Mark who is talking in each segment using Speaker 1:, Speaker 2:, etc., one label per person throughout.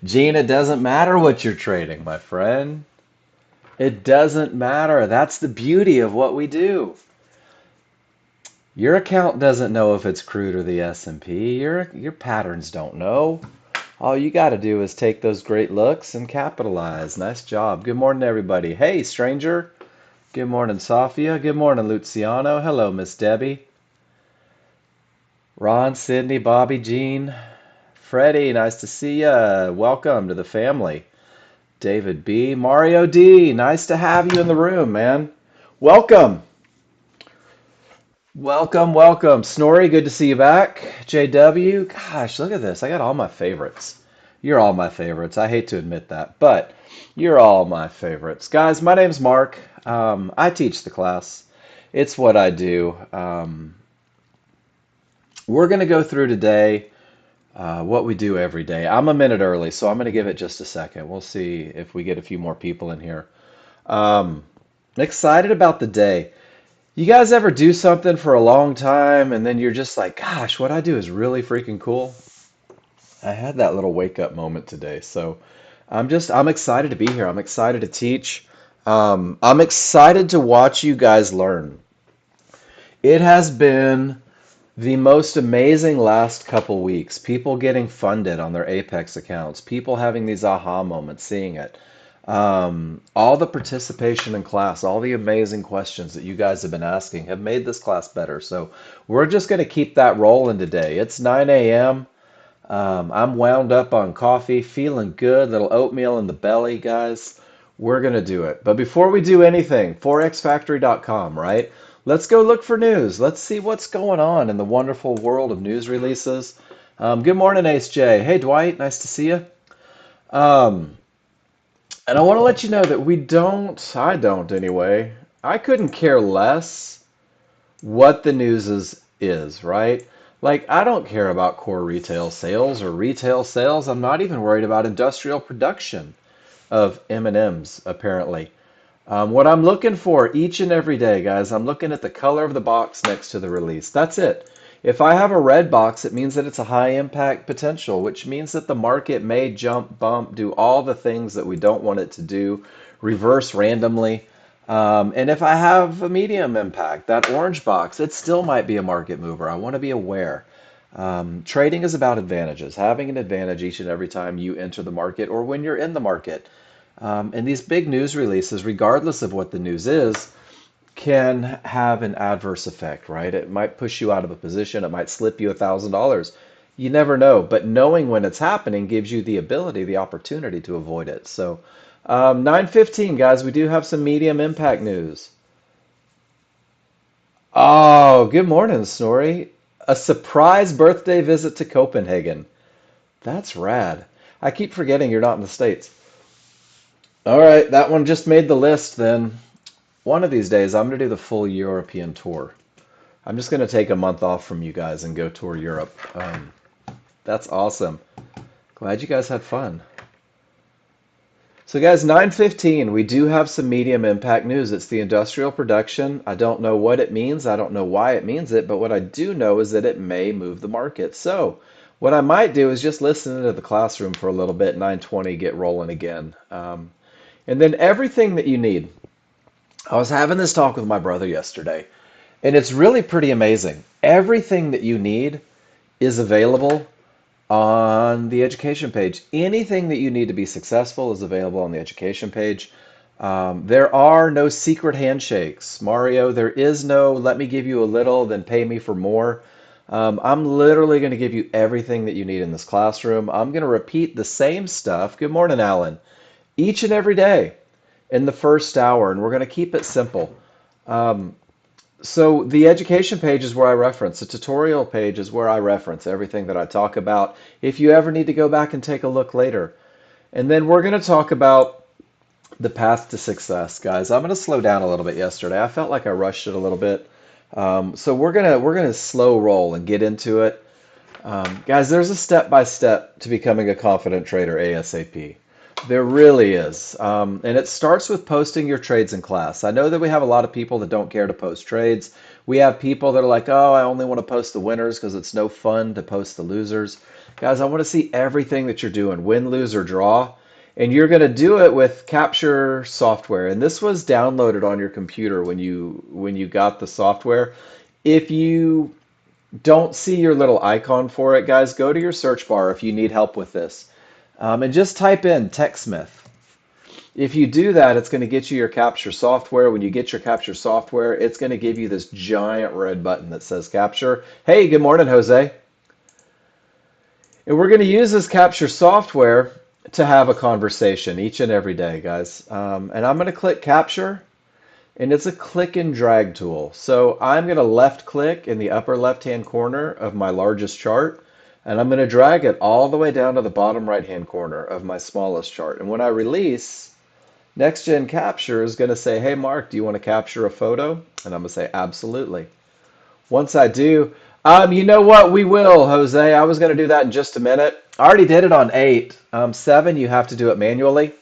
Speaker 1: Gene, it doesn't matter what you're trading, my friend. It doesn't matter. That's the beauty of what we do. Your account doesn't know if it's crude or the S&P. Your patterns don't know. All you got to do is take those great looks and capitalize. Nice job. Good morning, everybody. Hey, stranger. Good morning, Safia. Good morning, Luciano. Hello, Miss Debbie. Ron, Sydney, Bobby, Jean, Freddie. Nice to see ya. Welcome to the family. David B. Mario D. Nice to have you in the room, man. Welcome. Welcome, welcome. Snorri, good to see you back. JW, gosh, look at this. I got all my favorites. You're all my favorites. I hate to admit that, but you're all my favorites. Guys, my name's Mark. I teach the class. It's what I do. We're going to go through today what we do every day. I'm a minute early, so I'm going to give it just a second. We'll see if we get a few more people in here. Um, Excited about the day. You guys ever do something for a long time and then you're just like, gosh, what I do is really freaking cool? I had that little wake up moment today. So I'm excited to be here. I'm excited to teach. I'm excited to watch you guys learn. It has been the most amazing last couple weeks. People getting funded on their Apex accounts, people having these aha moments, seeing it. All the participation in class, all the amazing questions that you guys have been asking have made this class better. So we're just going to keep that rolling today. It's 9 a.m. I'm wound up on coffee, feeling good, little oatmeal in the belly, guys. We're going to do it. But before we do anything, forexfactory.com, right? Let's go look for news. Let's see what's going on in the wonderful world of news releases. Good morning, Ace J. Hey, Dwight, nice to see you. Um, and I want to let you know that I don't anyway. I couldn't care less what the news is, right? Like, I don't care about core retail sales or retail sales. I'm not even worried about industrial production of M&Ms, apparently. What I'm looking for each and every day, guys, I'm looking at the color of the box next to the release. That's it. If I have a red box, it means that it's a high impact potential, which means that the market may jump, bump, do all the things that we don't want it to do, reverse randomly. And if I have a medium impact, that orange box, it still might be a market mover. I want to be aware. Trading is about advantages, having an advantage each and every time you enter the market or when you're in the market. And these big news releases, regardless of what the news is, can have an adverse effect, right? It might push you out of a position, it might slip you $1,000. You never know, but knowing when it's happening gives you the ability, the opportunity to avoid it. So, 9:15, guys, we do have some medium impact news. Oh, good morning, Snorri. A surprise birthday visit to Copenhagen. That's rad. I keep forgetting you're not in the States. All right, that one just made the list then. One of these days, I'm going to do the full European tour. I'm just going to take a month off from you guys and go tour Europe. That's awesome. Glad you guys had fun. So, guys, 9:15, we do have some medium impact news. It's the industrial production. I don't know what it means. I don't know why it means it, but what I do know is that it may move the market. So, what I might do is just listen into the classroom for a little bit, 9:20, get rolling again. And then everything that you need. I was having this talk with my brother yesterday, and it's really pretty amazing. Everything that you need is available on the education page. Anything that you need to be successful is available on the education page. There are no secret handshakes. Mario, there is no let me give you a little, then pay me for more. I'm literally going to give you everything that you need in this classroom. I'm going to repeat the same stuff. Good morning, Alan. Each and every day in the first hour, and we're going to keep it simple. Um, so the education page is where I reference. The tutorial page is where I reference everything that I talk about. If you ever need to go back and take a look later. And then we're going to talk about the path to success, guys. I'm going to slow down a little bit yesterday. I felt like I rushed it a little bit. So we're gonna slow roll and get into it. Guys, there's a step by step to becoming a confident trader ASAP. There really is. And it starts with posting your trades in class. I know that we have a lot of people that don't care to post trades. We have people that are like, oh, I only want to post the winners because it's no fun to post the losers. Guys, I want to see everything that you're doing, win, lose, or draw. And you're going to do it with capture software. And this was downloaded on your computer when you got the software. If you don't see your little icon for it, guys, go to your search bar if you need help with this. And just type in TechSmith. If you do that, it's going to get you your capture software. When you get your capture software, it's going to give you this giant red button that says capture. Hey, good morning, Jose. And we're going to use this capture software to have a conversation each and every day, guys. And I'm going to click capture, and it's a click and drag tool. So I'm going to left click in the upper left-hand corner of my largest chart, and I'm going to drag it all the way down to the bottom right-hand corner of my smallest chart. And when I release, Nexgen Capture is going to say, hey, Mark, do you want to capture a photo? And I'm going to say, absolutely. Once I do, you know what? We will, Jose. I was going to do that in just a minute. I already did it on 8. 7, you have to do it manually.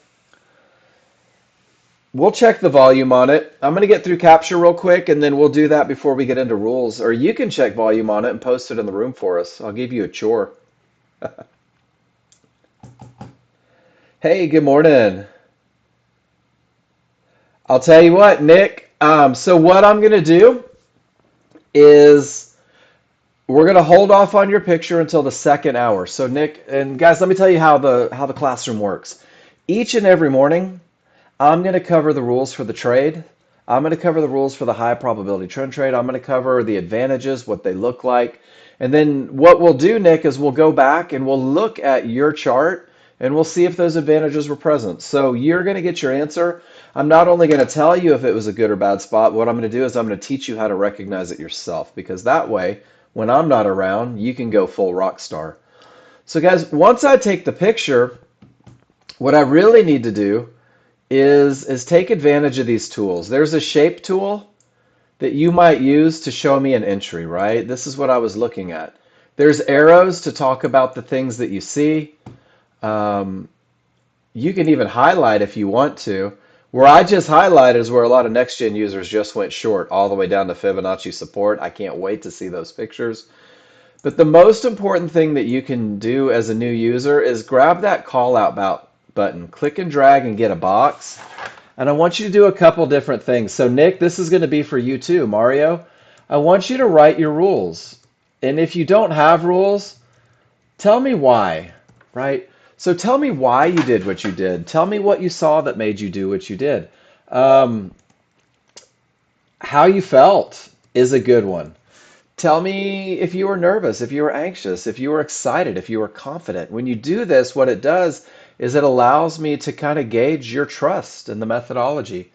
Speaker 1: We'll check the volume on it. I'm going to get through capture real quick, and then we'll do that before we get into rules. Or you can check volume on it and post it in the room for us. I'll give you a chore. Hey, good morning. I'll tell you what, Nick. So what I'm going to do is we're going to hold off on your picture until the second hour. So Nick, and guys, let me tell you how the classroom works. Each and every morning, I'm going to cover the rules for the trade. I'm going to cover the rules for the high probability trend trade. I'm going to cover the advantages, what they look like. And then what we'll do, Nick, is we'll go back and we'll look at your chart and we'll see if those advantages were present. So you're going to get your answer. I'm not only going to tell you if it was a good or bad spot, what I'm going to do is I'm going to teach you how to recognize it yourself, because that way, when I'm not around, you can go full rock star. So guys, once I take the picture, what I really need to do is take advantage of these tools. There's a shape tool that you might use to show me an entry, right? This is what I was looking at. There's arrows to talk about the things that you see. Um, you can even highlight if you want to. Where I just highlighted is where a lot of next-gen users just went short, all the way down to Fibonacci support. I can't wait to see those pictures. But the most important thing that you can do as a new user is grab that call out button, click and drag and get a box. And I want you to do a couple different things. So Nick, this is going to be for you too. Mario, I want you to write your rules. And if you don't have rules, tell me why, right? So tell me why you did what you did. Tell me what you saw that made you do what you did. Um, how you felt is a good one. Tell me if you were nervous, if you were anxious, if you were excited, if you were confident. When you do this, what it does is it allows me to kind of gauge your trust in the methodology.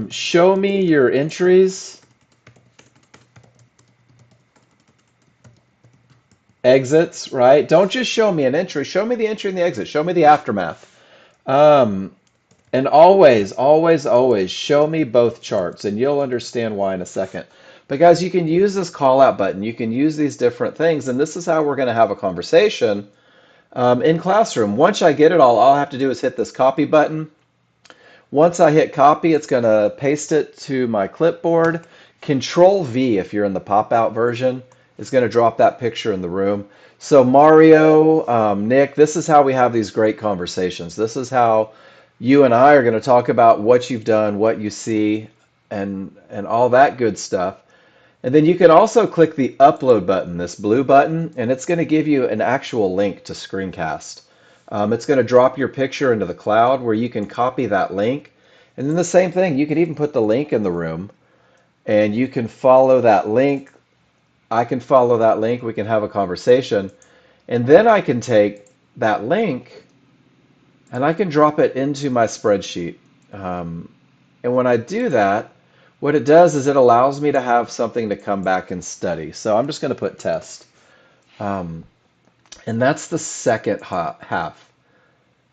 Speaker 1: Show me your entries, exits, right? Don't just show me an entry. Show me the entry and the exit. Show me the aftermath. Um, And always, always, always show me both charts, and you'll understand why in a second. But guys, you can use this call out button. You can use these different things, and this is how we're going to have a conversation in classroom. Once I get it all I have to do is hit this copy button. Once I hit copy, it's going to paste it to my clipboard. Control V, if you're in the pop-out version, is going to drop that picture in the room. So Mario, Nick, this is how we have these great conversations. This is how you and I are going to talk about what you've done, what you see, and all that good stuff. And then you can also click the upload button, this blue button, and it's going to give you an actual link to screencast. It's going to drop your picture into the cloud where you can copy that link. And then the same thing, you can even put the link in the room and you can follow that link. I can follow that link. We can have a conversation. And then I can take that link and I can drop it into my spreadsheet. And when I do that, what it does is it allows me to have something to come back and study. So I'm just going to put test. Um, and that's the second half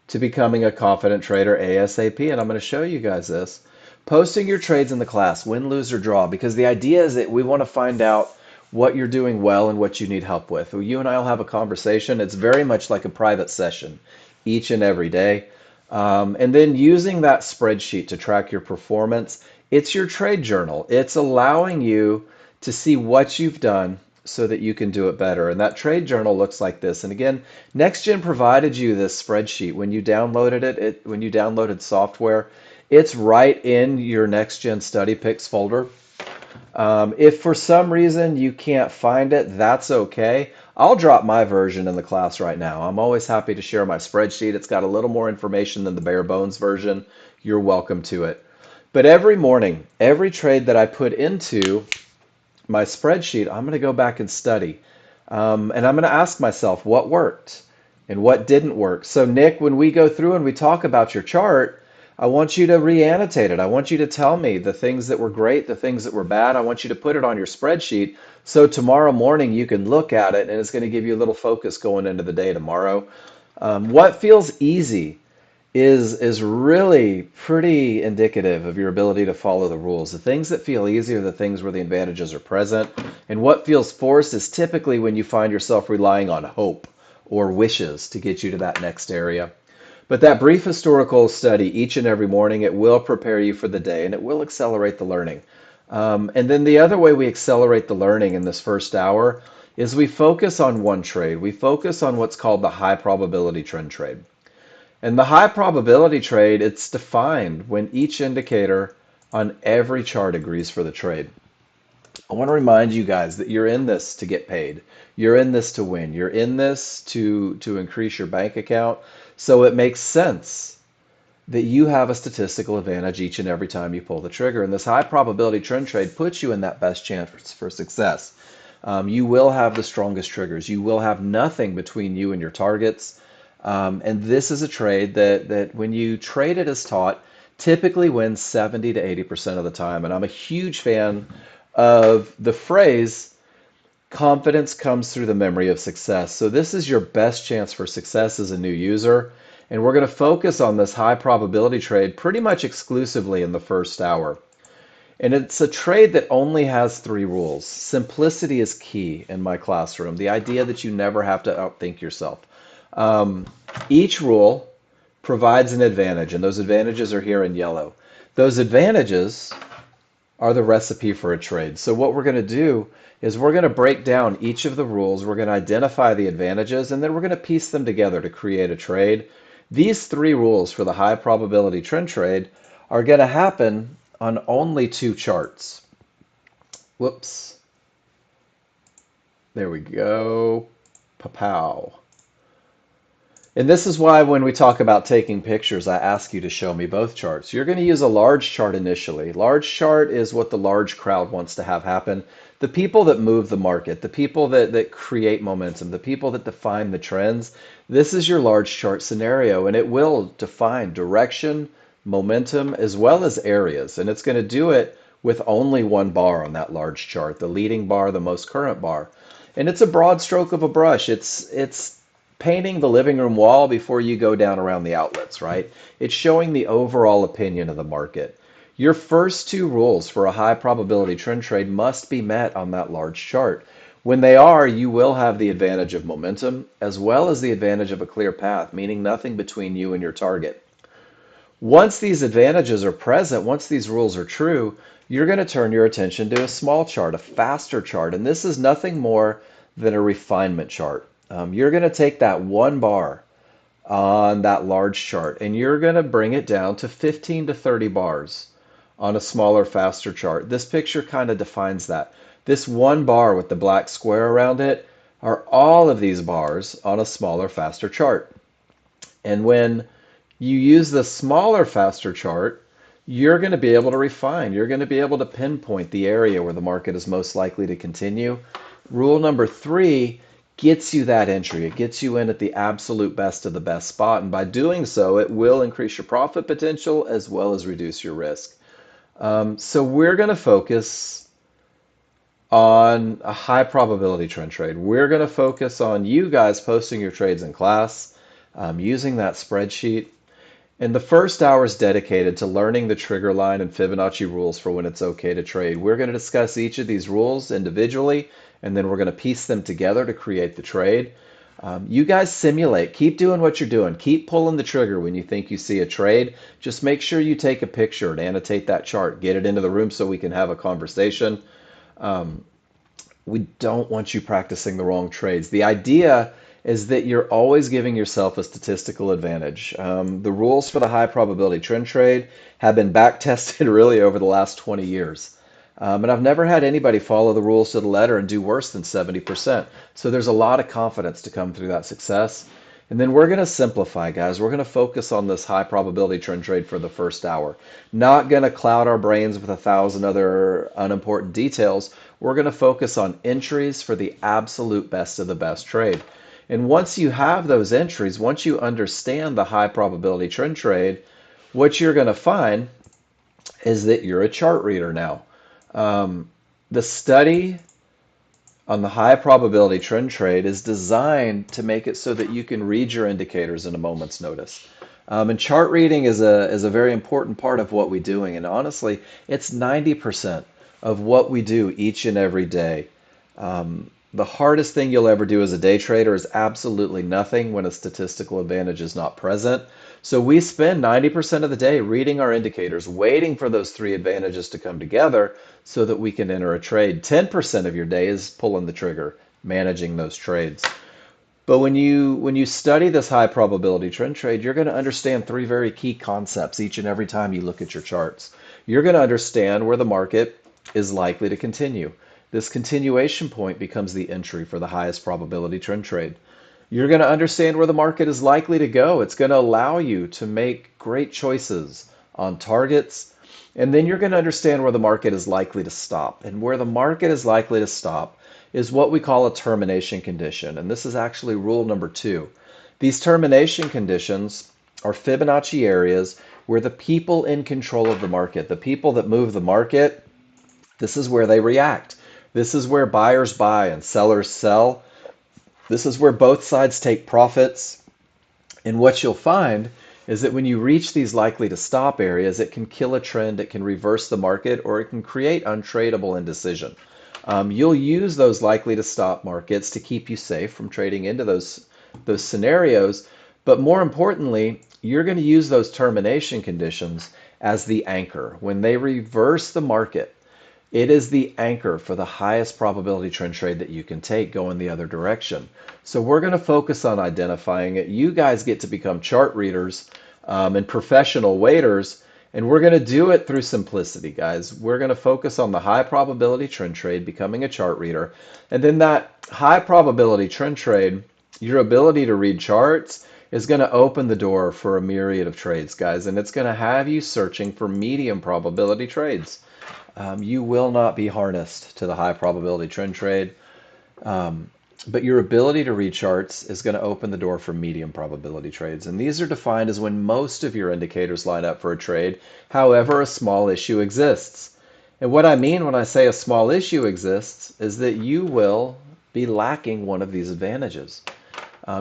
Speaker 1: to becoming a confident trader ASAP. And I'm going to show you guys this. Posting your trades in the class, win, lose, or draw, because the idea is that we want to find out what you're doing well and what you need help with. You and I will have a conversation. It's very much like a private session each and every day. And then using that spreadsheet to track your performance, it's your trade journal. It's allowing you to see what you've done so that you can do it better. And that trade journal looks like this. And again, Nexgen provided you this spreadsheet when you downloaded when you downloaded software. It's right in your Nexgen Study Picks folder. If for some reason you can't find it, that's okay. I'll drop my version in the class right now. I'm always happy to share my spreadsheet. It's got a little more information than the bare bones version. You're welcome to it. But every morning, every trade that I put into my spreadsheet, I'm going to go back and study. And I'm going to ask myself what worked and what didn't work. So, Nick, when we go through and we talk about your chart, I want you to re-annotate it. I want you to tell me the things that were great, the things that were bad. I want you to put it on your spreadsheet so tomorrow morning you can look at it and it's going to give you a little focus going into the day tomorrow. What feels easy is really pretty indicative of your ability to follow the rules. The things that feel easy are the things where the advantages are present. And what feels forced is typically when you find yourself relying on hope or wishes to get you to that next area. But that brief historical study each and every morning, it will prepare you for the day and it will accelerate the learning. And then the other way we accelerate the learning in this first hour is we focus on one trade. We focus on what's called the high probability trend trade. And the high probability trade, it's defined when each indicator on every chart agrees for the trade. I want to remind you guys that you're in this to get paid. You're in this to win. You're in this to increase your bank account. So it makes sense that you have a statistical advantage each and every time you pull the trigger. And this high probability trend trade puts you in that best chance for success. You will have the strongest triggers. You will have nothing between you and your targets. And this is a trade that when you trade it as taught, typically wins 70 to 80% of the time. And I'm a huge fan of the phrase, confidence comes through the memory of success. So this is your best chance for success as a new user. And we're going to focus on this high probability trade pretty much exclusively in the first hour. And it's a trade that only has three rules. Simplicity is key in my classroom. The idea that you never have to outthink yourself. Um, each rule provides an advantage, and those advantages are here in yellow. Those advantages are the recipe for a trade. So what we're going to do is we're going to break down each of the rules. We're going to identify the advantages, and then we're going to piece them together to create a trade. These three rules for the high probability trend trade are going to happen on only two charts. Whoops. There we go. Pow. And this is why when we talk about taking pictures, I ask you to show me both charts. You're going to use a large chart initially. Large chart is what the large crowd wants to have happen. The people that move the market, the people that create momentum, the people that define the trends. This is your large chart scenario, and it will define direction, momentum, as well as areas. And it's going to do it with only one bar on that large chart, the leading bar, the most current bar. And it's a broad stroke of a brush. It's painting the living room wall before you go down around the outlets, right? It's showing the overall opinion of the market. Your first two rules for a high probability trend trade must be met on that large chart. When they are, you will have the advantage of momentum as well as the advantage of a clear path, meaning nothing between you and your target. Once these advantages are present, once these rules are true, you're going to turn your attention to a small chart, a faster chart. And this is nothing more than a refinement chart. You're going to take that one bar on that large chart and you're going to bring it down to 15 to 30 bars on a smaller, faster chart. This picture kind of defines that. This one bar with the black square around it are all of these bars on a smaller, faster chart. And when you use the smaller, faster chart, you're going to be able to refine. You're going to be able to pinpoint the area where the market is most likely to continue. Rule number 3 gets you that entry. It gets you in at the absolute best of the best spot. And by doing so, it will increase your profit potential as well as reduce your risk. So we're going to focus on a high probability trend trade. We're going to focus on you guys posting your trades in class, using that spreadsheet. And the first hour is dedicated to learning the trigger line and Fibonacci rules for when it's okay to trade. We're going to discuss each of these rules individually, and then we're going to piece them together to create the trade. You guys simulate. Keep doing what you're doing. Keep pulling the trigger when you think you see a trade. Just make sure you take a picture and annotate that chart. Get it into the room so we can have a conversation. we don't want you practicing the wrong trades. The idea is that you're always giving yourself a statistical advantage. The rules for the high probability trend trade have been back tested really over the last 20 years. And I've never had anybody follow the rules to the letter and do worse than 70%. So there's a lot of confidence to come through that success. And then we're going to simplify, guys. We're going to focus on this high probability trend trade for the first hour. Not going to cloud our brains with 1,000 other unimportant details. We're going to focus on entries for the absolute best of the best trade. And once you have those entries, once you understand the high probability trend trade, what you're going to find is that you're a chart reader now. The study on the high probability trend trade is designed to make it so that you can read your indicators in a moment's notice. And chart reading is a very important part of what we're doing. And honestly, it's 90% of what we do each and every day. The hardest thing you'll ever do as a day trader is absolutely nothing when a statistical advantage is not present. So we spend 90% of the day reading our indicators, waiting for those three advantages to come together so that we can enter a trade. 10% of your day is pulling the trigger, managing those trades. But when you study this high probability trend trade, you're going to understand three very key concepts each and every time you look at your charts. You're going to understand where the market is likely to continue. This continuation point becomes the entry for the highest probability trend trade. You're going to understand where the market is likely to go. It's going to allow you to make great choices on targets. And then you're going to understand where the market is likely to stop. And where the market is likely to stop is what we call a termination condition. And this is actually rule number 2. These termination conditions are Fibonacci areas where the people in control of the market, the people that move the market, this is where they react. This is where buyers buy and sellers sell. This is where both sides take profits. And what you'll find is that when you reach these likely to stop areas, it can kill a trend, it can reverse the market, or it can create untradeable indecision. You'll use those likely to stop markets to keep you safe from trading into those scenarios. But more importantly, you're going to use those termination conditions as the anchor. When they reverse the market, it is the anchor for the highest probability trend trade that you can take going the other direction. So we're going to focus on identifying it. You guys get to become chart readers and professional waders, and we're going to do it through simplicity, guys. We're going to focus on the high probability trend trade, becoming a chart reader, and then that high probability trend trade, your ability to read charts is going to open the door for a myriad of trades, guys, and it's going to have you searching for medium probability trades. You will not be harnessed to the high probability trend trade, but your ability to read charts is going to open the door for medium probability trades. And these are defined as when most of your indicators line up for a trade, however, a small issue exists. And what I mean when I say a small issue exists is that you will be lacking one of these advantages.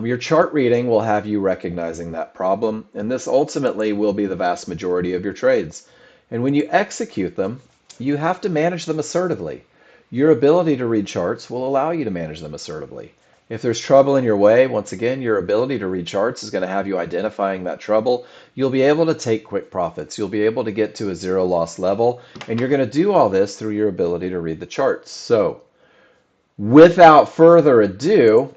Speaker 1: Your chart reading will have you recognizing that problem, and this ultimately will be the vast majority of your trades. And when you execute them, you have to manage them assertively. Your ability to read charts will allow you to manage them assertively. If there's trouble in your way, once again, your ability to read charts is going to have you identifying that trouble. You'll be able to take quick profits. You'll be able to get to a zero loss level, and you're going to do all this through your ability to read the charts. So, without further ado,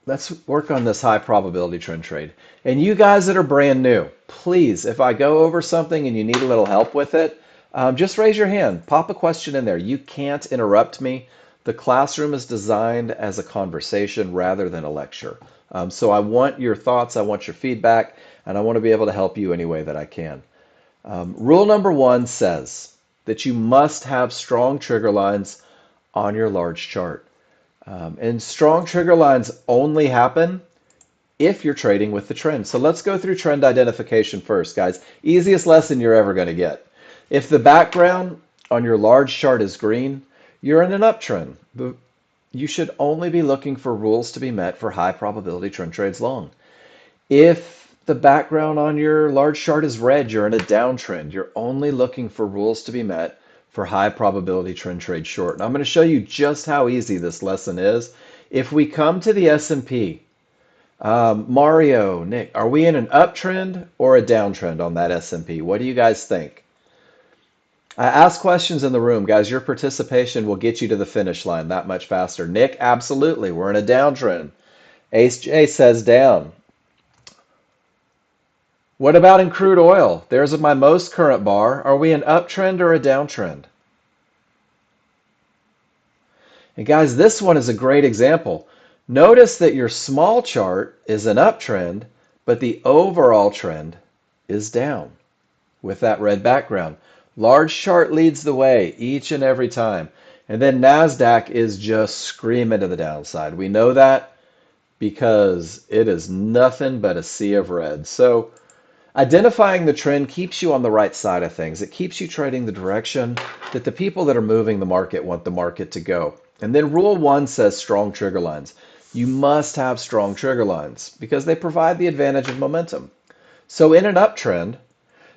Speaker 1: let's work on this high probability trend trade. And you guys that are brand new, please, if I go over something and you need a little help with it, just raise your hand. Pop a question in there. You can't interrupt me. The classroom is designed as a conversation rather than a lecture. So I want your thoughts, I want your feedback, and I want to be able to help you any way that I can. Rule number 1 says that you must have strong trigger lines on your large chart. And strong trigger lines only happen if you're trading with the trend. So let's go through trend identification first, guys. Easiest lesson you're ever going to get. If the background on your large chart is green, you're in an uptrend. You should only be looking for rules to be met for high probability trend trades long. If the background on your large chart is red, you're in a downtrend. You're only looking for rules to be met for high probability trend trade short. And I'm going to show you just how easy this lesson is. If we come to the S&P, Mario, Nick, are we in an uptrend or a downtrend on that S&P? What do you guys think? I ask questions in the room, guys. Your participation will get you to the finish line that much faster. Nick, absolutely. We're in a downtrend. Ace J says down. What about in crude oil? There's my most current bar. Are we an uptrend or a downtrend? And guys, this one is a great example. Notice that your small chart is an uptrend, but the overall trend is down with that red background. Large chart leads the way each and every time. And then NASDAQ is just screaming to the downside. We know that because it is nothing but a sea of red. So identifying the trend keeps you on the right side of things. It keeps you trading the direction that the people that are moving the market want the market to go. And then rule one says strong trigger lines. You must have strong trigger lines because they provide the advantage of momentum. So in an uptrend,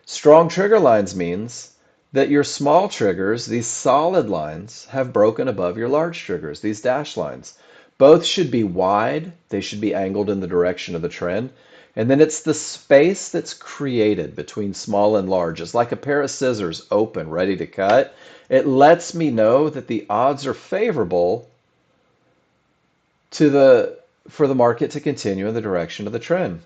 Speaker 1: strong trigger lines means that your small triggers, these solid lines, have broken above your large triggers, these dash lines. Both should be wide. They should be angled in the direction of the trend. And then it's the space that's created between small and large. It's like a pair of scissors open, ready to cut. It lets me know that the odds are favorable for the market to continue in the direction of the trend.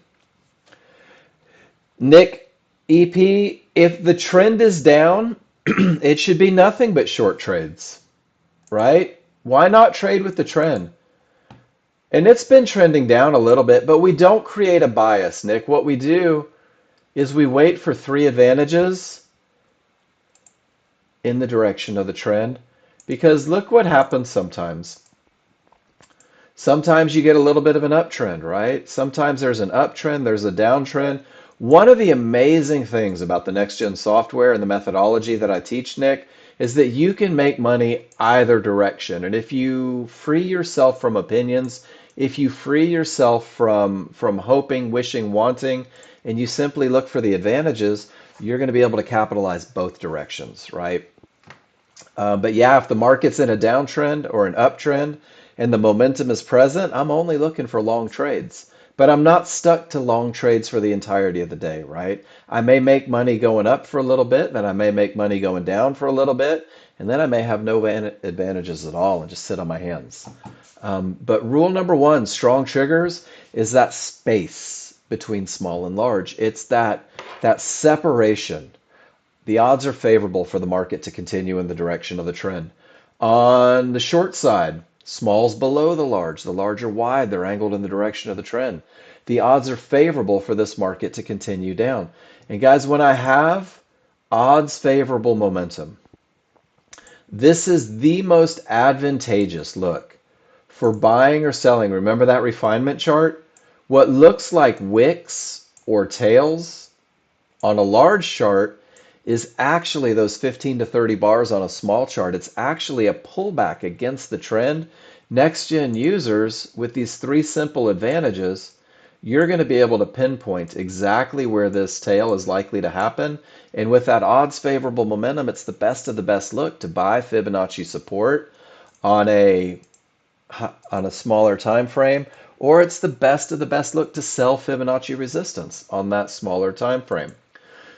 Speaker 1: Nick, EP, if the trend is down, it should be nothing but short trades, right? Why not trade with the trend? And it's been trending down a little bit, but we don't create a bias, Nick. What we do is we wait for three advantages in the direction of the trend because look what happens sometimes. Sometimes you get a little bit of an uptrend, right? Sometimes there's an uptrend, there's a downtrend. One of the amazing things about the Nexgen software and the methodology that I teach, Nick, is that you can make money either direction. And if you free yourself from opinions, if you free yourself from hoping, wishing, wanting, and you simply look for the advantages, you're going to be able to capitalize both directions, right? But yeah, if the market's in a downtrend or an uptrend and the momentum is present, I'm only looking for long trades. But I'm not stuck to long trades for the entirety of the day, right? I may make money going up for a little bit, then I may make money going down for a little bit, and then I may have no advantages at all and just sit on my hands. But rule number one, strong triggers, is that space between small and large. It's that separation. The odds are favorable for the market to continue in the direction of the trend. On the short side, small's below the large are wide, they're angled in the direction of the trend. The odds are favorable for this market to continue down. And guys, when I have odds favorable momentum, this is the most advantageous look for buying or selling. Remember that refinement chart? What looks like wicks or tails on a large chart is actually those 15 to 30 bars on a small chart. It's actually a pullback against the trend. Next gen users, with these three simple advantages, you're going to be able to pinpoint exactly where this tail is likely to happen. And with that odds favorable momentum, it's the best of the best look to buy Fibonacci support on a smaller time frame, or it's the best of the best look to sell Fibonacci resistance on that smaller time frame.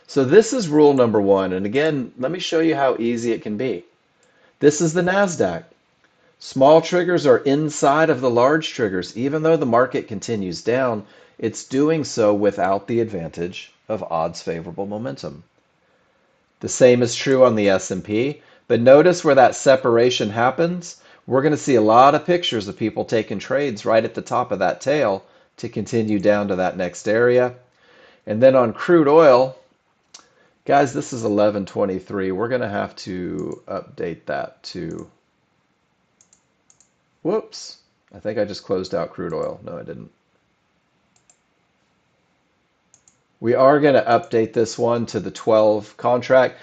Speaker 1: So this is rule number one. And again, let me show you how easy it can be. This is the NASDAQ. Small triggers are inside of the large triggers. Even though the market continues down, it's doing so without the advantage of odds favorable momentum. The same is true on the S&P, but notice where that separation happens. We're going to see a lot of pictures of people taking trades right at the top of that tail to continue down to that next area. And then on crude oil, guys, this is 11:23. We're going to have to update that to, whoops, I think I just closed out crude oil. No, I didn't. We are going to update this one to the 12 contract.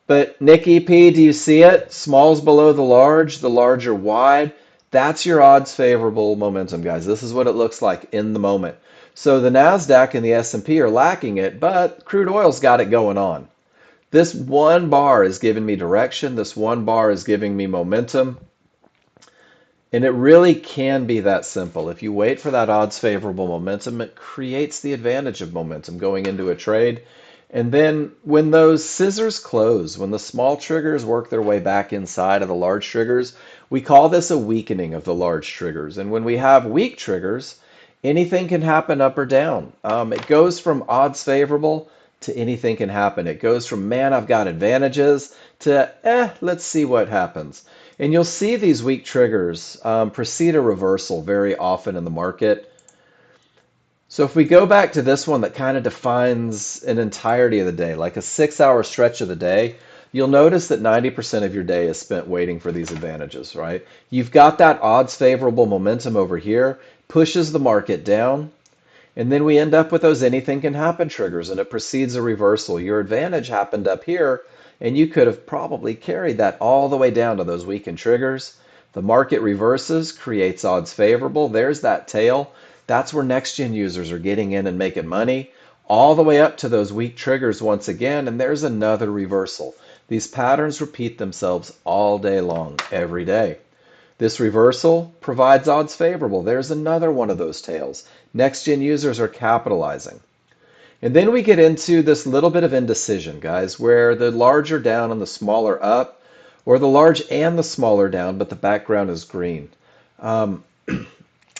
Speaker 1: But Nick EP, do you see it? Small's below the large are wide. That's your odds favorable momentum, guys. This is what it looks like in the moment. So the NASDAQ and the S&P are lacking it, but crude oil's got it going on. This one bar is giving me direction. This one bar is giving me momentum. And it really can be that simple. If you wait for that odds favorable momentum, it creates the advantage of momentum going into a trade. And then when those scissors close, when the small triggers work their way back inside of the large triggers, we call this a weakening of the large triggers. And when we have weak triggers, anything can happen up or down. It goes from odds favorable to anything can happen. It goes from, man, I've got advantages to, let's see what happens. And you'll see these weak triggers precede a reversal very often in the market. So if we go back to this one that kind of defines an entirety of the day, like a 6 hour stretch of the day, you'll notice that 90% of your day is spent waiting for these advantages, right? You've got that odds favorable momentum over here, pushes the market down, and then we end up with those anything can happen triggers, and it precedes a reversal. Your advantage happened up here, and you could have probably carried that all the way down to those weakened triggers. The market reverses, creates odds favorable. There's that tail. That's where Nexgen users are getting in and making money, all the way up to those weak triggers once again, and there's another reversal. These patterns repeat themselves all day long, every day. This reversal provides odds favorable. There's another one of those tails. Next-gen users are capitalizing. And then we get into this little bit of indecision, guys, where the larger down and the smaller up, or the large and the smaller down, but the background is green. Um,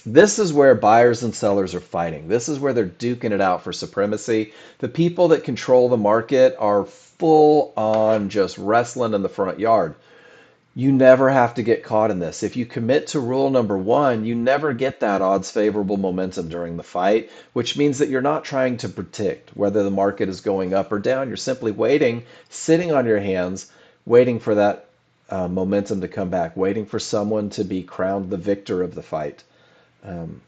Speaker 1: this is where buyers and sellers are fighting. This is where they're duking it out for supremacy. The people that control the market are full on just wrestling in the front yard. You never have to get caught in this. If you commit to rule number one, you never get that odds favorable momentum during the fight, which means that you're not trying to predict whether the market is going up or down. You're simply waiting, sitting on your hands, waiting for that momentum to come back, waiting for someone to be crowned the victor of the fight. Um,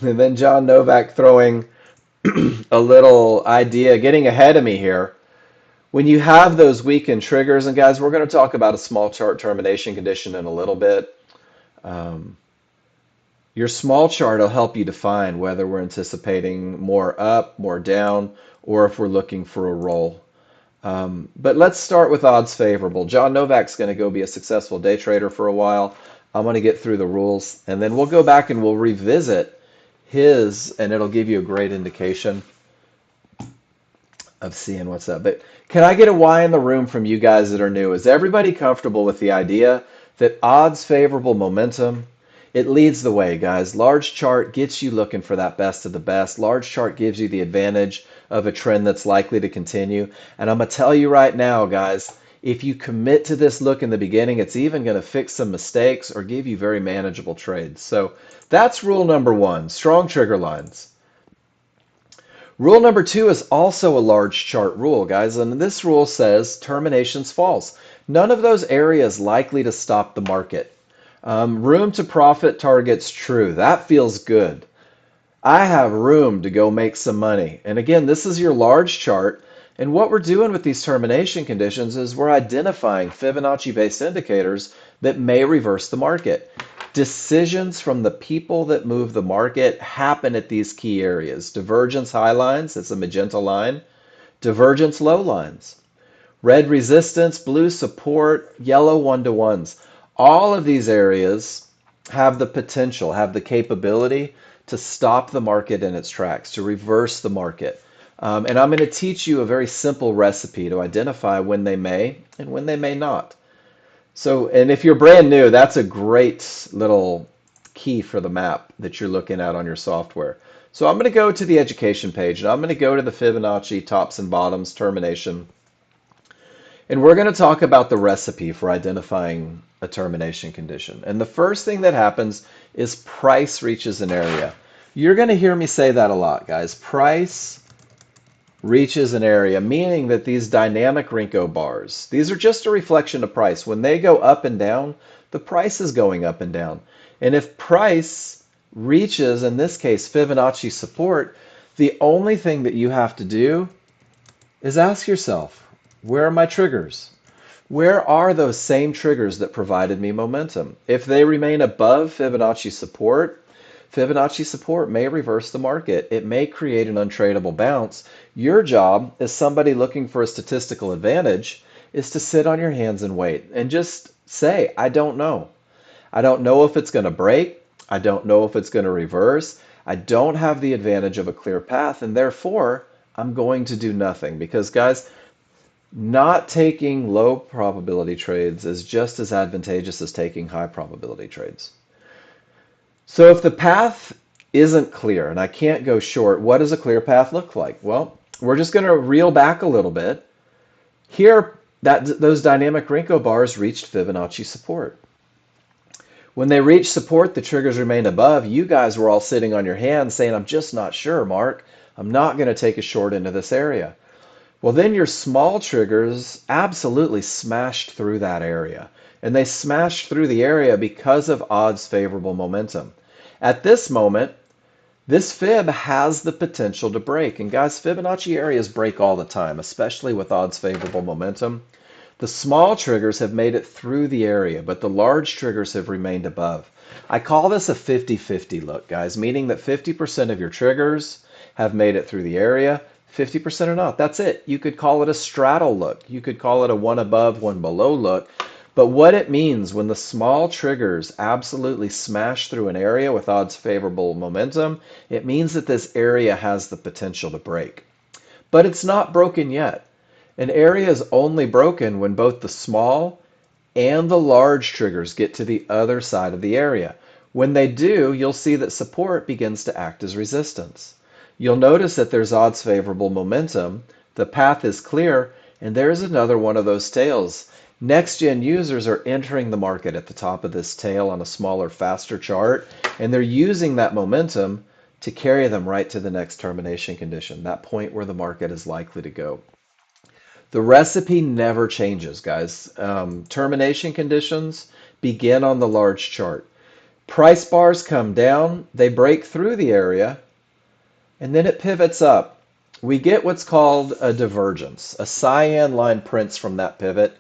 Speaker 1: and then John Novak throwing a little idea, getting ahead of me here. When you have those weakened triggers, and guys, we're going to talk about a small chart termination condition in a little bit. Um, your small chart will help you define whether we're anticipating more up, more down, or if we're looking for a roll. But let's start with odds favorable. John Novak's going to go be a successful day trader for a while. I'm going to get through the rules, and then we'll go back and we'll revisit his, and it'll give you a great indication of seeing what's up. But can I get a why in the room from you guys that are new? Is everybody comfortable with the idea that odds favorable momentum, it leads the way, guys? Large chart gets you looking for that best of the best. Large chart gives you the advantage of a trend that's likely to continue. And I'm going to tell you right now, guys, if you commit to this look in the beginning, it's even going to fix some mistakes or give you very manageable trades. So that's rule number one, strong trigger lines. Rule number two is also a large chart rule, guys, and this rule says terminations false. None of those areas likely to stop the market. Room to profit targets true. That feels good. I have room to go make some money. And again, this is your large chart. And what we're doing with these termination conditions is we're identifying Fibonacci-based indicators that may reverse the market. Decisions from the people that move the market happen at these key areas. Divergence high lines, it's a magenta line. Divergence low lines. Red resistance, blue support, yellow one-to-ones. All of these areas have the potential, have the capability to stop the market in its tracks, to reverse the market. And I'm going to teach you a very simple recipe to identify when they may and when they may not. So, and if you're brand new, that's a great little key for the map that you're looking at on your software. So I'm going to go to the education page, and I'm going to go to the Fibonacci tops and bottoms termination. And we're going to talk about the recipe for identifying a termination condition. And the first thing that happens is price reaches an area. You're going to hear me say that a lot, guys. Price reaches an area, meaning that these dynamic Renko bars, these are just a reflection of price. When they go up and down, the price is going up and down. And if price reaches, in this case, Fibonacci support, the only thing that you have to do is ask yourself, where are my triggers? Where are those same triggers that provided me momentum? If they remain above Fibonacci support may reverse the market. It may create an untradeable bounce. Your job as somebody looking for a statistical advantage is to sit on your hands and wait and just say, I don't know. I don't know if it's going to break. I don't know if it's going to reverse. I don't have the advantage of a clear path, and therefore I'm going to do nothing because, guys, not taking low probability trades is just as advantageous as taking high probability trades. So if the path isn't clear and I can't go short, what does a clear path look like? Well, we're just going to reel back a little bit. Here, those dynamic Renko bars reached Fibonacci support. When they reached support, the triggers remained above. You guys were all sitting on your hands saying, I'm just not sure, Mark. I'm not going to take a short into this area. Well, then your small triggers absolutely smashed through that area. And they smashed through the area because of odds favorable momentum. At this moment, this fib has the potential to break. And guys, Fibonacci areas break all the time, especially with odds favorable momentum. The small triggers have made it through the area, but the large triggers have remained above. I call this a 50-50 look, guys, meaning that 50% of your triggers have made it through the area, 50% are not. That's it. You could call it a straddle look. You could call it a one above, one below look. But what it means when the small triggers absolutely smash through an area with odds favorable momentum, it means that this area has the potential to break. But it's not broken yet. An area is only broken when both the small and the large triggers get to the other side of the area. When they do, you'll see that support begins to act as resistance. You'll notice that there's odds favorable momentum, the path is clear, and there's another one of those tails. Next-gen users are entering the market at the top of this tail on a smaller, faster chart, and they're using that momentum to carry them right to the next termination condition, that point where the market is likely to go. The recipe never changes, guys. Termination conditions begin on the large chart. Price bars come down, they break through the area, and then it pivots up. We get what's called a divergence. A cyan line prints from that pivot.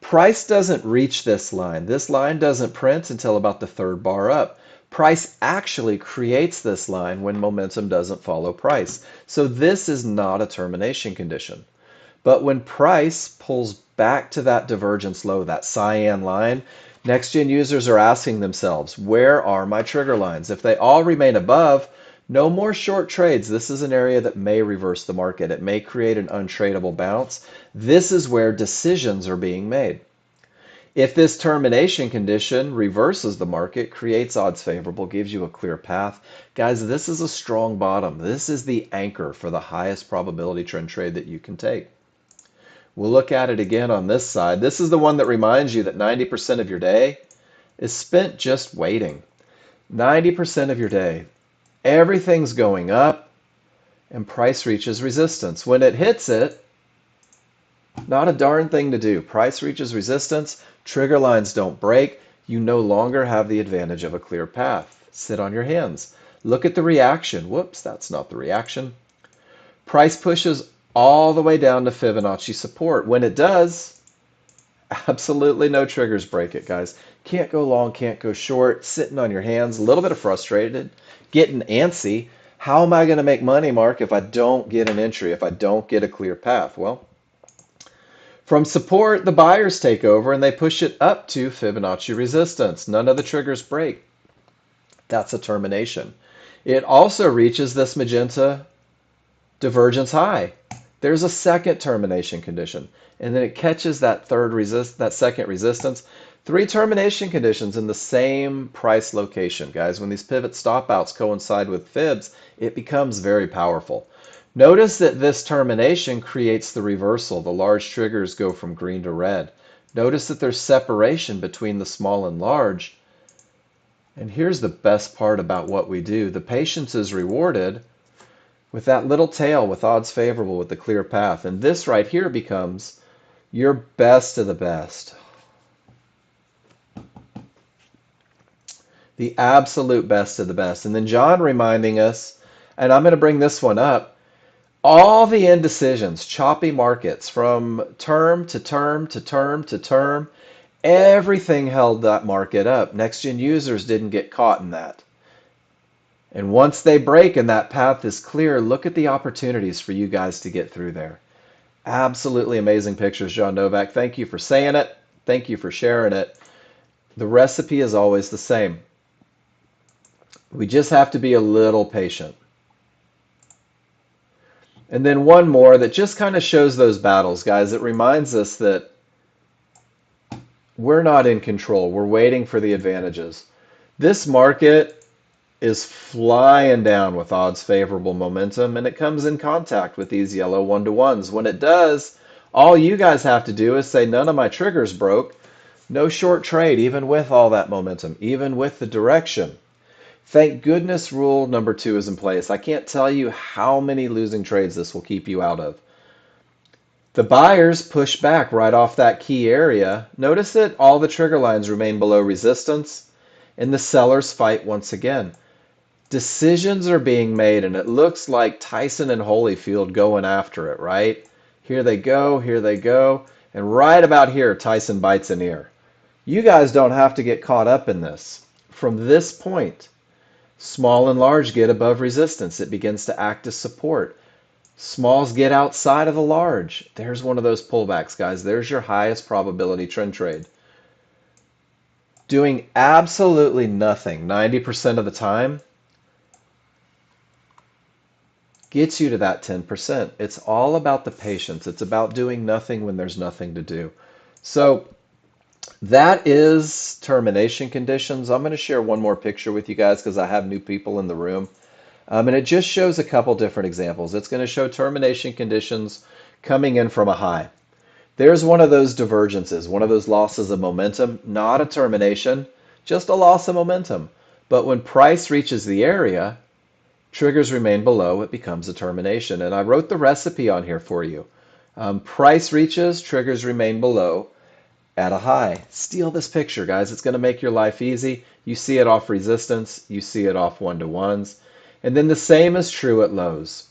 Speaker 1: Price doesn't reach this line. This line doesn't print until about the third bar up. Price actually creates this line when momentum doesn't follow price. So this is not a termination condition. But when price pulls back to that divergence low, that cyan line, next-gen users are asking themselves, where are my trigger lines? If they all remain above, no more short trades. This is an area that may reverse the market. It may create an untradeable bounce. This is where decisions are being made. If this termination condition reverses the market, creates odds favorable, gives you a clear path, guys, this is a strong bottom. This is the anchor for the highest probability trend trade that you can take. We'll look at it again on this side. This is the one that reminds you that 90% of your day is spent just waiting. 90% of your day. Everything's going up and price reaches resistance. When it hits it, not a darn thing to do. Price reaches resistance, trigger lines don't break. You no longer have the advantage of a clear path. Sit on your hands. Look at the reaction. Whoops, that's not the reaction. Price pushes all the way down to Fibonacci support. When it does, absolutely no triggers break it, guys. Can't go long, can't go short, sitting on your hands, a little bit of frustrated, getting antsy. How am I going to make money, Mark, if I don't get an entry, if I don't get a clear path? Well, from support, the buyers take over and they push it up to Fibonacci resistance. None of the triggers break. That's a termination. It also reaches this magenta divergence high. There's a second termination condition, and then it catches that second resistance. Three termination conditions in the same price location, guys. When these pivot stop outs coincide with fibs, it becomes very powerful. Notice that this termination creates the reversal. The large triggers go from green to red. Notice that there's separation between the small and large. And here's the best part about what we do. The patience is rewarded with that little tail with odds favorable with the clear path. And this right here becomes your best of the best. The absolute best of the best. And then John reminding us, and I'm going to bring this one up, all the indecisions, choppy markets from term to term to term to term, everything held that market up. Next-gen users didn't get caught in that. And once they break and that path is clear, look at the opportunities for you guys to get through there. Absolutely amazing pictures, John Novak. Thank you for saying it. Thank you for sharing it. The recipe is always the same. We just have to be a little patient. And then one more that just kind of shows those battles, guys. It reminds us that we're not in control. We're waiting for the advantages. This market is flying down with odds favorable momentum, and it comes in contact with these yellow one-to-ones. When it does, all you guys have to do is say, none of my triggers broke. No short trade, even with all that momentum, even with the direction. Thank goodness rule number 2 is in place. I can't tell you how many losing trades this will keep you out of. The buyers push back right off that key area. Notice that all the trigger lines remain below resistance, and the sellers fight once again. Decisions are being made, and it looks like Tyson and Holyfield going after it, right? Here they go, and right about here, Tyson bites an ear. You guys don't have to get caught up in this. From this point, small and large get above resistance. It begins to act as support. Smalls get outside of the large. There's one of those pullbacks, guys. There's your highest probability trend trade. Doing absolutely nothing 90% of the time gets you to that 10%. It's all about the patience. It's about doing nothing when there's nothing to do. So that is termination conditions. I'm going to share one more picture with you guys because I have new people in the room. And it just shows a couple different examples. It's going to show termination conditions coming in from a high. There's one of those divergences, one of those losses of momentum, not a termination, just a loss of momentum. But when price reaches the area, triggers remain below, it becomes a termination. And I wrote the recipe on here for you. Price reaches, triggers remain below at a high. Steal this picture, guys. It's going to make your life easy. You see it off resistance. You see it off one-to-ones. And then the same is true at lows.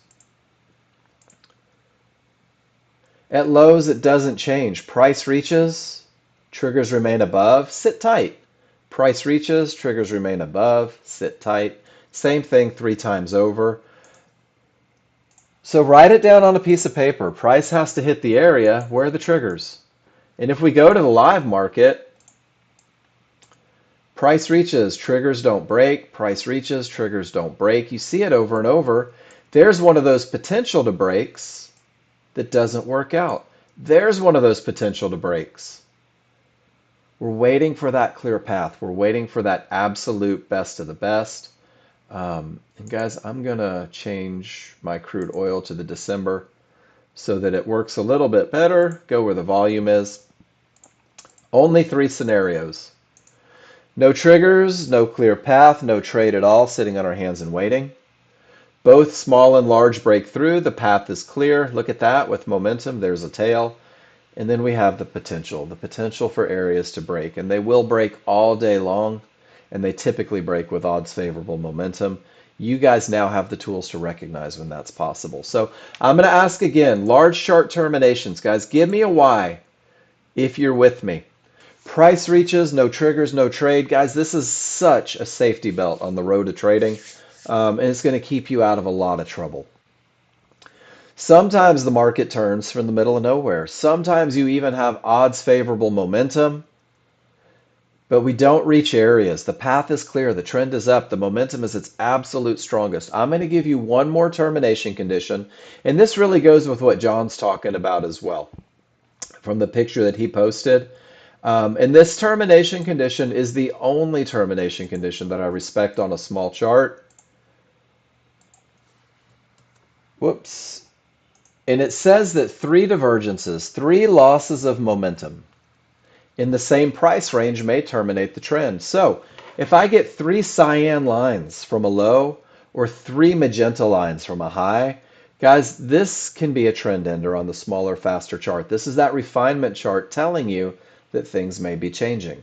Speaker 1: At lows, it doesn't change. Price reaches, triggers remain above, sit tight. Price reaches, triggers remain above, sit tight. Same thing 3 times over. So write it down on a piece of paper. Price has to hit the area. Where are the triggers? And if we go to the live market, price reaches, triggers don't break. Price reaches, triggers don't break. You see it over and over. There's one of those potential to breaks that doesn't work out. There's one of those potential to breaks. We're waiting for that clear path. We're waiting for that absolute best of the best. And guys, I'm going to change my crude oil to the December so that it works a little bit better. Go where the volume is. Only 3 scenarios. No triggers, no clear path, no trade at all, sitting on our hands and waiting. Both small and large break through. The path is clear. Look at that with momentum. There's a tail. And then we have the potential for areas to break. And they will break all day long. And they typically break with odds favorable momentum. You guys now have the tools to recognize when that's possible. So I'm going to ask again, large chart terminations. Guys, give me a Y if you're with me. Price reaches, no triggers, no trade. Guys, this is such a safety belt on the road to trading. And it's going to keep you out of a lot of trouble. Sometimes the market turns from the middle of nowhere. Sometimes you even have odds favorable momentum, but we don't reach areas. The path is clear. The trend is up. The momentum is its absolute strongest. I'm going to give you one more termination condition, and this really goes with what John's talking about as well from the picture that he posted. And this termination condition is the only termination condition that I respect on a small chart. Whoops. And it says that 3 divergences, 3 losses of momentum in the same price range may terminate the trend. So if I get 3 cyan lines from a low or 3 magenta lines from a high, guys, this can be a trend ender on the smaller, faster chart. This is that refinement chart telling you that things may be changing.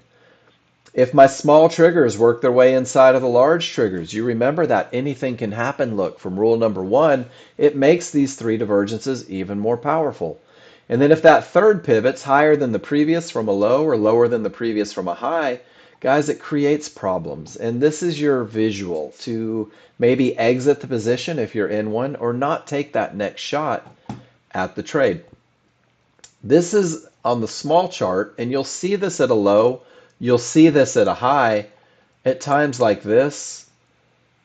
Speaker 1: If my small triggers work their way inside of the large triggers, you remember that anything can happen look from rule number 1, it makes these 3 divergences even more powerful. And then if that third pivot's higher than the previous from a low or lower than the previous from a high, guys, it creates problems. And this is your visual to maybe exit the position if you're in one or not take that next shot at the trade. This is on the small chart, and you'll see this at a low. You'll see this at a high. At times like this,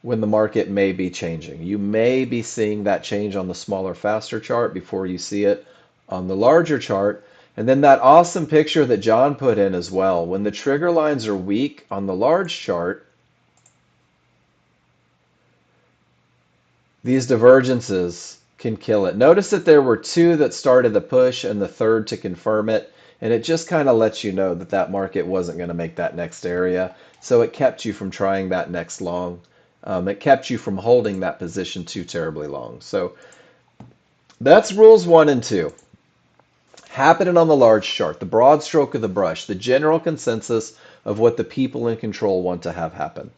Speaker 1: when the market may be changing. You may be seeing that change on the smaller, faster chart before you see it on the larger chart. And then that awesome picture that John put in as well. When the trigger lines are weak on the large chart, these divergences can kill it. Notice that there were two that started the push and the third to confirm it. And it just kind of lets you know that that market wasn't going to make that next area. So it kept you from trying that next long. It kept you from holding that position too terribly long. So that's rules 1 and 2. Happening on the large chart, the broad stroke of the brush, the general consensus of what the people in control want to have happen.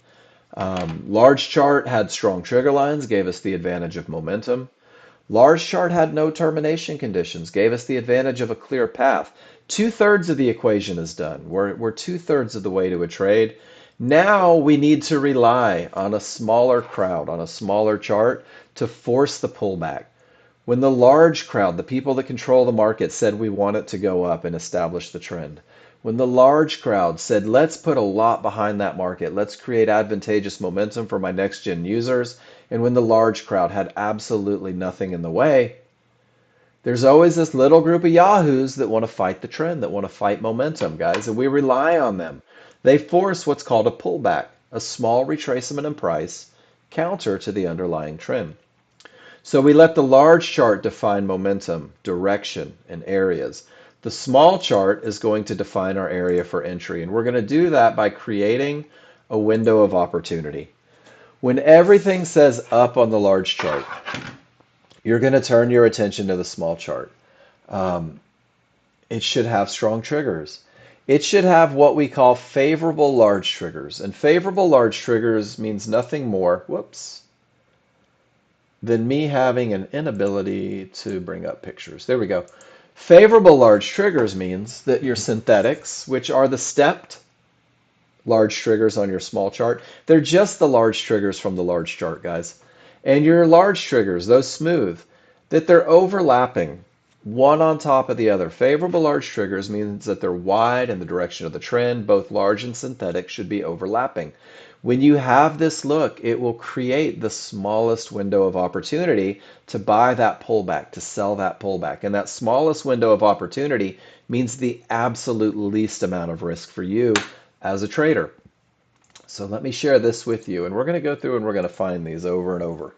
Speaker 1: Large chart had strong trigger lines, gave us the advantage of momentum. Large chart had no termination conditions, gave us the advantage of a clear path. 2/3 of the equation is done. We're 2/3 of the way to a trade. Now we need to rely on a smaller crowd, on a smaller chart to force the pullback. When the large crowd, the people that control the market, said we want it to go up and establish the trend, when the large crowd said, let's put a lot behind that market, let's create advantageous momentum for my next gen users, and when the large crowd had absolutely nothing in the way, there's always this little group of yahoos that want to fight the trend, that want to fight momentum, guys, and we rely on them. They force what's called a pullback, a small retracement in price, counter to the underlying trend. So we let the large chart define momentum, direction, and areas. The small chart is going to define our area for entry, and we're going to do that by creating a window of opportunity. When everything says up on the large chart, you're going to turn your attention to the small chart. Um, it should have strong triggers. It should have what we call favorable large triggers. And favorable large triggers means nothing more, whoops, than me having an inability to bring up pictures. There we go. Favorable large triggers means that your synthetics, which are the stepped large triggers on your small chart, they're just the large triggers from the large chart, guys. And your large triggers, those smooth, that they're overlapping one on top of the other. Favorable large triggers means that they're wide in the direction of the trend. Both large and synthetic should be overlapping. When you have this look, it will create the smallest window of opportunity to buy that pullback, to sell that pullback. And that smallest window of opportunity means the absolute least amount of risk for you as a trader. So let me share this with you, and we're going to go through and we're going to find these over and over.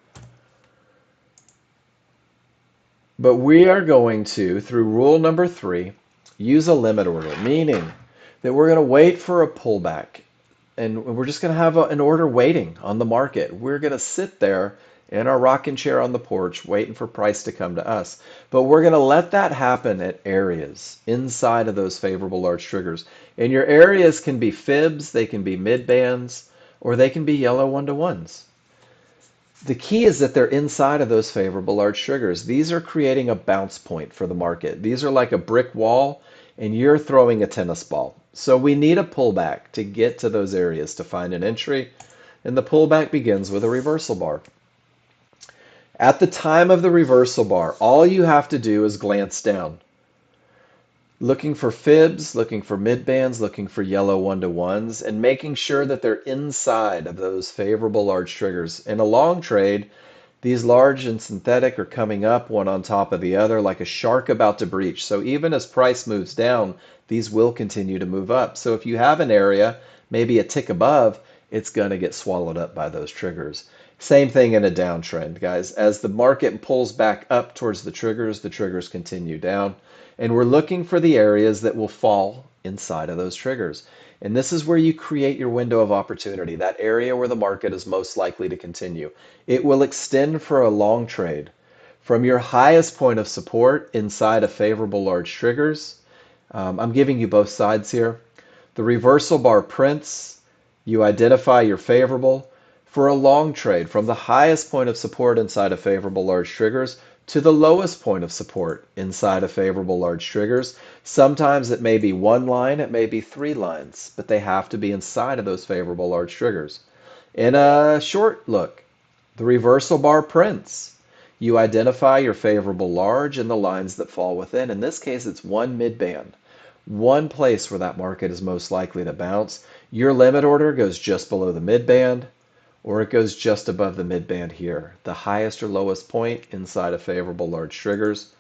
Speaker 1: But we are going to, through rule number 3, use a limit order, meaning that we're going to wait for a pullback. And we're just going to have an order waiting on the market. We're going to sit there in our rocking chair on the porch waiting for price to come to us. But we're going to let that happen at areas inside of those favorable large triggers. And your areas can be fibs, they can be mid bands, or they can be yellow 1-to-1s. The key is that they're inside of those favorable large triggers. These are creating a bounce point for the market. These are like a brick wall, and you're throwing a tennis ball. So we need a pullback to get to those areas to find an entry, and the pullback begins with a reversal bar. At the time of the reversal bar, all you have to do is glance down, looking for fibs, looking for mid bands, looking for yellow 1-to-1s, and making sure that they're inside of those favorable large triggers. In a long trade, these large and synthetic are coming up one on top of the other like a shark about to breach. So even as price moves down, these will continue to move up. So if you have an area, maybe a tick above, it's going to get swallowed up by those triggers. Same thing in a downtrend, guys. As the market pulls back up towards the triggers continue down. And we're looking for the areas that will fall inside of those triggers. And this is where you create your window of opportunity, that area where the market is most likely to continue. It will extend for a long trade from your highest point of support inside of favorable large triggers. I'm giving you both sides here. The reversal bar prints, you identify your favorable for a long trade from the highest point of support inside of favorable large triggers to the lowest point of support inside of favorable large triggers. Sometimes it may be one line, it may be 3 lines, but they have to be inside of those favorable large triggers. In a short look, the reversal bar prints. You identify your favorable large and the lines that fall within. In this case, it's one mid-band, one place where that market is most likely to bounce. Your limit order goes just below the mid-band, or it goes just above the midband here, the highest or lowest point inside of favorable large triggers.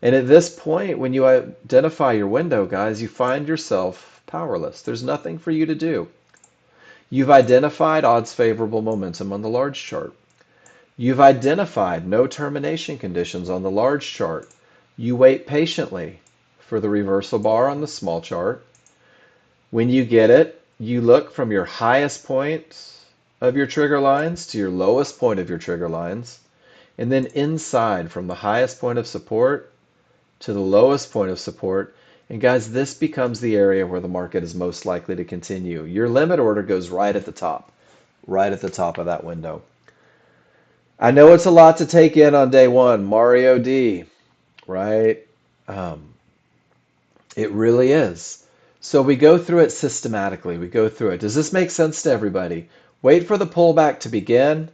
Speaker 1: And at this point, when you identify your window, guys, you find yourself powerless. There's nothing for you to do. You've identified odds favorable momentum on the large chart. You've identified no termination conditions on the large chart. You wait patiently for the reversal bar on the small chart. When you get it, you look from your highest point of your trigger lines to your lowest point of your trigger lines, and then inside from the highest point of support to the lowest point of support. And guys, this becomes the area where the market is most likely to continue. Your limit order goes right at the top of that window. I know it's a lot to take in on day one, Mario D, right? Um, it really is. So we go through it systematically. We go through it. Does this make sense to everybody? Wait for the pullback to begin,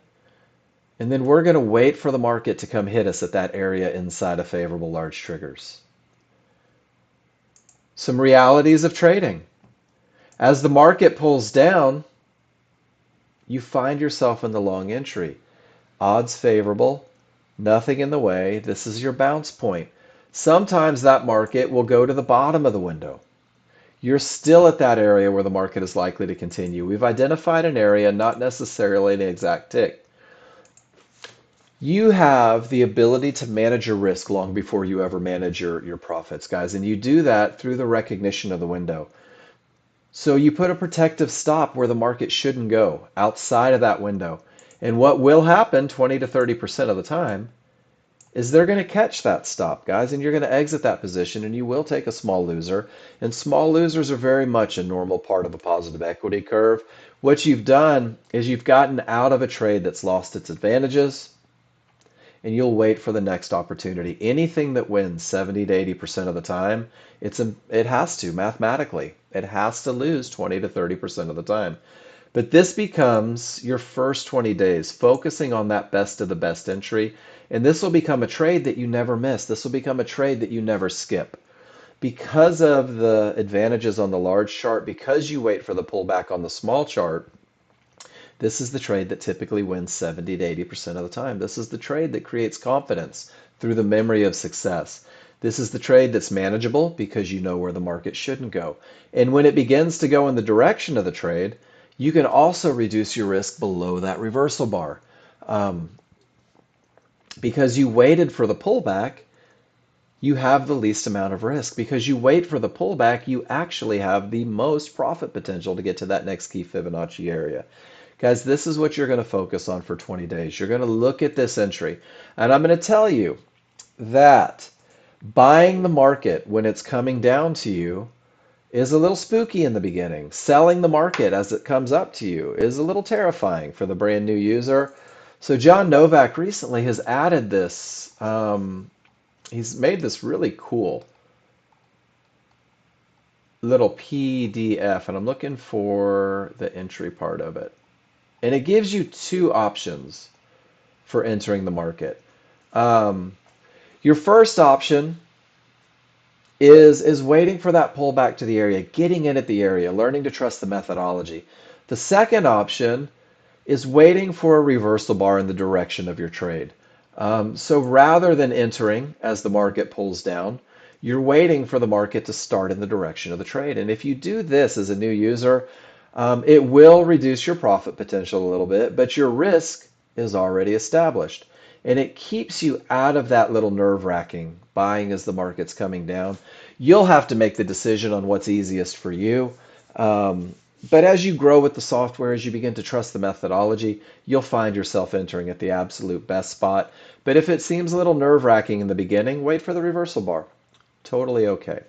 Speaker 1: and then we're going to wait for the market to come hit us at that area inside of favorable large triggers. Some realities of trading. As the market pulls down, you find yourself in the long entry. Odds favorable, nothing in the way. This is your bounce point. Sometimes that market will go to the bottom of the window. You're still at that area where the market is likely to continue. We've identified an area, not necessarily an exact tick. You have the ability to manage your risk long before you ever manage your profits, guys. And you do that through the recognition of the window. So you put a protective stop where the market shouldn't go, outside of that window. And what will happen 20 to 30% of the time is they're going to catch that stop, guys, and you're going to exit that position and you will take a small loser. And small losers are very much a normal part of a positive equity curve. What you've done is you've gotten out of a trade that's lost its advantages, and you'll wait for the next opportunity. Anything that wins 70 to 80% of the time, it has to, mathematically. It has to lose 20 to 30% of the time. But this becomes your first 20 days, focusing on that best of the best entry. And this will become a trade that you never miss. This will become a trade that you never skip. Because of the advantages on the large chart, because you wait for the pullback on the small chart, this is the trade that typically wins 70 to 80% of the time. This is the trade that creates confidence through the memory of success. This is the trade that's manageable because you know where the market shouldn't go. And when it begins to go in the direction of the trade, you can also reduce your risk below that reversal bar. Because you waited for the pullback, you have the least amount of risk. Because you wait for the pullback, you actually have the most profit potential to get to that next key Fibonacci area. Guys, this is what you're going to focus on for 20 days. You're going to look at this entry. And I'm going to tell you that buying the market when it's coming down to you is a little spooky in the beginning. Selling the market as it comes up to you is a little terrifying for the brand new user. So John Novak recently has added this. He's made this really cool little PDF, and I'm looking for the entry part of it. And it gives you two options for entering the market. Your first option is waiting for that pullback to the area, getting in at the area, learning to trust the methodology. The second option is waiting for a reversal bar in the direction of your trade. So rather than entering as the market pulls down, you're waiting for the market to start in the direction of the trade. And if you do this as a new user, it will reduce your profit potential a little bit, but your risk is already established. And it keeps you out of that little nerve-wracking buying as the market's coming down. You'll have to make the decision on what's easiest for you. But as you grow with the software, as you begin to trust the methodology, you'll find yourself entering at the absolute best spot. But if it seems a little nerve-wracking in the beginning, wait for the reversal bar. Totally okay.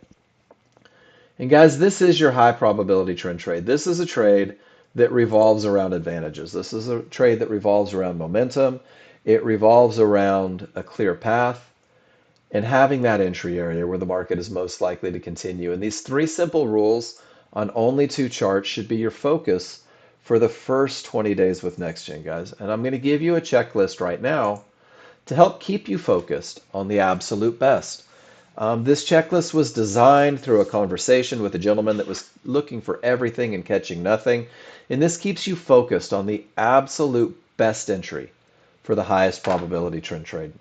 Speaker 1: And guys, this is your high probability trend trade. This is a trade that revolves around advantages. This is a trade that revolves around momentum. It revolves around a clear path and having that entry area where the market is most likely to continue. And these three simple rules on only two charts should be your focus for the first 20 days with Nexgen, guys. And I'm going to give you a checklist right now to help keep you focused on the absolute best. This checklist was designed through a conversation with a gentleman that was looking for everything and catching nothing. And this keeps you focused on the absolute best entry for the highest probability trend trade.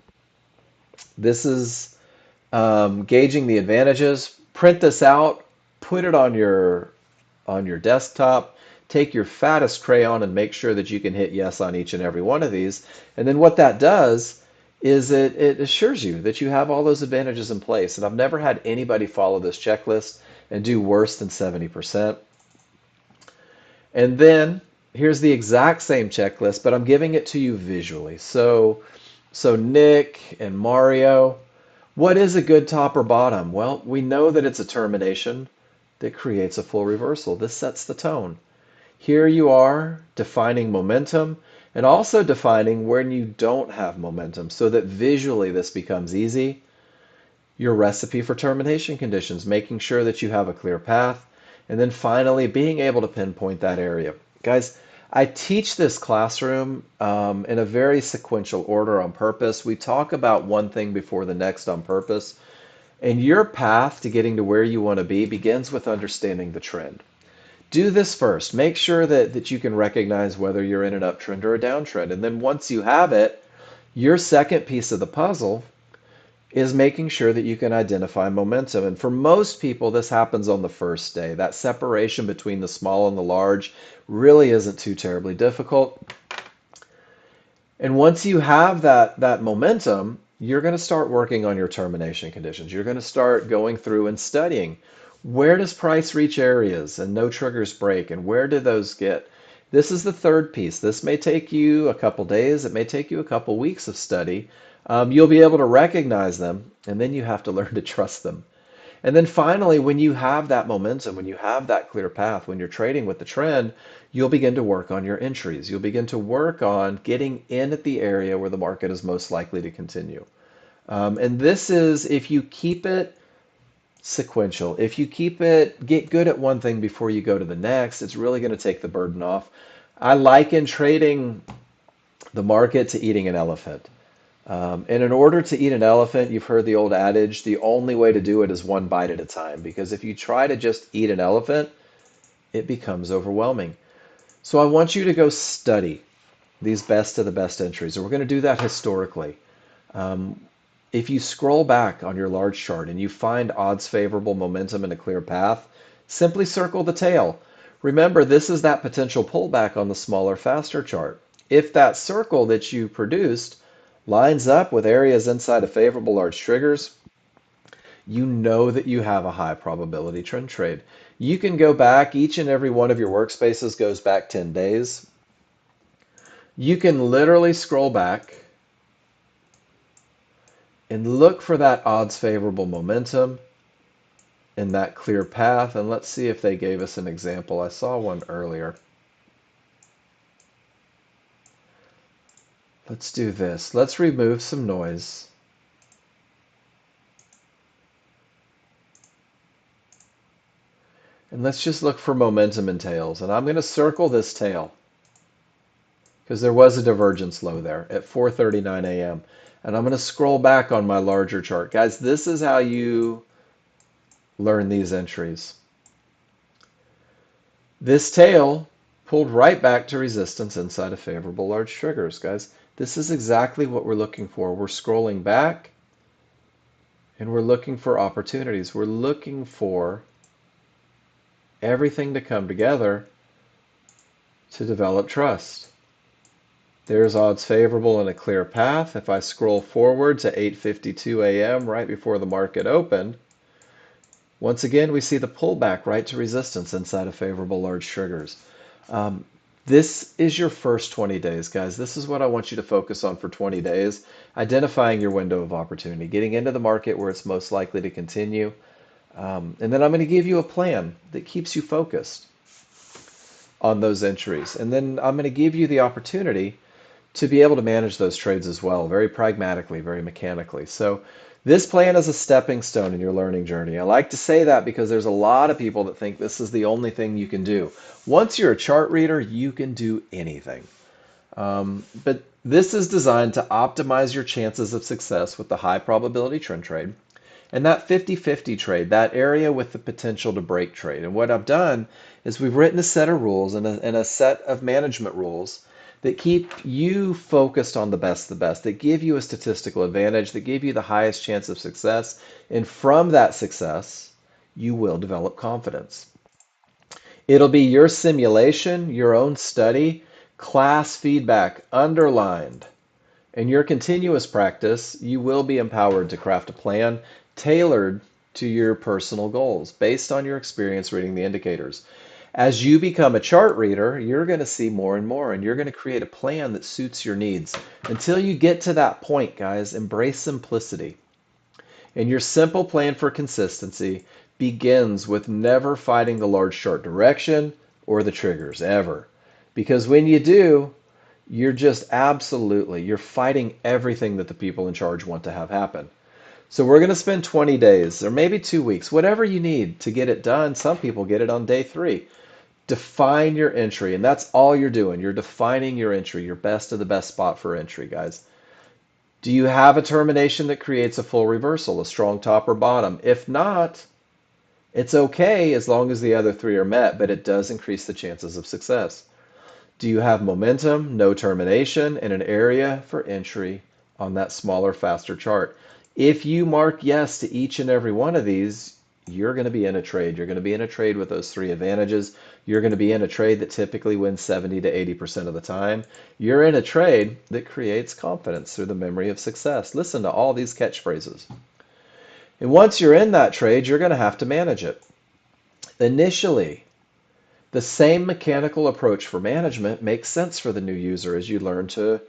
Speaker 1: This is gauging the advantages. Print this out, put it on your desktop, take your fattest crayon and make sure that you can hit yes on each and every one of these. And then what that does is it assures you that you have all those advantages in place. And I've never had anybody follow this checklist and do worse than 70%. And then here's the exact same checklist, but I'm giving it to you visually. So Nick and Mario, what is a good top or bottom? Well, we know that it's a termination that creates a full reversal. This sets the tone. Here you are defining momentum and also defining when you don't have momentum so that visually this becomes easy. Your recipe for termination conditions, making sure that you have a clear path, and then finally being able to pinpoint that area. Guys, I teach this classroom in a very sequential order on purpose. We talk about one thing before the next on purpose. And your path to getting to where you want to be begins with understanding the trend. Do this first. Make sure that you can recognize whether you're in an uptrend or a downtrend. And then once you have it, your second piece of the puzzle is making sure that you can identify momentum. And for most people, this happens on the first day. That separation between the small and the large really isn't too terribly difficult. And once you have that momentum, you're going to start working on your termination conditions. You're going to start going through and studying where does price reach areas and no triggers break, and where do those get? This is the third piece. This may take you a couple days. It may take you a couple weeks of study. You'll be able to recognize them, and then you have to learn to trust them. And then finally, when you have that momentum, when you have that clear path, when you're trading with the trend, you'll begin to work on your entries. You'll begin to work on getting in at the area where the market is most likely to continue. And this is if you keep it sequential, if you get good at one thing before you go to the next, it's really going to take the burden off. I liken trading the market to eating an elephant. And in order to eat an elephant, you've heard the old adage, the only way to do it is one bite at a time. Because if you try to just eat an elephant, it becomes overwhelming. So I want you to go study these best of the best entries. And we're going to do that historically. Um, if you scroll back on your large chart and you find odds favorable momentum and a clear path, simply circle the tail. Remember, this is that potential pullback on the smaller, faster chart. If that circle that you produced lines up with areas inside of favorable large triggers, you know that you have a high probability trend trade. You can go back, each and every one of your workspaces goes back 10 days. You can literally scroll back and look for that odds favorable momentum and that clear path. And let's see if they gave us an example. I saw one earlier. Let's do this. Let's remove some noise. And let's just look for momentum in tails. And I'm going to circle this tail because there was a divergence low there at 4:39 a.m. And I'm going to scroll back on my larger chart. Guys, this is how you learn these entries. This tail pulled right back to resistance inside of favorable large triggers, guys. This is exactly what we're looking for. We're scrolling back and we're looking for opportunities. We're looking for everything to come together to develop trust. There's odds favorable and a clear path. If I scroll forward to 8:52 a.m. right before the market opened, once again we see the pullback right to resistance inside of favorable large triggers. This is your first 20 days, guys. This is what I want you to focus on for 20 days. Identifying your window of opportunity, getting into the market where it's most likely to continue. And then I'm going to give you a plan that keeps you focused on those entries. And then I'm going to give you the opportunity to be able to manage those trades as well, very pragmatically, very mechanically. So this plan is a stepping stone in your learning journey. I like to say that because there's a lot of people that think this is the only thing you can do. Once you're a chart reader, you can do anything. But this is designed to optimize your chances of success with the high probability trend trade. And that 50-50 trade, that area with the potential to break trade. And what I've done is we've written a set of rules and a set of management rules that keep you focused on the best, that give you a statistical advantage, that give you the highest chance of success. And from that success, you will develop confidence. It'll be your simulation, your own study, class feedback underlined. In your continuous practice, you will be empowered to craft a plan tailored to your personal goals based on your experience reading the indicators. As you become a chart reader, you're going to see more and more, and you're going to create a plan that suits your needs. Until you get to that point, guys, embrace simplicity. And your simple plan for consistency begins with never fighting the large chart direction or the triggers ever. Because when you do, you're just absolutely, you're fighting everything that the people in charge want to have happen. So we're going to spend 20 days or maybe 2 weeks, whatever you need to get it done. Some people get it on day 3. Define your entry, and that's all you're doing. You're defining your entry, your best of the best spot for entry, guys. Do you have a termination that creates a full reversal, a strong top or bottom? If not, it's okay as long as the other 3 are met, but it does increase the chances of success. Do you have momentum, no termination, and an area for entry on that smaller, faster chart? If you mark yes to each and every one of these, you're going to be in a trade. You're going to be in a trade with those 3 advantages. You're going to be in a trade that typically wins 70 to 80% of the time. You're in a trade that creates confidence through the memory of success. Listen to all these catchphrases. And once you're in that trade, you're going to have to manage it. Initially, the same mechanical approach for management makes sense for the new user as you learn to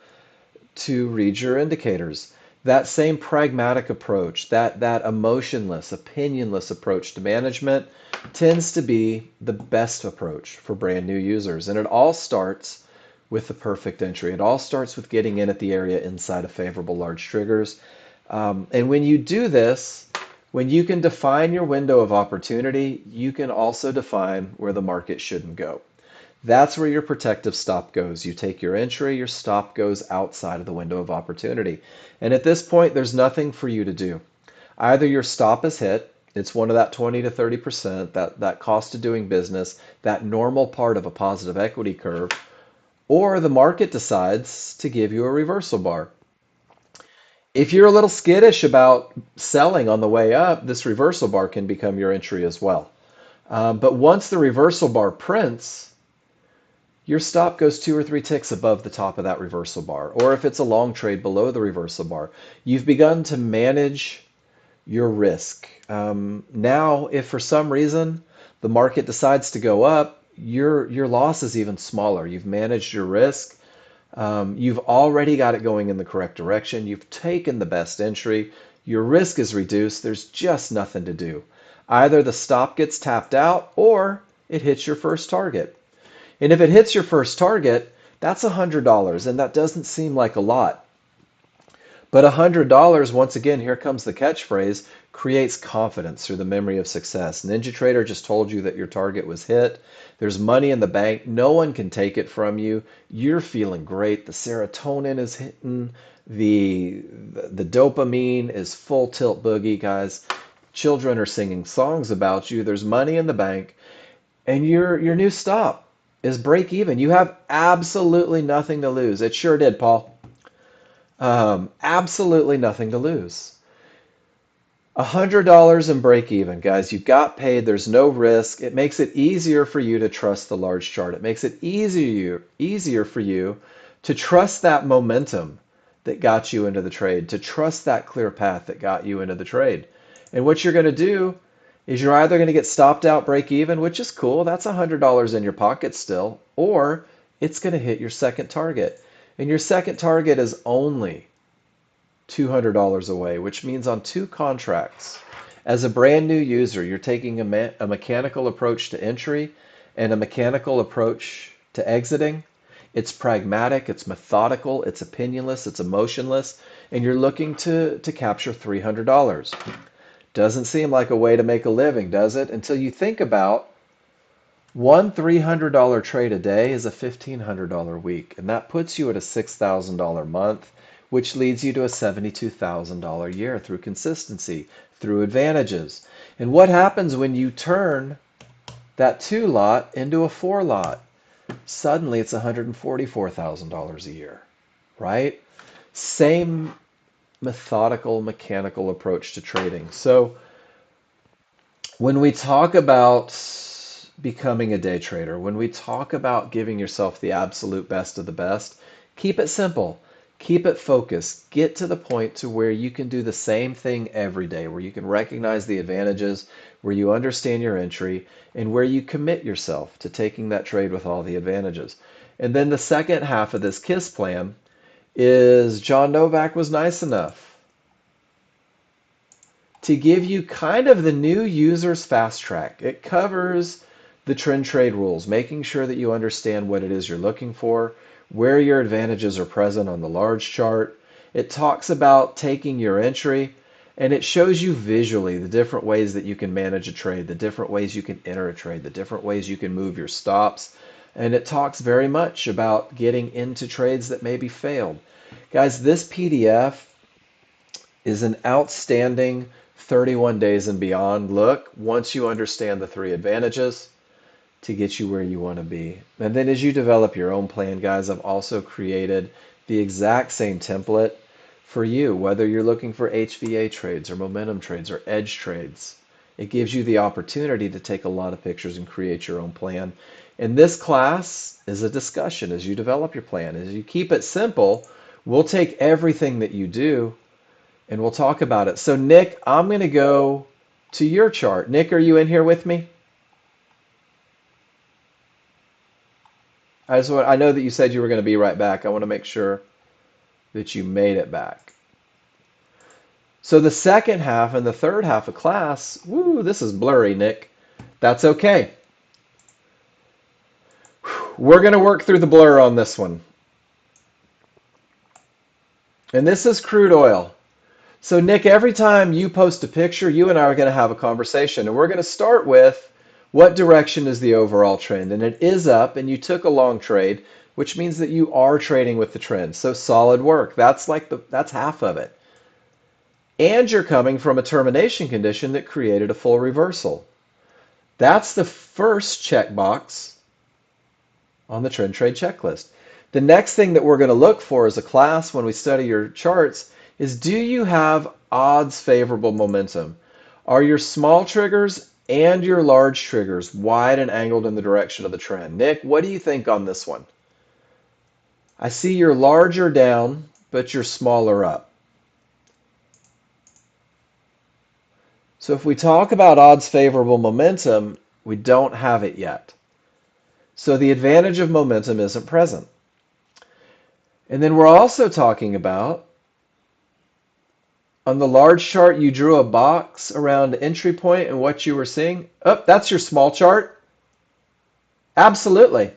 Speaker 1: read your indicators. That same pragmatic approach, that emotionless, opinionless approach to management tends to be the best approach for brand new users. And it all starts with the perfect entry. It all starts with getting in at the area inside of favorable large triggers. And when you do this, when you can define your window of opportunity, you can also define where the market shouldn't go. That's where your protective stop goes. You take your entry, your stop goes outside of the window of opportunity. And at this point, there's nothing for you to do. Either your stop is hit, it's one of that 20 to 30%, that cost of doing business, that normal part of a positive equity curve, or the market decides to give you a reversal bar. If you're a little skittish about selling on the way up, this reversal bar can become your entry as well. But once the reversal bar prints, your stop goes 2 or 3 ticks above the top of that reversal bar. Or if it's a long trade below the reversal bar, you've begun to manage your risk. Now, if for some reason the market decides to go up, your loss is even smaller. You've managed your risk. You've already got it going in the correct direction. You've taken the best entry. Your risk is reduced. There's just nothing to do. Either the stop gets tapped out or it hits your first target. And if it hits your first target, that's $100, and that doesn't seem like a lot. But $100, once again, here comes the catchphrase, creates confidence through the memory of success. NinjaTrader just told you that your target was hit. There's money in the bank. No one can take it from you. You're feeling great. The serotonin is hitting. The dopamine is full tilt boogie, guys. Children are singing songs about you. There's money in the bank. And your new stop is break even. You have absolutely nothing to lose. It sure did, Paul. Absolutely nothing to lose. $100 and break even, guys. You got paid. There's no risk. It makes it easier for you to trust the large chart. It makes it easier for you to trust that momentum that got you into the trade, to trust that clear path that got you into the trade. And what you're going to do is you're either going to get stopped out break even, which is cool. That's $100 in your pocket still, or it's going to hit your second target. And your second target is only $200 away, which means on 2 contracts, as a brand new user, you're taking a mechanical approach to entry and a mechanical approach to exiting. It's pragmatic, it's methodical, it's opinionless, it's emotionless, and you're looking to capture $300. Doesn't seem like a way to make a living, does it? Until you think about one $300 trade a day is a $1,500 week, and that puts you at a $6,000 month, which leads you to a $72,000 year through consistency, through advantages. And what happens when you turn that 2 lot into a 4 lot? Suddenly it's $144,000 a year, right? Same methodical, mechanical approach to trading. So when we talk about becoming a day trader, when we talk about giving yourself the absolute best of the best, keep it simple, keep it focused, get to the point to where you can do the same thing every day, where you can recognize the advantages, where you understand your entry, and where you commit yourself to taking that trade with all the advantages. And then the second half of this KISS plan is John Novak was nice enough to give you kind of the new user's fast track. It covers the trend trade rules, making sure that you understand what it is you're looking for, where your advantages are present on the large chart. It talks about taking your entry, and it shows you visually the different ways that you can manage a trade, the different ways you can enter a trade, the different ways you can move your stops. And it talks very much about getting into trades that maybe failed. Guys, this PDF is an outstanding 31 days and beyond look once you understand the 3 advantages to get you where you want to be. And then as you develop your own plan, guys, I've also created the exact same template for you, whether you're looking for HVA trades or momentum trades or edge trades. It gives you the opportunity to take a lot of pictures and create your own plan. And this class is a discussion as you develop your plan. As you keep it simple, we'll take everything that you do and we'll talk about it. So Nick, I'm going to go to your chart. Nick, are you in here with me? I know that you said you were going to be right back. I want to make sure that you made it back. So the second half and the third half of class, woo, this is blurry, Nick. That's okay. We're going to work through the blur on this one. And this is crude oil. So Nick, every time you post a picture, you and I are going to have a conversation. And we're going to start with what direction is the overall trend? And it is up, and you took a long trade, which means that you are trading with the trend. So solid work. That's half of it. And you're coming from a termination condition that created a full reversal. That's the first checkbox on the trend trade checklist. The next thing that we're going to look for as a class when we study your charts is, do you have odds favorable momentum? Are your small triggers and your large triggers wide and angled in the direction of the trend? Nick, what do you think on this one? I see you're larger down, but you're smaller up. So if we talk about odds favorable momentum, we don't have it yet. So the advantage of momentum isn't present. And then we're also talking about, on the large chart, you drew a box around entry point and what you were seeing. Oh, that's your small chart. Absolutely.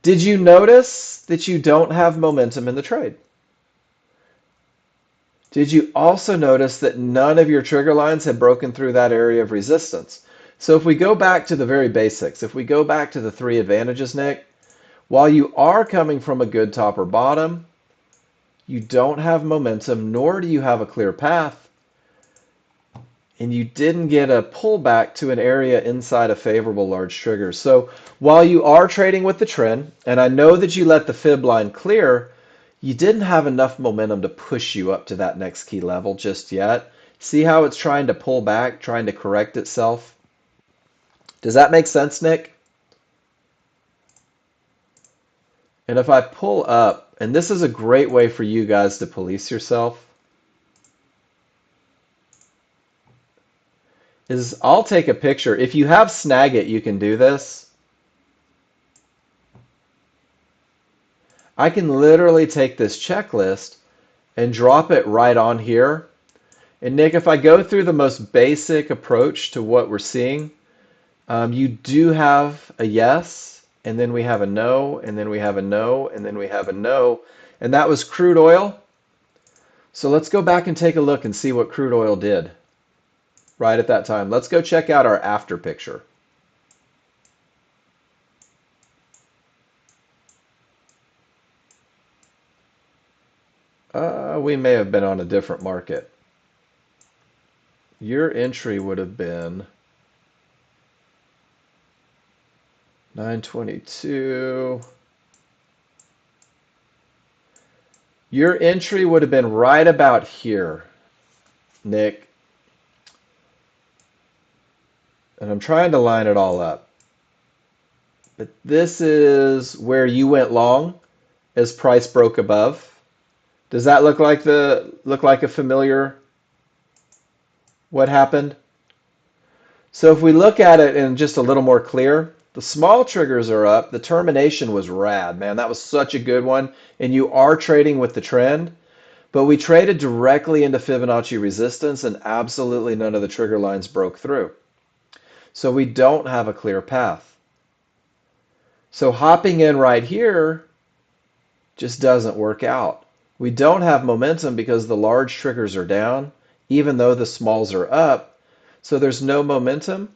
Speaker 1: Did you notice that you don't have momentum in the trade? Did you also notice that none of your trigger lines had broken through that area of resistance? So if we go back to the very basics, if we go back to the 3 advantages, Nick, while you are coming from a good top or bottom, you don't have momentum, nor do you have a clear path, and you didn't get a pullback to an area inside a favorable large trigger. So while you are trading with the trend, and I know that you let the fib line clear, you didn't have enough momentum to push you up to that next key level just yet. See how it's trying to pull back, trying to correct itself? Does that make sense, Nick? And if I pull up, and this is a great way for you guys to police yourself, is I'll take a picture. If you have Snagit, you can do this. I can literally take this checklist and drop it right on here. And Nick, if I go through the most basic approach to what we're seeing, you do have a yes, and then we have a no, and then we have a no, and then we have a no. And that was crude oil. So let's go back and take a look and see what crude oil did right at that time. Let's go check out our after picture. we may have been on a different market. Your entry would have been 922. Your entry would have been right about here, Nick. And I'm trying to line it all up. But this is where you went long as price broke above. Does that look like a familiar what happened? So if we look at it in just a little more clear, the small triggers are up. The termination was rad, man. That was such a good one. And you are trading with the trend. But we traded directly into Fibonacci resistance, and absolutely none of the trigger lines broke through. So we don't have a clear path. So hopping in right here just doesn't work out. We don't have momentum because the large triggers are down, even though the smalls are up. So there's no momentum.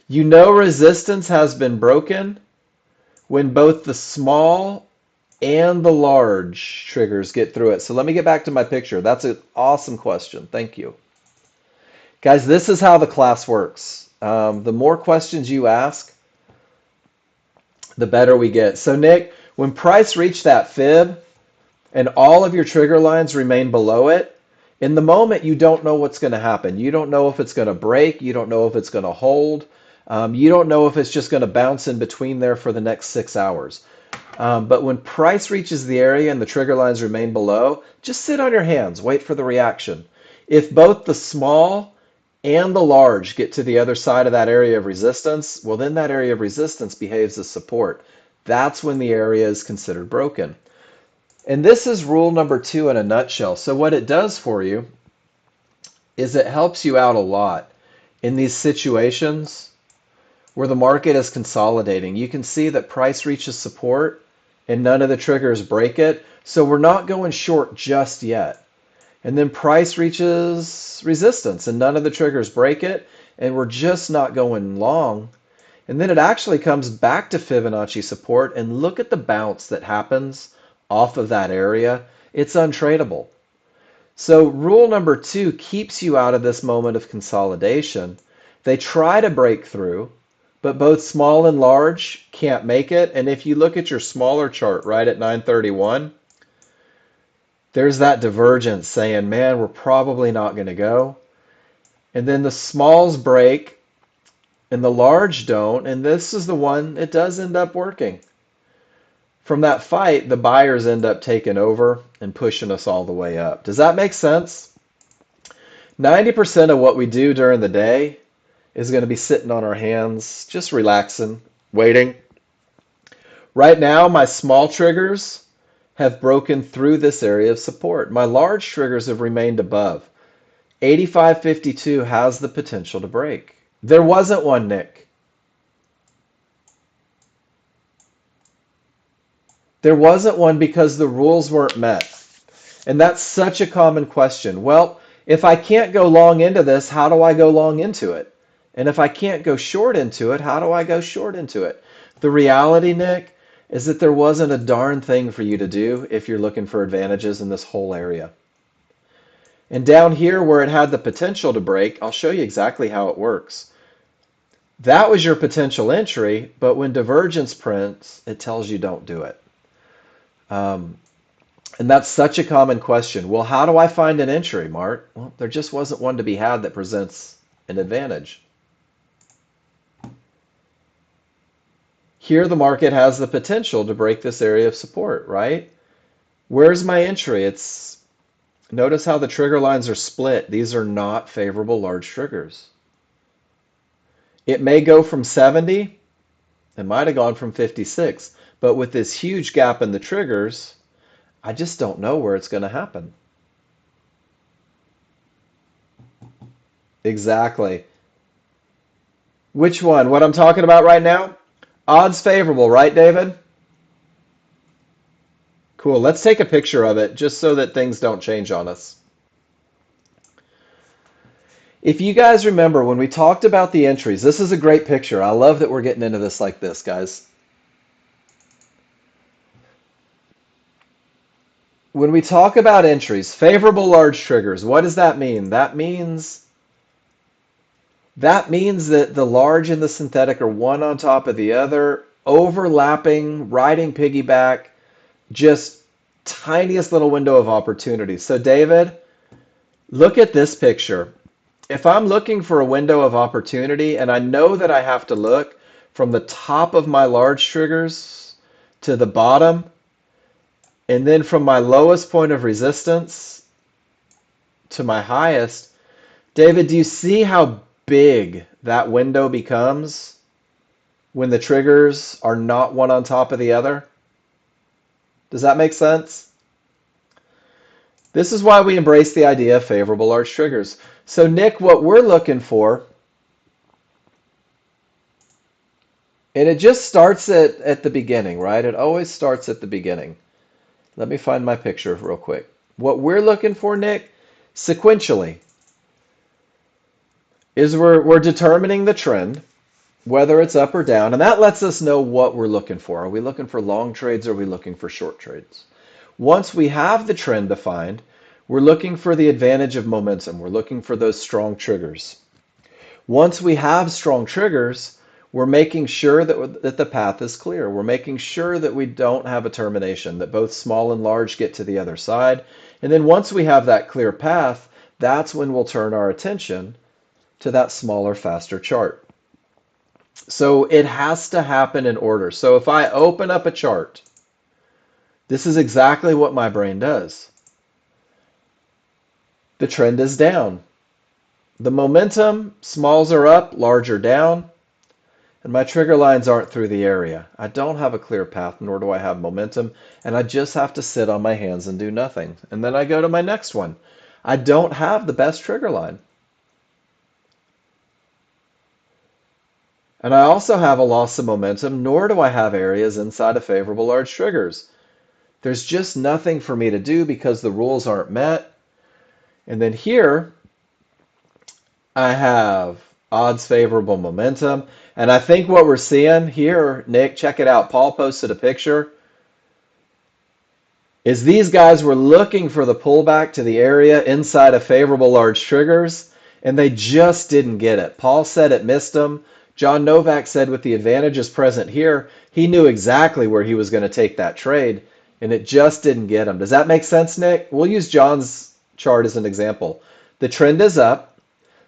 Speaker 1: You know resistance has been broken when both the small and the large triggers get through it. So let me get back to my picture. That's an awesome question. Thank you. Guys, this is how the class works. The more questions you ask, the better we get. So Nick, when price reached that fib and all of your trigger lines remain below it, in the moment you don't know what's going to happen. You don't know if it's going to break. You don't know if it's going to hold. You don't know if it's just going to bounce in between there for the next 6 hours. But when price reaches the area and the trigger lines remain below, just sit on your hands, wait for the reaction. If both the small and the large get to the other side of that area of resistance, well, then that area of resistance behaves as support. That's when the area is considered broken. And this is rule number 2 in a nutshell. So what it does for you is it helps you out a lot in these situations where the market is consolidating. You can see that price reaches support and none of the triggers break it. So we're not going short just yet. And then price reaches resistance and none of the triggers break it. And we're just not going long. And then it actually comes back to Fibonacci support. And look at the bounce that happens off of that area. It's untradeable. So rule number 2 keeps you out of this moment of consolidation. They try to break through, but both small and large can't make it. And if you look at your smaller chart right at 931, there's that divergence saying, man, we're probably not going to go. And then the smalls break and the large don't. And this is the one, it does end up working. From that fight, the buyers end up taking over and pushing us all the way up. Does that make sense? 90% of what we do during the day is going to be sitting on our hands, just relaxing, waiting. Right now, my small triggers have broken through this area of support. My large triggers have remained above. 85.52 has the potential to break. There wasn't one, Nick. There wasn't one because the rules weren't met. And that's such a common question. Well, if I can't go long into this, how do I go long into it? And if I can't go short into it, how do I go short into it? The reality, Nick, is that there wasn't a darn thing for you to do if you're looking for advantages in this whole area. And down here where it had the potential to break, I'll show you exactly how it works. That was your potential entry, but when divergence prints, it tells you don't do it. And that's such a common question. Well, how do I find an entry, Mark? Well, there just wasn't one to be had that presents an advantage. Here the market has the potential to break this area of support, right? Where's my entry? Notice how the trigger lines are split. These are not favorable large triggers. It may go from 70. It might have gone from 56. But with this huge gap in the triggers, I just don't know where it's going to happen. Exactly. Which one? What I'm talking about right now? Odds favorable, right, David? Cool. Let's take a picture of it just so that things don't change on us. If you guys remember when we talked about the entries, this is a great picture. I love that we're getting into this like this, guys. when we talk about entries, favorable large triggers, what does that mean? That means that the large and the synthetic are one on top of the other, overlapping, riding piggyback, just tiniest little window of opportunity. So David, look at this picture. If I'm looking for a window of opportunity and I know that I have to look from the top of my large triggers to the bottom, and then from my lowest point of resistance to my highest, David, do you see how big that window becomes when the triggers are not one on top of the other? Does that make sense? This is why we embrace the idea of favorable large triggers. So Nick, what we're looking for, and it just starts at the beginning, right? It always starts at the beginning. Let me find my picture real quick. What we're looking for, Nick, sequentially, is we're determining the trend, whether it's up or down, and that lets us know what we're looking for. Are we looking for long trades or are we looking for short trades? Once we have the trend defined, we're looking for the advantage of momentum. We're looking for those strong triggers. Once we have strong triggers, we're making sure that the path is clear. We're making sure that we don't have a termination, that both small and large get to the other side. And then once we have that clear path, that's when we'll turn our attention to that smaller, faster chart. So it has to happen in order. So if I open up a chart, this is exactly what my brain does. The trend is down. The momentum, smalls are up, large are down, and my trigger lines aren't through the area. I don't have a clear path, nor do I have momentum, and I just have to sit on my hands and do nothing. And then I go to my next one. I don't have the best trigger line. And I also have a loss of momentum, nor do I have areas inside of favorable large triggers. There's just nothing for me to do because the rules aren't met. And then here, I have odds favorable momentum. And I think what we're seeing here, Nick, check it out. Paul posted a picture. Is these guys were looking for the pullback to the area inside of favorable large triggers, and they just didn't get it. Paul said it missed them. John Novak said with the advantages present here, he knew exactly where he was going to take that trade, and it just didn't get him. Does that make sense, Nick? We'll use John's chart as an example. The trend is up.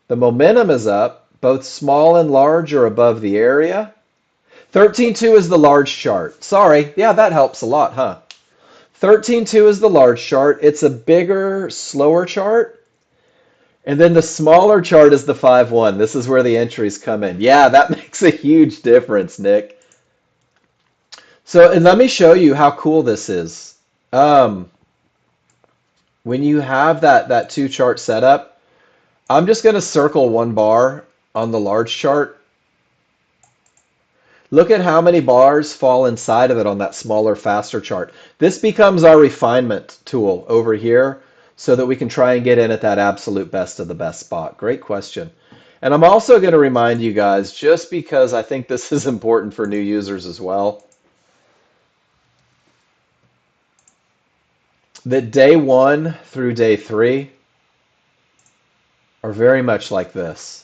Speaker 1: The momentum is up. Both small and large are above the area. 13.2 is the large chart. Sorry. Yeah, that helps a lot, huh? 13.2 is the large chart. It's a bigger, slower chart. And then the smaller chart is the 5-1. This is where the entries come in. Yeah, that makes a huge difference, Nick. So, and let me show you how cool this is. When you have that two chart setup, I'm just going to circle one bar on the large chart. Look at how many bars fall inside of it on that smaller, faster chart. This becomes our refinement tool over here so that we can try and get in at that absolute best of the best spot. Great question. And I'm also going to remind you guys, just because I think this is important for new users as well, that day 1 through day 3 are very much like this.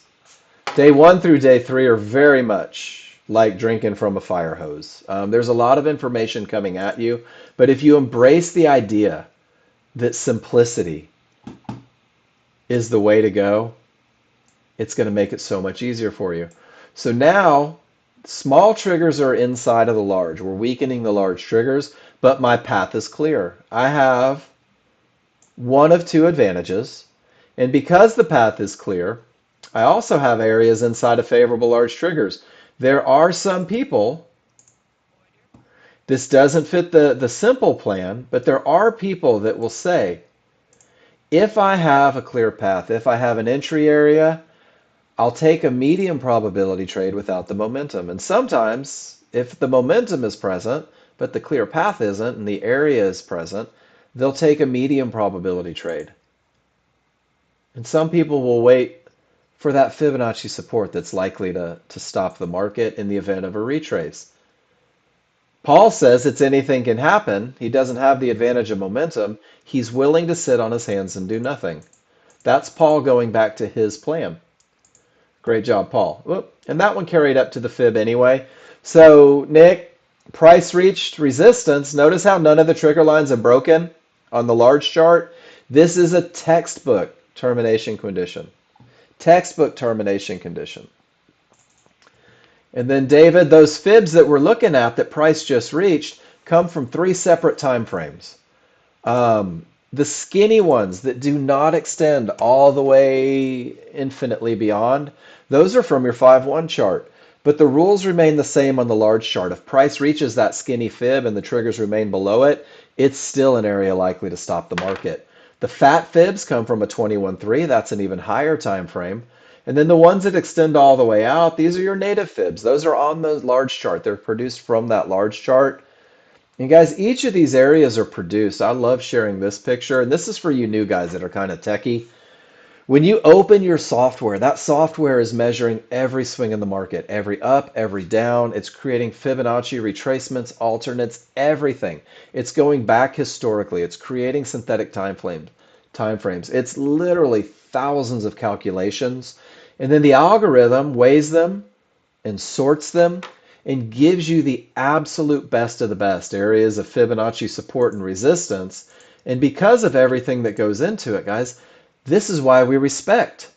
Speaker 1: Day 1 through day 3 are very much like drinking from a fire hose. There's a lot of information coming at you, but if you embrace the idea that simplicity is the way to go, it's going to make it so much easier for you. So now, small triggers are inside of the large. We're weakening the large triggers, but my path is clear. I have one of two advantages, and because the path is clear, I also have areas inside of favorable large triggers. There are some people, this doesn't fit the simple plan, but there are people that will say, if I have a clear path, if I have an entry area, I'll take a medium probability trade without the momentum. And sometimes, if the momentum is present, but the clear path isn't, and the area is present, they'll take a medium probability trade. And some people will wait for that Fibonacci support that's likely to stop the market in the event of a retrace. Paul says it's anything can happen. He doesn't have the advantage of momentum. He's willing to sit on his hands and do nothing. That's Paul going back to his plan. Great job, Paul. Whoop. And that one carried up to the fib anyway. So, Nick, price reached resistance. Notice how none of the trigger lines are broken on the large chart. This is a textbook termination condition. Textbook termination condition. And then, David, those fibs that we're looking at that price just reached come from three separate time frames. The skinny ones that do not extend all the way infinitely beyond, those are from your 5-1 chart. But the rules remain the same on the large chart. If price reaches that skinny fib and the triggers remain below it, it's still an area likely to stop the market. The fat fibs come from a 21-3. That's an even higher time frame. And then the ones that extend all the way out, these are your native fibs. Those are on the large chart. They're produced from that large chart. And guys, each of these areas are produced. I love sharing this picture. And this is for you new guys that are kind of techie. When you open your software, that software is measuring every swing in the market, every up, every down. It's creating Fibonacci retracements, alternates, everything. It's going back historically. It's creating synthetic time frames. It's literally thousands of calculations. And then the algorithm weighs them and sorts them and gives you the absolute best of the best areas of Fibonacci support and resistance. And because of everything that goes into it, guys, this is why we respect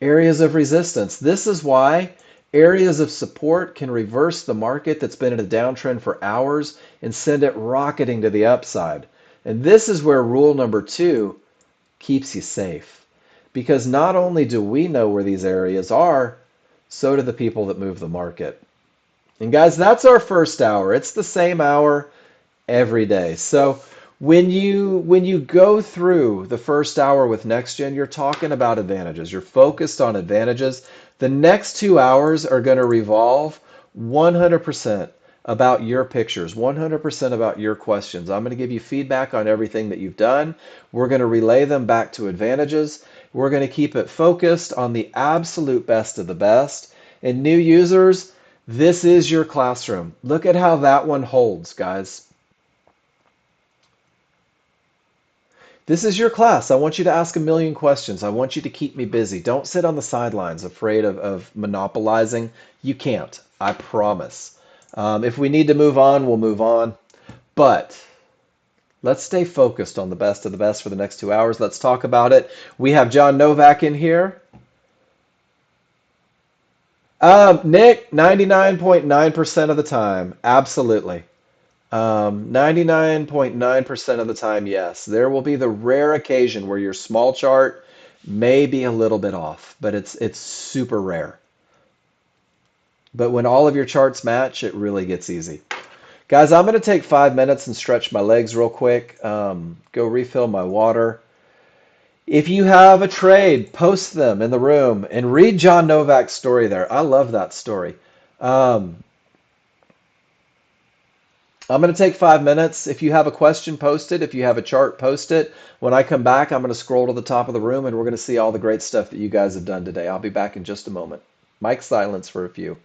Speaker 1: areas of resistance. This is why areas of support can reverse the market that's been in a downtrend for hours and send it rocketing to the upside. And this is where rule number 2 keeps you safe. Because not only do we know where these areas are, so do the people that move the market. And guys, that's our first hour. It's the same hour every day. So when you go through the first hour with Nexgen, you're talking about advantages. You're focused on advantages. The next 2 hours are going to revolve 100% about your pictures, 100% about your questions. I'm going to give you feedback on everything that you've done. We're going to relay them back to advantages. We're going to keep it focused on the absolute best of the best. And new users, this is your classroom. Look at how that one holds, guys. This is your class. I want you to ask a million questions. I want you to keep me busy. Don't sit on the sidelines afraid of monopolizing. You can't. I promise. If we need to move on, we'll move on. But let's stay focused on the best of the best for the next 2 hours. Let's talk about it. We have John Novak in here. Nick, 99.9% of the time. Absolutely. 99.9% of the time, yes. There will be the rare occasion where your small chart may be a little bit off, but it's super rare. But when all of your charts match, it really gets easy. Guys, I'm going to take 5 minutes and stretch my legs real quick. Go refill my water. If you have a trade, post them in the room and read John Novak's story there. I love that story. Um, I'm going to take 5 minutes. If you have a question, post it. If you have a chart, post it. When I come back, I'm going to scroll to the top of the room and we're going to see all the great stuff that you guys have done today. I'll be back in just a moment. Mic silence for a few.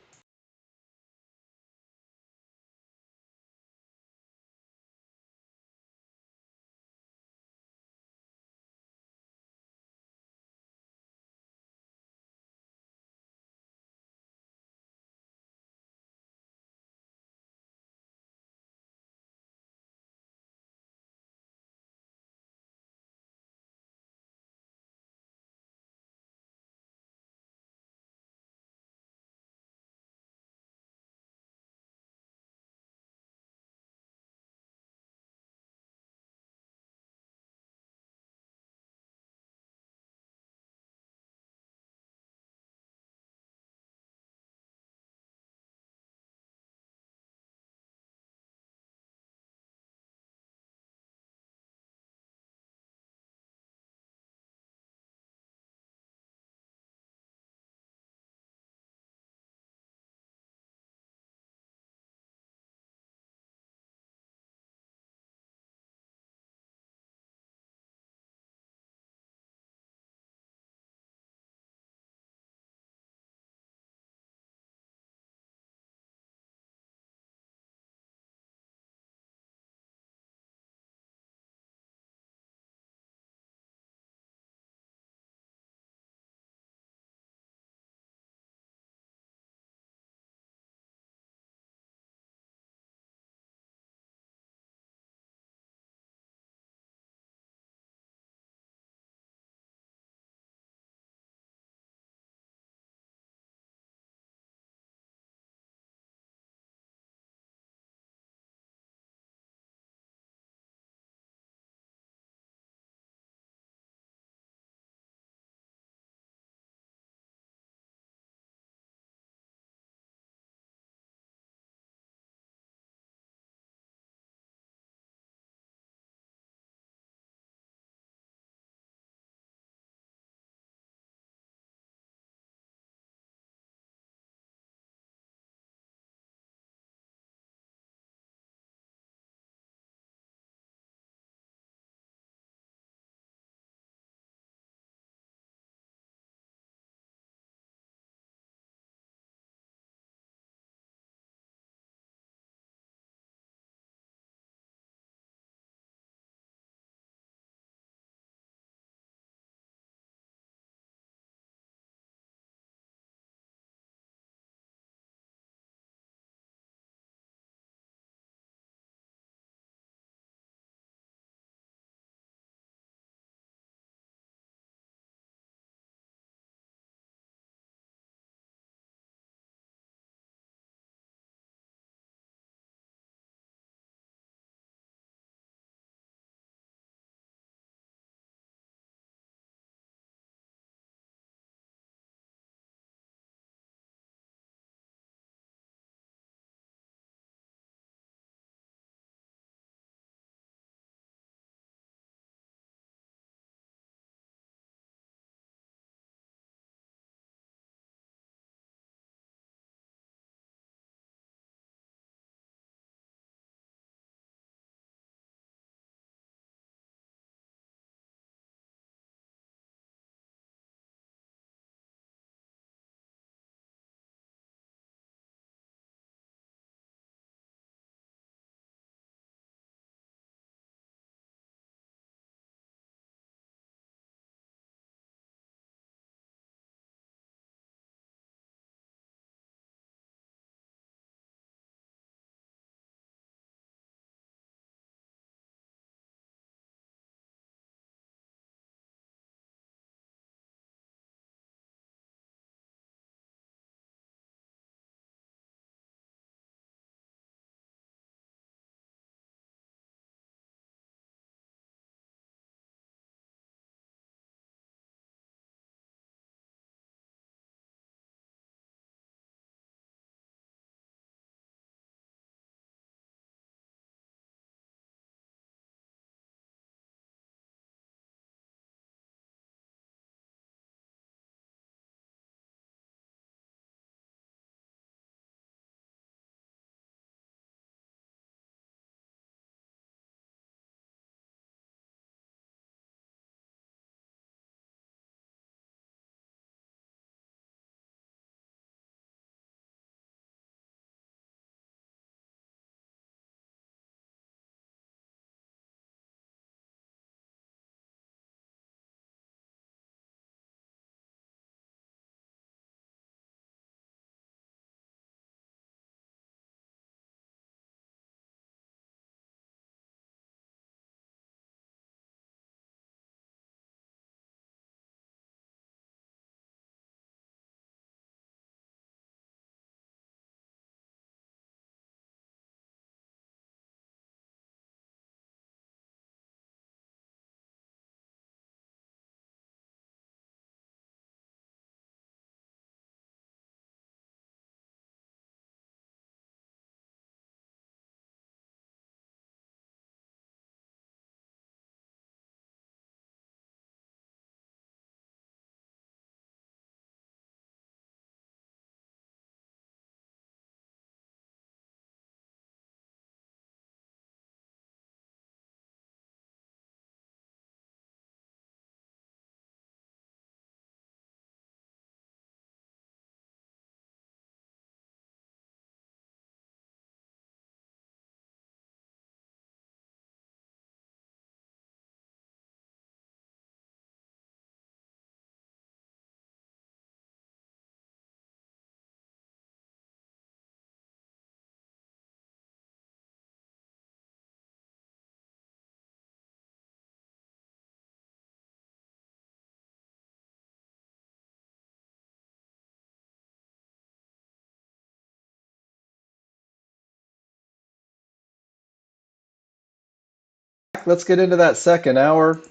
Speaker 1: Let's get into that second hour.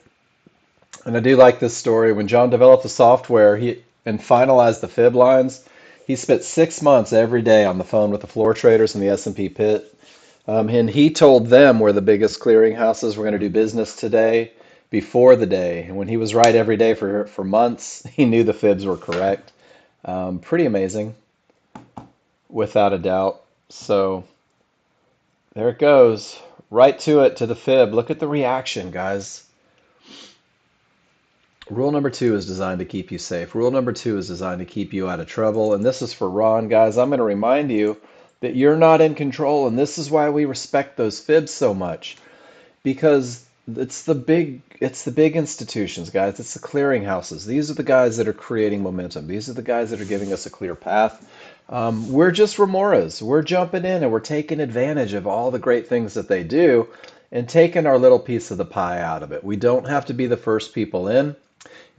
Speaker 1: And I do like this story. When John developed the software and finalized the fib lines, he spent 6 months every day on the phone with the floor traders in the S&P pit. And he told them where the biggest clearinghouses were going to do business today before the day. And when he was right every day for months, he knew the fibs were correct. Pretty amazing, without a doubt. So there it goes. Right to it, to the fib. Look at the reaction, guys. Rule number two is designed to keep you safe. Rule number two is designed to keep you out of trouble. And this is for Ron, guys. I'm going to remind you that you're not in control. And this is why we respect those fibs so much. Because it's the big institutions, guys. It's the clearinghouses. These are the guys that are creating momentum. These are the guys that are giving us a clear path. We're just remoras. We're jumping in and we're taking advantage of all the great things that they do and taking our little piece of the pie out of it. We don't have to be the first people in,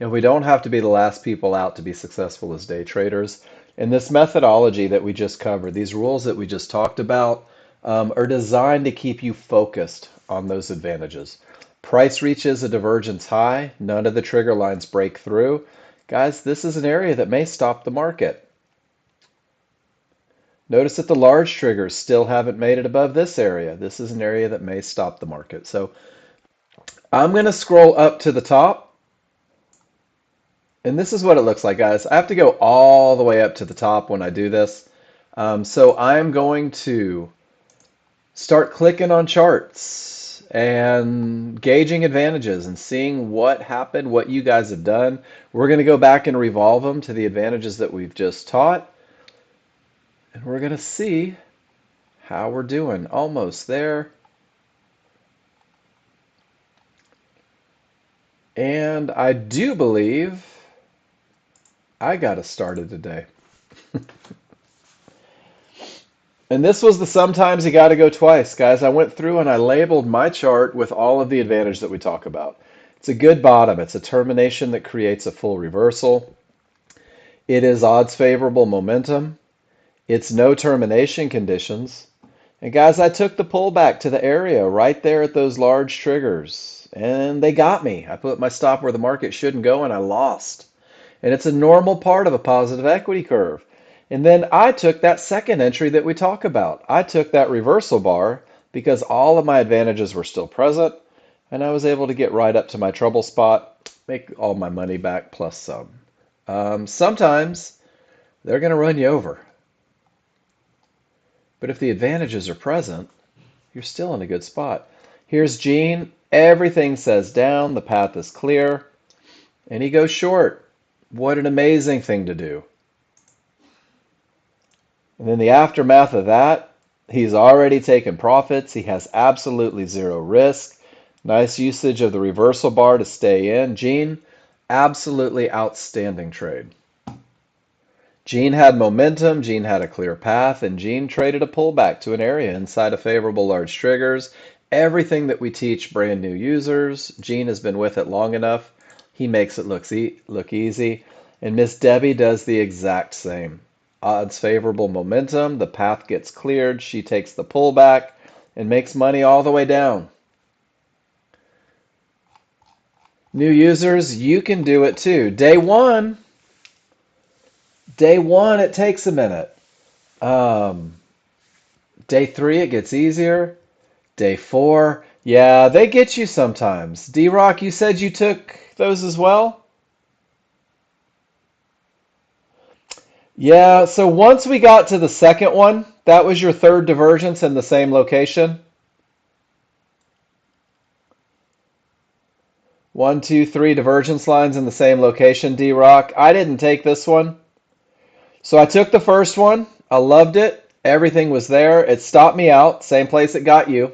Speaker 1: and we don't have to be the last people out to be successful as day traders. And this methodology that we just covered, these rules that we just talked about, are designed to keep you focused on those advantages. Price reaches a divergence high. None of the trigger lines break through. Guys, this is an area that may stop the market. Notice that the large triggers still haven't made it above this area. This is an area that may stop the market. So I'm going to scroll up to the top. And this is what it looks like, guys. I have to go all the way up to the top when I do this. So I'm going to start clicking on charts and gauging advantages and seeing what happened, what you guys have done. We're going to go back and revolve them to the advantages that we've just taught. And we're going to see how we're doing. Almost there. And I do believe I got us started today. And this was the sometimes you got to go twice, guys. I went through and I labeled my chart with all of the advantage that we talk about. It's a good bottom. It's a termination that creates a full reversal. It is odds favorable momentum. It's no termination conditions. And guys, I took the pullback to the area right there at those large triggers. And they got me. I put my stop where the market shouldn't go and I lost. And it's a normal part of a positive equity curve. And then I took that second entry that we talk about. I took that reversal bar because all of my advantages were still present. And I was able to get right up to my trouble spot, make all my money back plus some. Sometimes they're going to run you over. But if the advantages are present, you're still in a good spot. Here's Gene. Everything says down. The path is clear. And he goes short. What an amazing thing to do. And in the aftermath of that, he's already taken profits. He has absolutely zero risk. Nice usage of the reversal bar to stay in. Gene, absolutely outstanding trade. Gene had momentum, Gene had a clear path, and Gene traded a pullback to an area inside of favorable large triggers. Everything that we teach brand new users, Gene has been with it long enough. He makes it look easy. And Miss Debbie does the exact same. Odds favorable momentum, the path gets cleared, she takes the pullback and makes money all the way down. New users, you can do it too. Day one, it takes a minute. Day three, it gets easier. Day four, yeah, they get you sometimes. D-Rock, you said you took those as well? Yeah, so once we got to the second one, that was your third divergence in the same location. 1, 2, 3 divergence lines in the same location, D-Rock. I didn't take this one. So I took the first one. I loved it. Everything was there. It stopped me out. Same place it got you.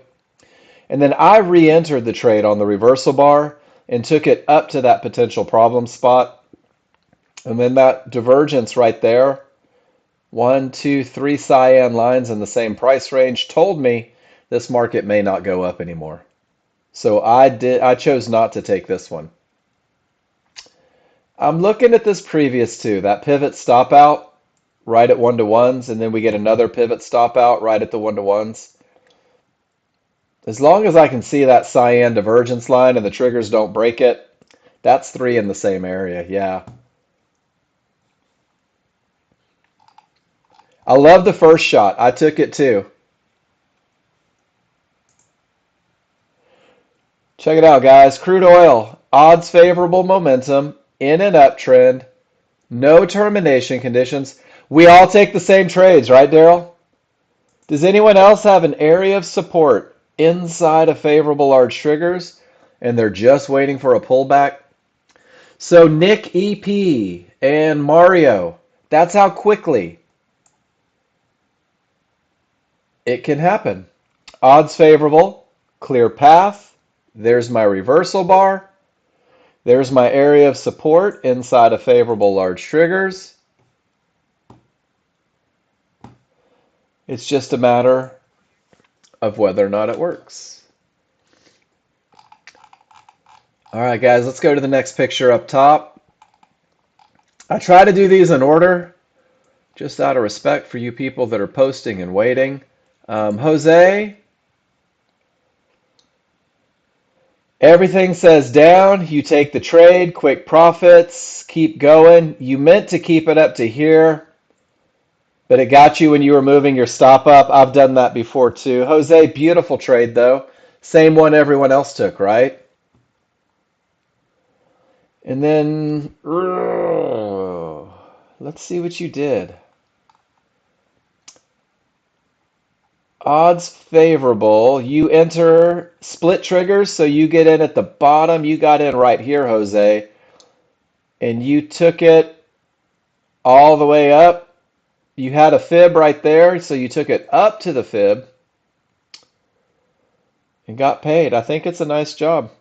Speaker 1: And then I re-entered the trade on the reversal bar and took it up to that potential problem spot. And then that divergence right there, 1, 2, 3 cyan lines in the same price range, told me this market may not go up anymore. So I chose not to take this one. I'm looking at this previous too, that pivot stop out right at 1-to-1s, and then we get another pivot stop out right at the 1-to-1s. As long as I can see that cyan divergence line and the triggers don't break it, that's three in the same area. Yeah. I love the first shot. I took it too. Check it out, guys. Crude oil, odds favorable momentum, in an uptrend, no termination conditions. We all take the same trades, right, Daryl? Does anyone else have an area of support inside of favorable large triggers and they're just waiting for a pullback? So Nick EP and Mario, that's how quickly it can happen. Odds favorable, clear path. There's my reversal bar. There's my area of support inside of favorable large triggers. It's just a matter of whether or not it works. All right, guys, let's go to the next picture up top. I try to do these in order, just out of respect for you people that are posting and waiting. Jose, everything says down. You take the trade, quick profits, keep going. You meant to keep it up to here, but it got you when you were moving your stop up. I've done that before too. Jose, beautiful trade though. Same one everyone else took, right? And then, let's see what you did. Odds favorable. You enter split triggers, so you get in at the bottom. You got in right here, Jose. And you took it all the way up. You had a fib right there, so you took it up to the fib and got paid. I think it's a nice job.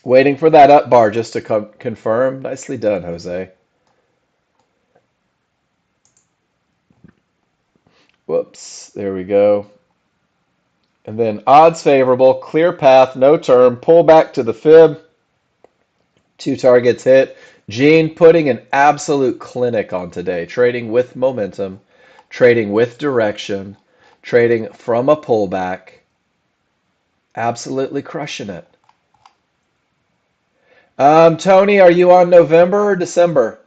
Speaker 1: Waiting for that up bar just to confirm. Nicely done, Jose. Whoops, there we go. And then odds favorable, clear path, no term, pull back to the fib. Two targets hit. Gene putting an absolute clinic on today, trading with momentum, trading with direction, trading from a pullback, absolutely crushing it. Tony, are you on November or December?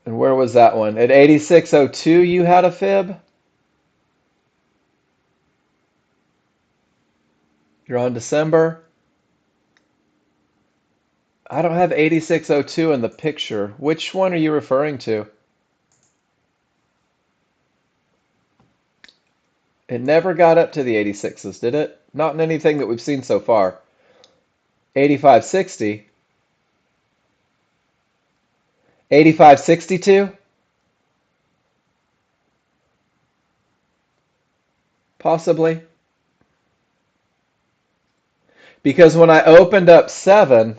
Speaker 1: And where was that one? At 86.02 you had a fib? You're on December? I don't have 86.02 in the picture. Which one are you referring to? It never got up to the 86s, did it? Not in anything that we've seen so far. 85.60? 85.62? Possibly. Because when I opened up 7,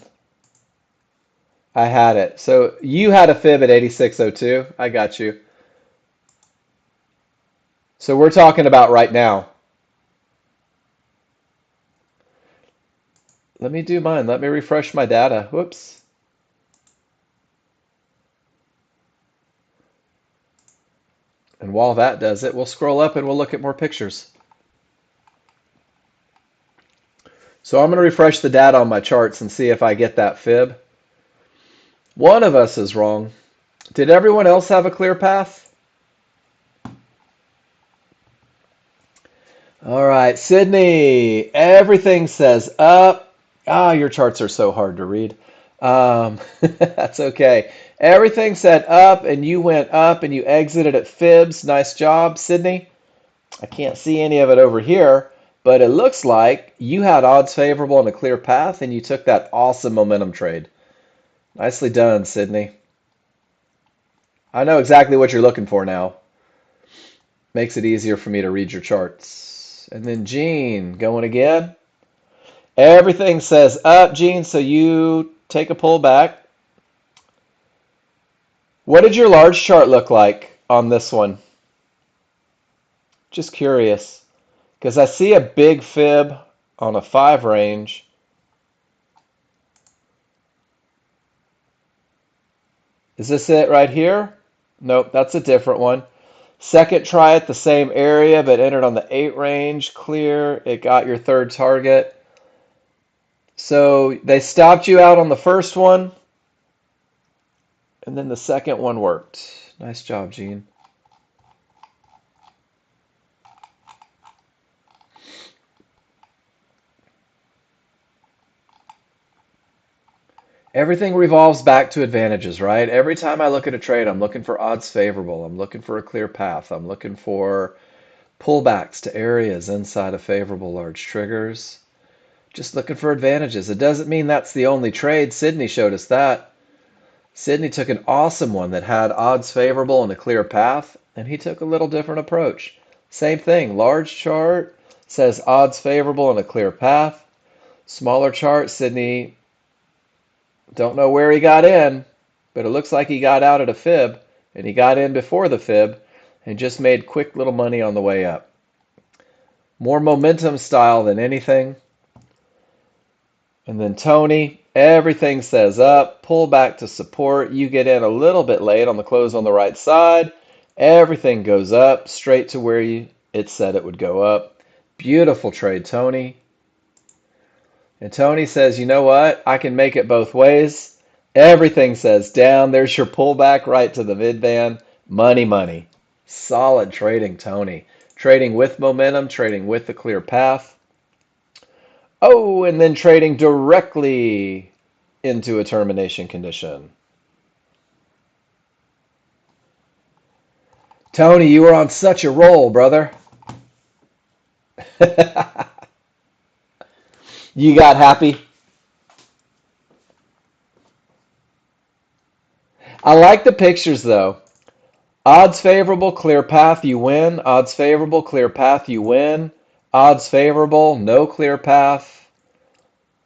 Speaker 1: I had it. So you had a fib at 86.02. I got you. So we're talking about right now. Let me do mine. Let me refresh my data. Whoops. And while that does it, we'll scroll up and we'll look at more pictures. So I'm going to refresh the data on my charts and see if I get that fib. One of us is wrong. Did everyone else have a clear path? All right, Sydney, everything says up. Ah, your charts are so hard to read. That's okay. Everything said up, and you went up, and you exited at fibs. Nice job, Sydney. I can't see any of it over here, but it looks like you had odds favorable and a clear path, and you took that awesome momentum trade. Nicely done, Sydney. I know exactly what you're looking for now. Makes it easier for me to read your charts. And then Gene, going again. Everything says up, Gene, so you take a pullback. What did your large chart look like on this one? Just curious, because I see a big fib on a 5 range. Is this it right here? Nope, that's a different one. Second try at the same area, but entered on the 8 range. Clear. It got your third target. So they stopped you out on the first one, and then the second one worked. Nice job, Gene. Everything revolves back to advantages, right? Every time I look at a trade, I'm looking for odds favorable. I'm looking for a clear path. I'm looking for pullbacks to areas inside of favorable large triggers. Just looking for advantages. It doesn't mean that's the only trade. Sydney showed us that. Sydney took an awesome one that had odds favorable and a clear path, and he took a little different approach. Same thing, large chart says odds favorable and a clear path. Smaller chart, Sydney, don't know where he got in, but it looks like he got out at a fib, and he got in before the fib and just made quick little money on the way up. More momentum style than anything. And then Tony, everything says up, pull back to support. You get in a little bit late on the close on the right side. Everything goes up straight to where it said it would go up. Beautiful trade, Tony. And Tony says, you know what? I can make it both ways. Everything says down. There's your pullback right to the mid band. Money, money. Solid trading, Tony. Trading with momentum, trading with the clear path. Oh, and then trading directly into a termination condition. Tony, you were on such a roll, brother. You got happy. I like the pictures though. Odds favorable, clear path, you win. Odds favorable, clear path, you win. Odds favorable, no clear path,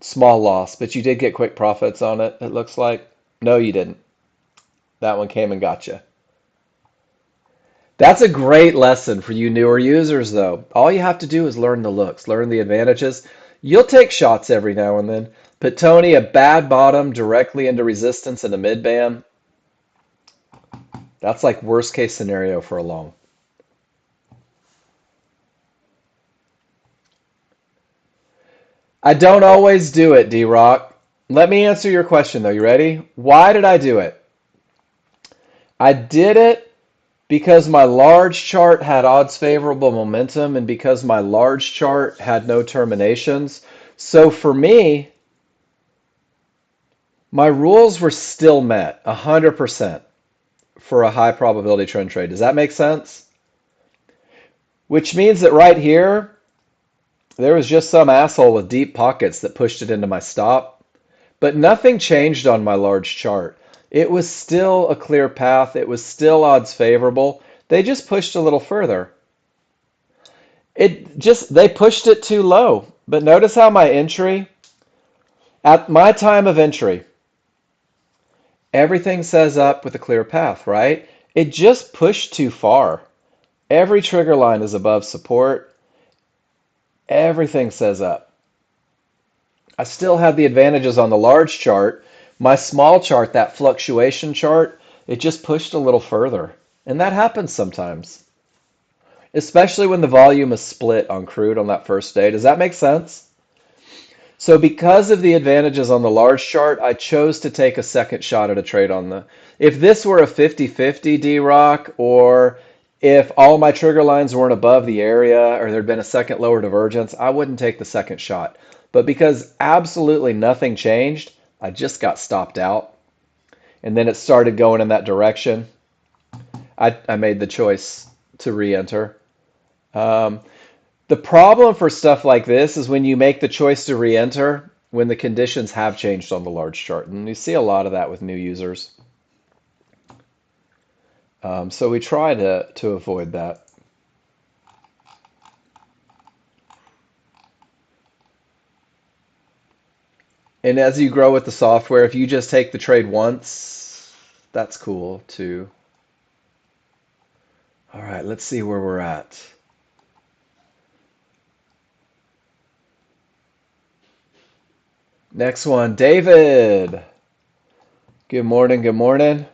Speaker 1: small loss. But you did get quick profits on it, it looks like. No, you didn't. That one came and got you. That's a great lesson for you newer users, though. All you have to do is learn the looks, learn the advantages. You'll take shots every now and then. But Tony, a bad bottom directly into resistance in the mid band, that's like worst case scenario for a long. I don't always do it, D-Rock. Let me answer your question, though. You ready? Why did I do it? I did it because my large chart had odds favorable momentum and because my large chart had no terminations. So for me, my rules were still met 100% for a high probability trend trade. Does that make sense? Which means that right here, there was just some asshole with deep pockets that pushed it into my stop. But nothing changed on my large chart. It was still a clear path. It was still odds favorable. They just pushed a little further. They pushed it too low. But notice how my entry, at my time of entry, everything says up with a clear path, right? It just pushed too far. Every trigger line is above support. Everything says up. I still have the advantages on the large chart. My small chart, that fluctuation chart, it just pushed a little further. And that happens sometimes, especially when the volume is split on crude on that first day. Does that make sense? So because of the advantages on the large chart, I chose to take a second shot at a trade on the... If this were a 50-50 D-Rock, or if all my trigger lines weren't above the area, or there'd been a second lower divergence, I wouldn't take the second shot. But because absolutely nothing changed, I just got stopped out. And then it started going in that direction. I made the choice to re-enter. Um, the problem for stuff like this is when you make the choice to re-enter when the conditions have changed on the large chart. And you see a lot of that with new users. So we try to avoid that. And as you grow with the software, if you just take the trade once, that's cool too. All right, let's see where we're at. Next one, David. Good morning, good morning.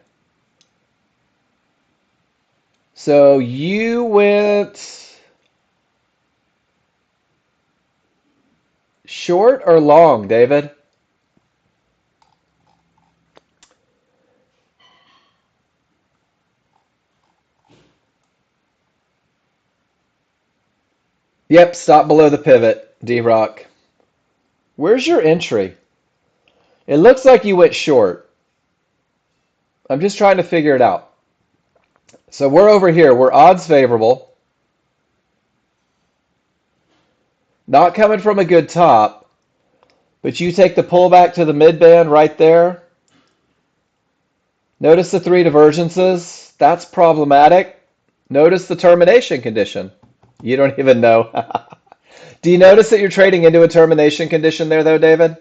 Speaker 1: So you went short or long, David? Yep, stop below the pivot, D-Rock. Where's your entry? It looks like you went short. I'm just trying to figure it out. So we're over here. We're odds favorable. Not coming from a good top, but you take the pullback to the mid-band right there. Notice the three divergences. That's problematic. Notice the termination condition. You don't even know. Do you notice that you're trading into a termination condition there, though, David?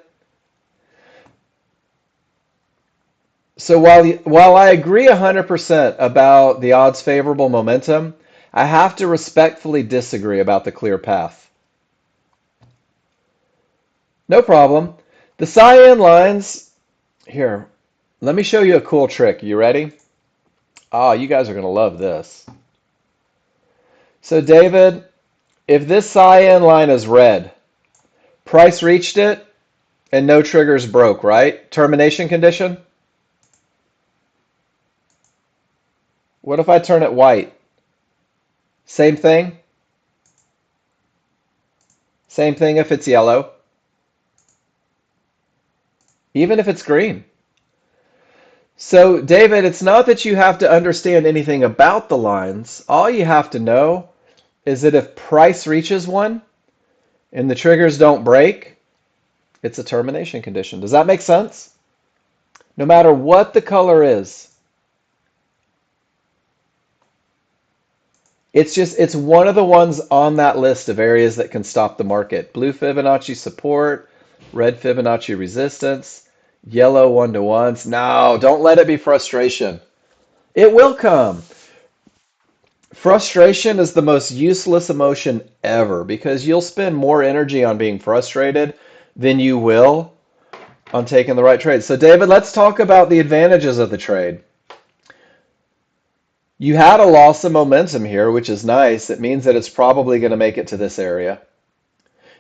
Speaker 1: So while I agree 100% about the odds favorable momentum, I have to respectfully disagree about the clear path. No problem. The cyan lines, here, let me show you a cool trick. You ready? Oh, you guys are going to love this. So David, if this cyan line is red, price reached it and no triggers broke, right? Termination condition. What if I turn it white? Same thing? Same thing if it's yellow? Even if it's green? So, David, it's not that you have to understand anything about the lines. All you have to know is that if price reaches one and the triggers don't break, it's a termination condition. Does that make sense? No matter what the color is, it's one of the ones on that list of areas that can stop the market. Blue Fibonacci support, red Fibonacci resistance, yellow one-to-ones. No, don't let it be frustration. It will come. Frustration is the most useless emotion ever because you'll spend more energy on being frustrated than you will on taking the right trade. So, David, let's talk about the advantages of the trade. You had a loss of momentum here, which is nice. It means that it's probably going to make it to this area.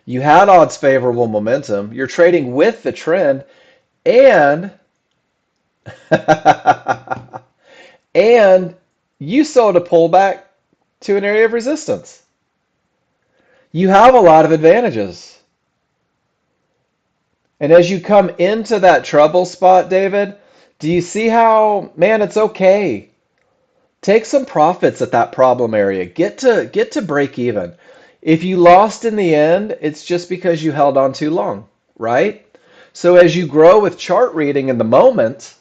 Speaker 1: You had odds favorable momentum. You're trading with the trend, and and you sold a pullback to an area of resistance. You have a lot of advantages. And as you come into that trouble spot, David, do you see how, man, it's okay. Take some profits at that problem area. Get to break even. If you lost in the end, it's just because you held on too long, right? So as you grow with chart reading in the moment,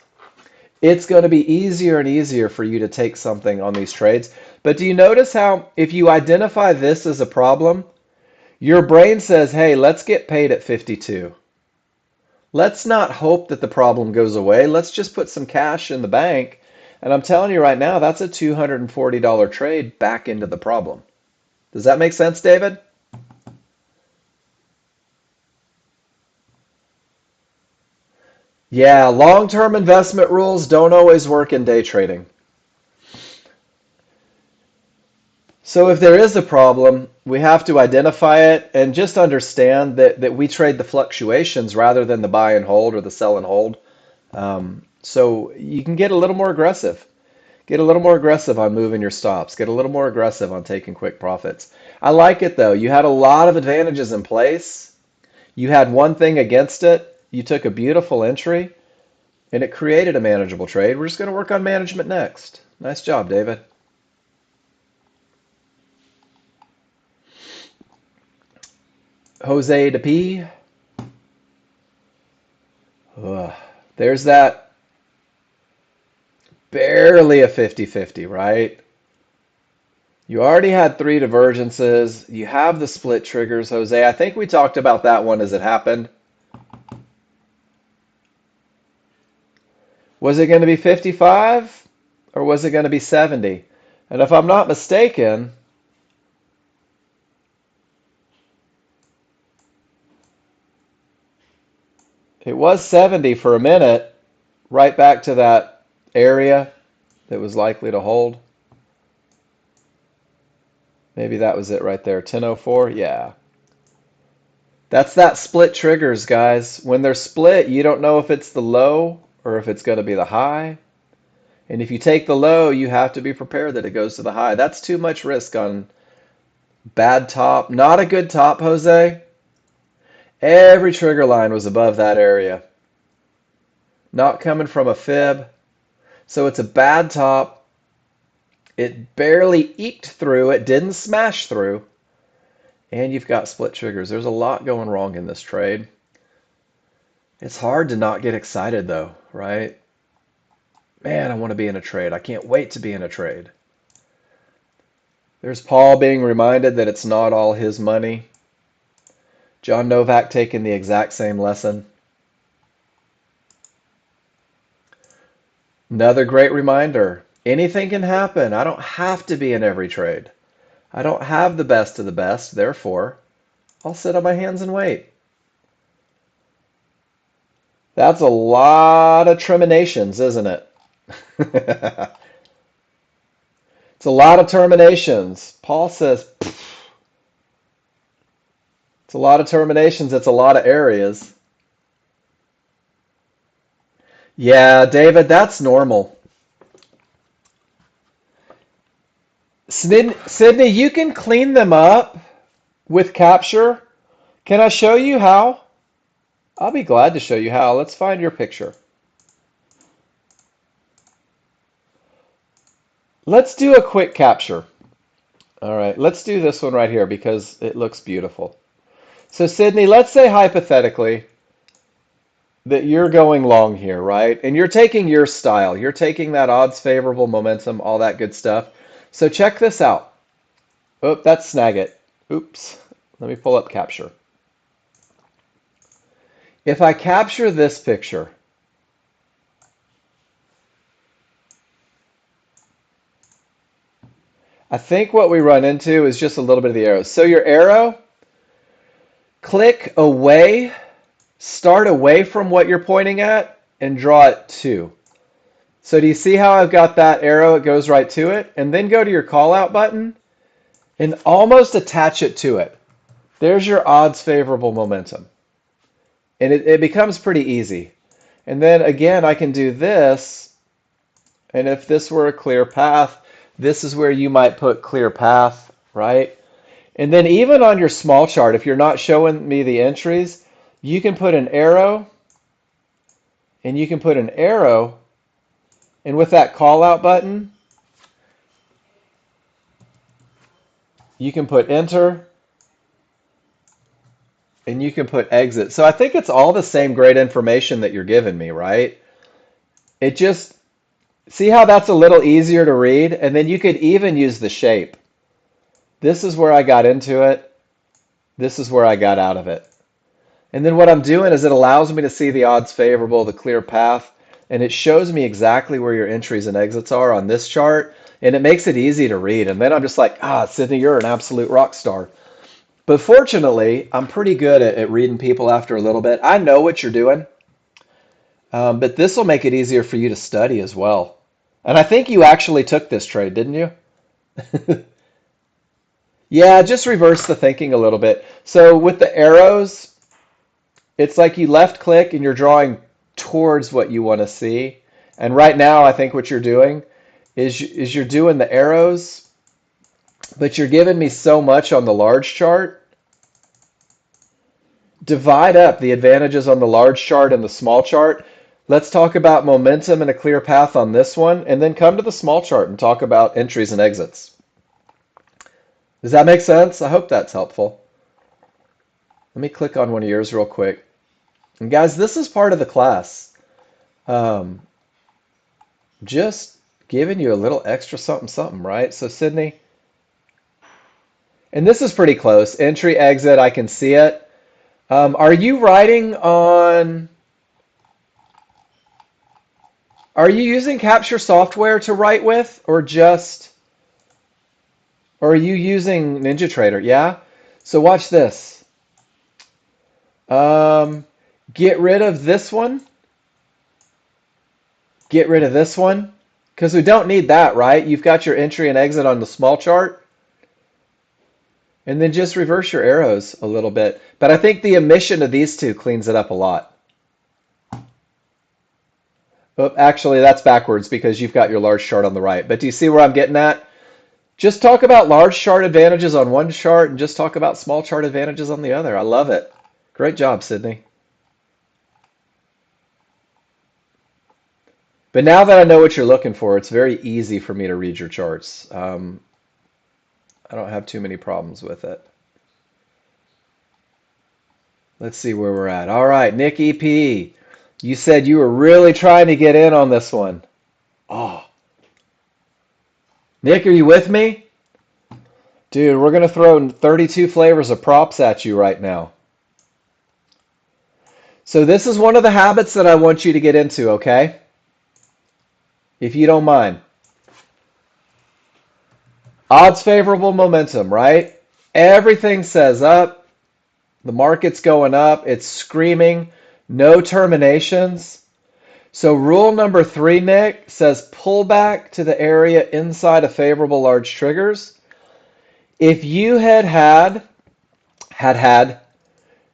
Speaker 1: it's going to be easier and easier for you to take something on these trades. But do you notice how if you identify this as a problem, your brain says, hey, let's get paid at 52. Let's not hope that the problem goes away. Let's just put some cash in the bank. And I'm telling you right now, that's a $240 trade back into the problem. Does that make sense, David? Yeah, long-term investment rules don't always work in day trading. So if there is a problem, we have to identify it and just understand that we trade the fluctuations rather than the buy and hold or the sell and hold. So you can get a little more aggressive. Get a little more aggressive on moving your stops. Get a little more aggressive on taking quick profits. I like it though. You had a lot of advantages in place. You had one thing against it. You took a beautiful entry and it created a manageable trade. We're just going to work on management next. Nice job, David. Jose de P. Ugh. There's that barely a 50-50, right? You already had three divergences. You have the split triggers, Jose. I think we talked about that one as it happened. Was it going to be 55 or was it going to be 70? And if I'm not mistaken, it was 70 for a minute, right back to that area that was likely to hold. Maybe that was it right there. 1004. Yeah. That's that split triggers, guys. When they're split, you don't know if it's the low or if it's going to be the high. And if you take the low, you have to be prepared that it goes to the high. That's too much risk on bad top. Not a good top, Jose. Every trigger line was above that area. Not coming from a fib. So it's a bad top. It barely eked through. It didn't smash through. And you've got split triggers. There's a lot going wrong in this trade. It's hard to not get excited though, right? Man, I want to be in a trade. I can't wait to be in a trade. There's Paul being reminded that it's not all his money. John Novak taking the exact same lesson. Another great reminder. Anything can happen. I don't have to be in every trade. I don't have the best of the best. Therefore, I'll sit on my hands and wait. That's a lot of terminations, isn't it? It's a lot of terminations. Paul says, it's a lot of terminations. It's a lot of areas. Yeah, David, that's normal. Sydney, you can clean them up with capture. Can I show you how? I'll be glad to show you how. Let's find your picture. Let's do a quick capture. All right, let's do this one right here because it looks beautiful. So Sydney, let's say hypothetically that you're going long here, right? And you're taking your style. You're taking that odds favorable momentum, all that good stuff. So check this out. Oh, that's snag it. Oops. Let me pull up capture. If I capture this picture, I think what we run into is just a little bit of the arrows. So your arrow, click away, start away from what you're pointing at, and draw it to. So do you see how I've got that arrow? It goes right to it. And then go to your call out button and almost attach it to it. There's your odds favorable momentum. And it becomes pretty easy. And then again, I can do this. And if this were a clear path, this is where you might put clear path, right? And then even on your small chart, if you're not showing me the entries, you can put an arrow, and you can put an arrow, and with that call out button, you can put enter, and you can put exit. So I think it's all the same great information that you're giving me, right? It just, see how that's a little easier to read? And then you could even use the shape. This is where I got into it. This is where I got out of it. And then what I'm doing is it allows me to see the odds favorable, the clear path, and it shows me exactly where your entries and exits are on this chart, and it makes it easy to read. And then I'm just like, Sydney, you're an absolute rock star. But fortunately, I'm pretty good at reading people after a little bit. I know what you're doing, but this will make it easier for you to study as well. And I think you actually took this trade, didn't you? Yeah, just reverse the thinking a little bit. So with the arrows, it's like you left click and you're drawing towards what you want to see. And right now, I think what you're doing is you're doing the arrows, but you're giving me so much on the large chart. Divide up the advantages on the large chart and the small chart. Let's talk about momentum and a clear path on this one, and then come to the small chart and talk about entries and exits. Does that make sense? I hope that's helpful. Let me click on one of yours real quick. And guys, this is part of the class. Just giving you a little extra something, something, right? So Sydney, and this is pretty close. Entry, exit, I can see it. Are you writing on, are you using Capture software to write with, or are you using NinjaTrader? Yeah? So watch this. Get rid of this one. Get rid of this one. Because we don't need that, right? You've got your entry and exit on the small chart. And then just reverse your arrows a little bit. But I think the omission of these two cleans it up a lot. Oh, actually, that's backwards because you've got your large chart on the right. But do you see where I'm getting at? Just talk about large chart advantages on one chart and just talk about small chart advantages on the other. I love it. Great job, Sydney. But now that I know what you're looking for, it's very easy for me to read your charts. I don't have too many problems with it. Let's see where we're at. All right, Nick EP. You said you were really trying to get in on this one. Oh, Nick, are you with me? Dude, we're going to throw 32 flavors of props at you right now. So this is one of the habits that I want you to get into, okay? If you don't mind. Odds favorable momentum, right? Everything says up. The market's going up. It's screaming. No terminations. So rule number 3, Nick, says pull back to the area inside of favorable large triggers. If you had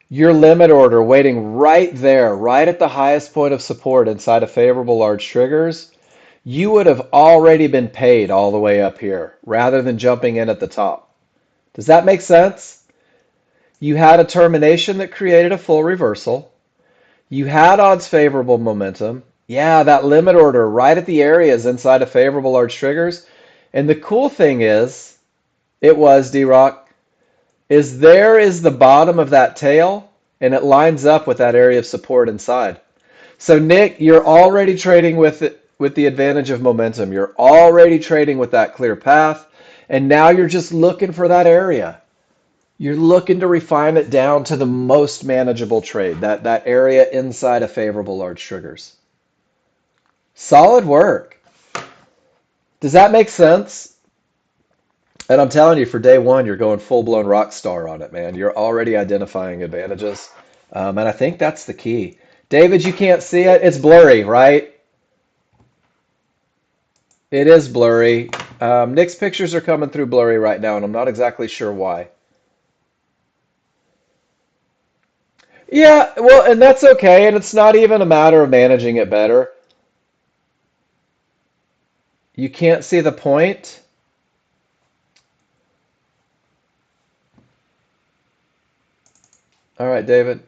Speaker 1: your limit order waiting right there, right at the highest point of support inside of favorable large triggers, you would have already been paid all the way up here rather than jumping in at the top. Does that make sense? You had a termination that created a full reversal. You had odds favorable momentum. Yeah, that limit order right at the areas inside of favorable large triggers. And the cool thing is, it was, D-Rock, is there is the bottom of that tail, and it lines up with that area of support inside. So Nick, you're already trading with the advantage of momentum. You're already trading with that clear path, and now you're just looking for that area. You're looking to refine it down to the most manageable trade, that area inside of favorable large triggers. Solid work. Does that make sense? And I'm telling you, for day one, you're going full-blown rock star on it, man. You're already identifying advantages. And I think that's the key. David, you can't see it. It's blurry, right? It is blurry. Nick's pictures are coming through blurry right now, and I'm not exactly sure why. Yeah, well, and that's okay, and it's not even a matter of managing it better. You can't see the point. All right, David.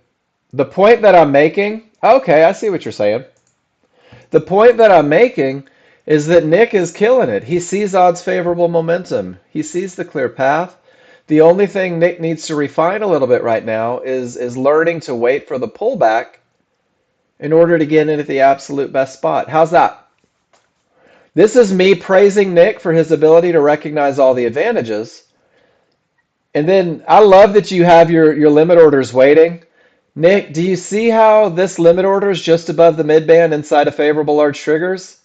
Speaker 1: The point that I'm making, okay, I see what you're saying. The point that I'm making is that Nick is killing it. He sees odds favorable momentum. He sees the clear path. The only thing Nick needs to refine a little bit right now is learning to wait for the pullback in order to get in at the absolute best spot. How's that? This is me praising Nick for his ability to recognize all the advantages. And then I love that you have your limit orders waiting. Nick, do you see how this limit order is just above the midband inside of favorable large triggers?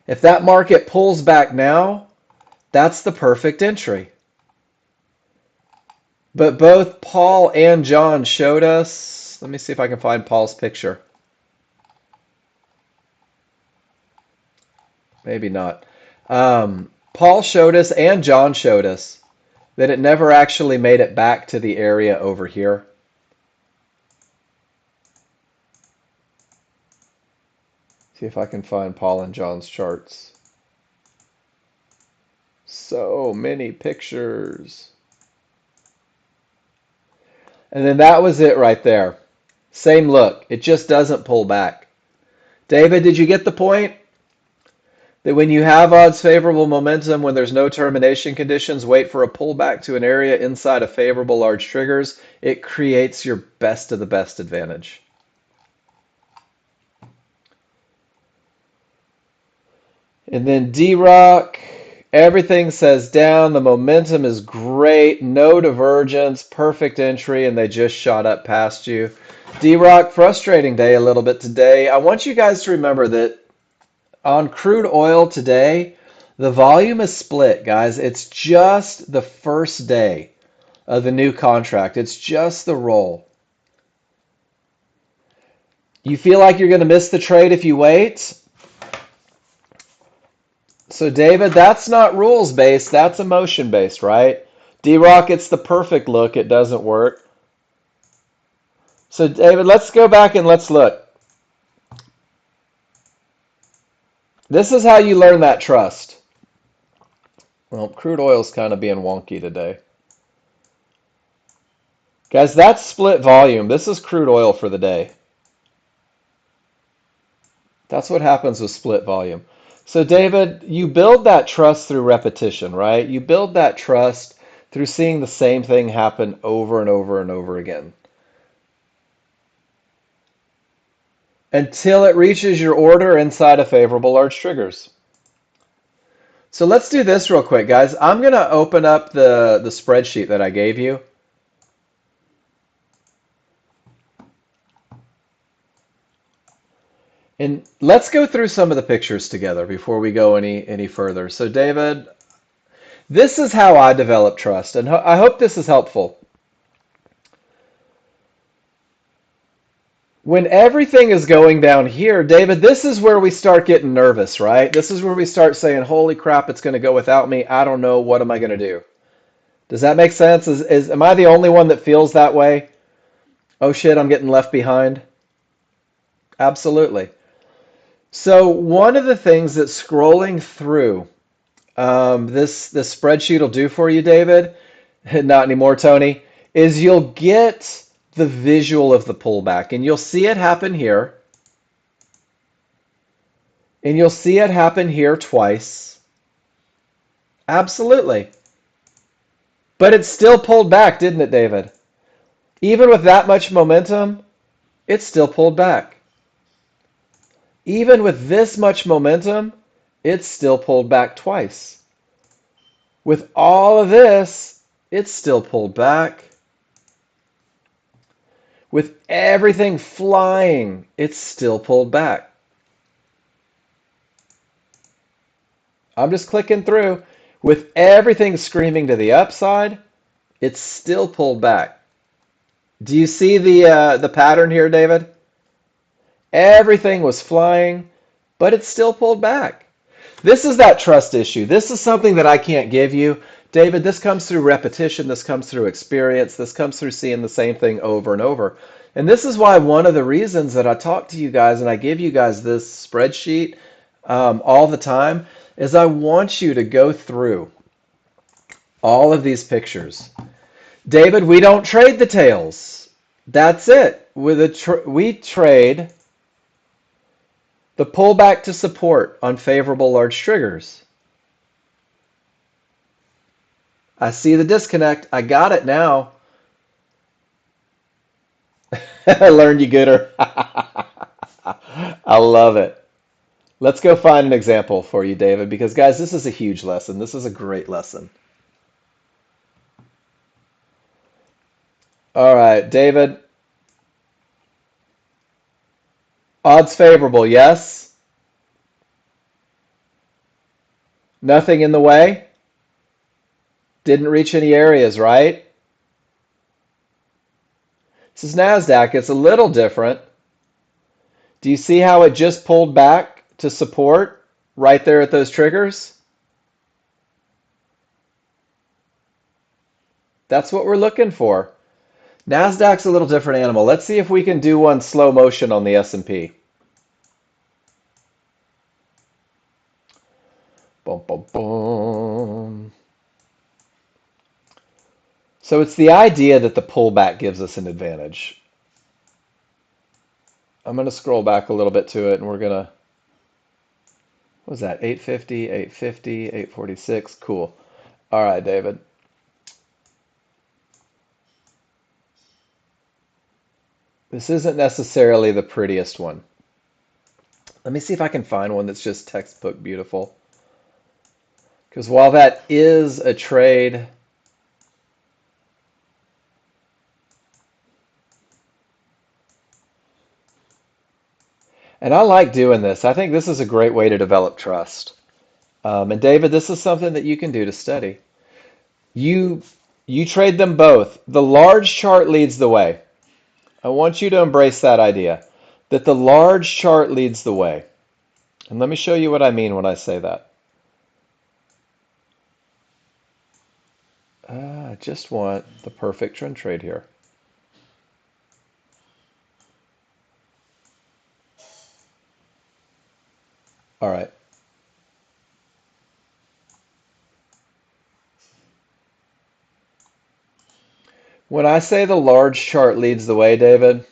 Speaker 1: If that market pulls back now, that's the perfect entry. But both Paul and John showed us, let me see if I can find Paul's picture. Maybe not. Paul showed us and John showed us that it never actually made it back to the area over here. See if I can find Paul and John's charts. So many pictures. And then that was it right there. Same look. It just doesn't pull back. David, did you get the point? That when you have odds favorable momentum, when there's no termination conditions, wait for a pullback to an area inside of favorable large triggers. It creates your best of the best advantage. And then D-Rock, everything says down. The momentum is great. No divergence. Perfect entry, and they just shot up past you. D-Rock, frustrating day a little bit today. I want you guys to remember that on crude oil today, the volume is split, guys. It's just the first day of the new contract. It's just the roll. You feel like you're going to miss the trade if you wait? So David, that's not rules-based, that's emotion-based, right? D-Rock, it's the perfect look. It doesn't work. So, David, let's go back and let's look. This is how you learn that trust. Well, crude oil's kind of being wonky today. Guys, that's split volume. This is crude oil for the day. That's what happens with split volume. So, David, you build that trust through repetition, right? You build that trust through seeing the same thing happen over and over and over again until it reaches your order inside of favorable large triggers. So let's do this real quick, guys. I'm going to open up the spreadsheet that I gave you. And let's go through some of the pictures together before we go any further. So David, this is how I develop trust, and I hope this is helpful. When everything is going down here, David, this is where we start getting nervous, right? This is where we start saying, holy crap, it's going to go without me. I don't know. What am I going to do? Does that make sense? Am I the only one that feels that way? Oh shit, I'm getting left behind. Absolutely. So one of the things that scrolling through this spreadsheet will do for you, David, not anymore, Tony, is you'll get the visual of the pullback, and you'll see it happen here, and you'll see it happen here twice. Absolutely. But it still pulled back, didn't it, David? Even with that much momentum, it still pulled back. Even with this much momentum, it still pulled back twice. With all of this, it still pulled back. With everything flying, it's still pulled back. I'm just clicking through. With everything screaming to the upside, it's still pulled back. Do you see the pattern here, David? Everything was flying, but it still pulled back. This is that trust issue. This is something that I can't give you. David, this comes through repetition. This comes through experience. This comes through seeing the same thing over and over. And this is why one of the reasons that I talk to you guys and I give you guys this spreadsheet all the time is I want you to go through all of these pictures. David, we don't trade the tails. That's it. We trade the pullback to support on favorable large triggers. I see the disconnect. I got it now. I learned you gooder. I love it. Let's go find an example for you, David, because guys, this is a huge lesson. This is a great lesson. All right, David. Odds favorable, yes? Nothing in the way? Didn't reach any areas, right? This is NASDAQ. It's a little different. Do you see how it just pulled back to support right there at those triggers? That's what we're looking for. NASDAQ's a little different animal. Let's see if we can do one slow motion on the S&P. Boom, boom, boom. So it's the idea that the pullback gives us an advantage. I'm going to scroll back a little bit to it, and we're going to, what was that, 850, 850, 846, cool. All right, David. This isn't necessarily the prettiest one. Let me see if I can find one that's just textbook beautiful. Because while that is a trade, and I like doing this. I think this is a great way to develop trust. And David, this is something that you can do to study. You trade them both. The large chart leads the way. I want you to embrace that idea, that the large chart leads the way. And let me show you what I mean when I say that. I just want the perfect trend trade here. All right. When I say the large chart leads the way, David,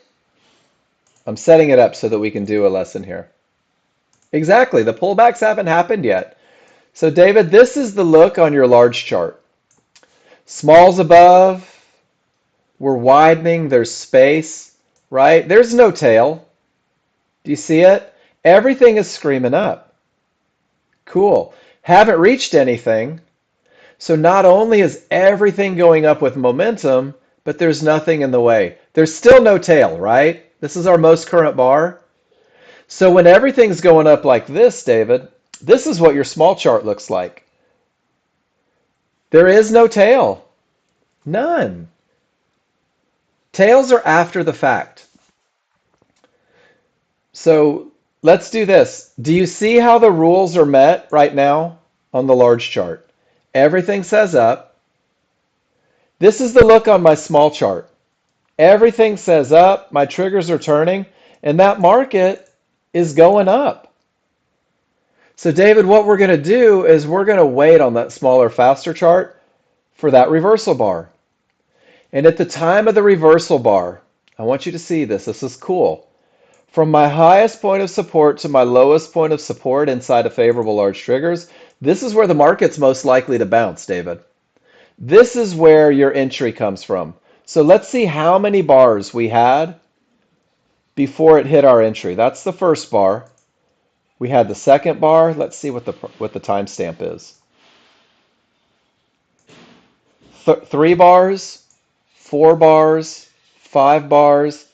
Speaker 1: I'm setting it up so that we can do a lesson here. Exactly. The pullbacks haven't happened yet. So, David, this is the look on your large chart. Smalls above, we're widening, there's space, right? There's no tail. Do you see it? Everything is screaming up. Cool. Haven't reached anything. So not only is everything going up with momentum, but there's nothing in the way. There's still no tail, right? This is our most current bar. So when everything's going up like this, David, this is what your small chart looks like. There is no tail. None. Tails are after the fact. So let's do this. Do you see how the rules are met right now on the large chart? Everything says up. This is the look on my small chart. Everything says up, my triggers are turning, and that market is going up. So David, what we're going to do is we're going to wait on that smaller, faster chart for that reversal bar. And at the time of the reversal bar, I want you to see this. This is cool. From my highest point of support to my lowest point of support inside of favorable large triggers, this is where the market's most likely to bounce, David. This is where your entry comes from. So let's see how many bars we had before it hit our entry. That's the first bar. We had the second bar. Let's see what the timestamp is. 3 bars, 4 bars, 5 bars,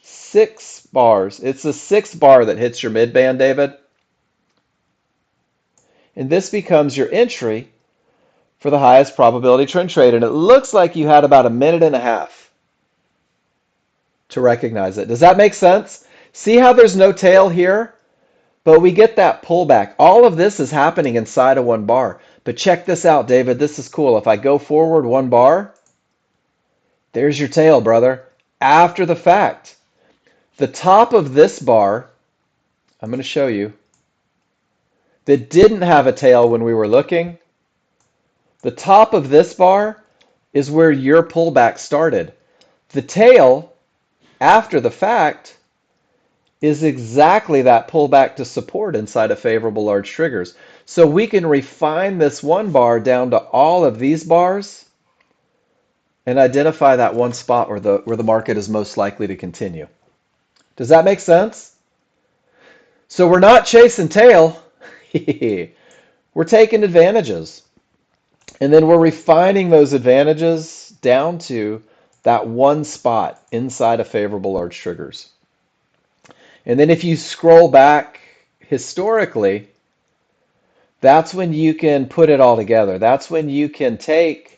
Speaker 1: 6 bars. It's the 6th bar that hits your midband, David. And this becomes your entry for the highest probability trend trade. And it looks like you had about a minute and a half to recognize it. Does that make sense? See how there's no tail here? But we get that pullback. All of this is happening inside of 1 bar. But check this out, David. This is cool. If I go forward 1 bar, there's your tail, brother. After the fact. The top of this bar, I'm going to show you, that didn't have a tail when we were looking. The top of this bar is where your pullback started. The tail, after the fact, is exactly that pullback to support inside of favorable large triggers. So we can refine this 1 bar down to all of these bars and identify that one spot where the market is most likely to continue. Does that make sense? So we're not chasing tail. We're taking advantages. And then we're refining those advantages down to that one spot inside of favorable large triggers. And then if you scroll back historically, that's when you can put it all together. That's when you can take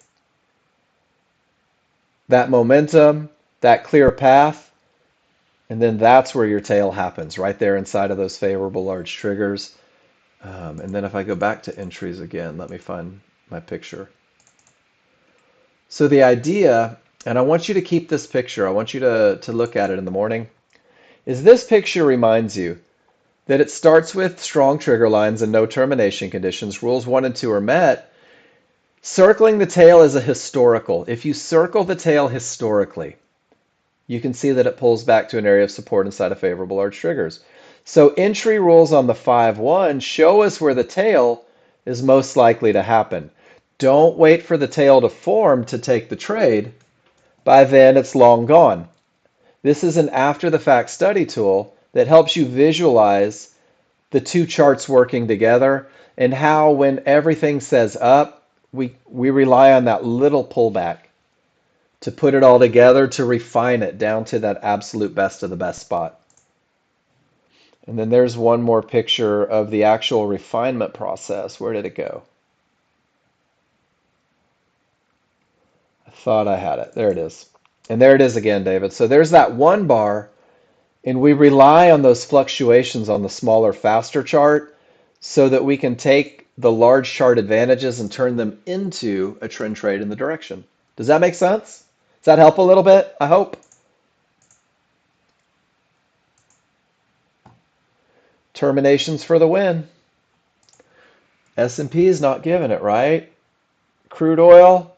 Speaker 1: that momentum, that clear path, and then that's where your tail happens, right there inside of those favorable large triggers. And then if I go back to entries again, let me find my picture. So the idea, and I want you to keep this picture, I want you to look at it in the morning, is this picture reminds you that it starts with strong trigger lines and no termination conditions. Rules 1 and 2 are met. Circling the tail is a historical. If you circle the tail historically, you can see that it pulls back to an area of support inside of favorable large triggers. So entry rules on the 5-1 show us where the tail is most likely to happen. Don't wait for the tail to form to take the trade. By then, it's long gone. This is an after-the-fact study tool that helps you visualize the two charts working together and how when everything says up, we rely on that little pullback to put it all together to refine it down to that absolute best of the best spot. And then there's one more picture of the actual refinement process. Where did it go? I thought I had it. There it is. And there it is again, David. So there's that 1 bar, and we rely on those fluctuations on the smaller, faster chart so that we can take the large chart advantages and turn them into a trend trade in the direction. Does that make sense? Does that help a little bit? I hope. Terminations for the win. S&P is not giving it, right? Crude oil,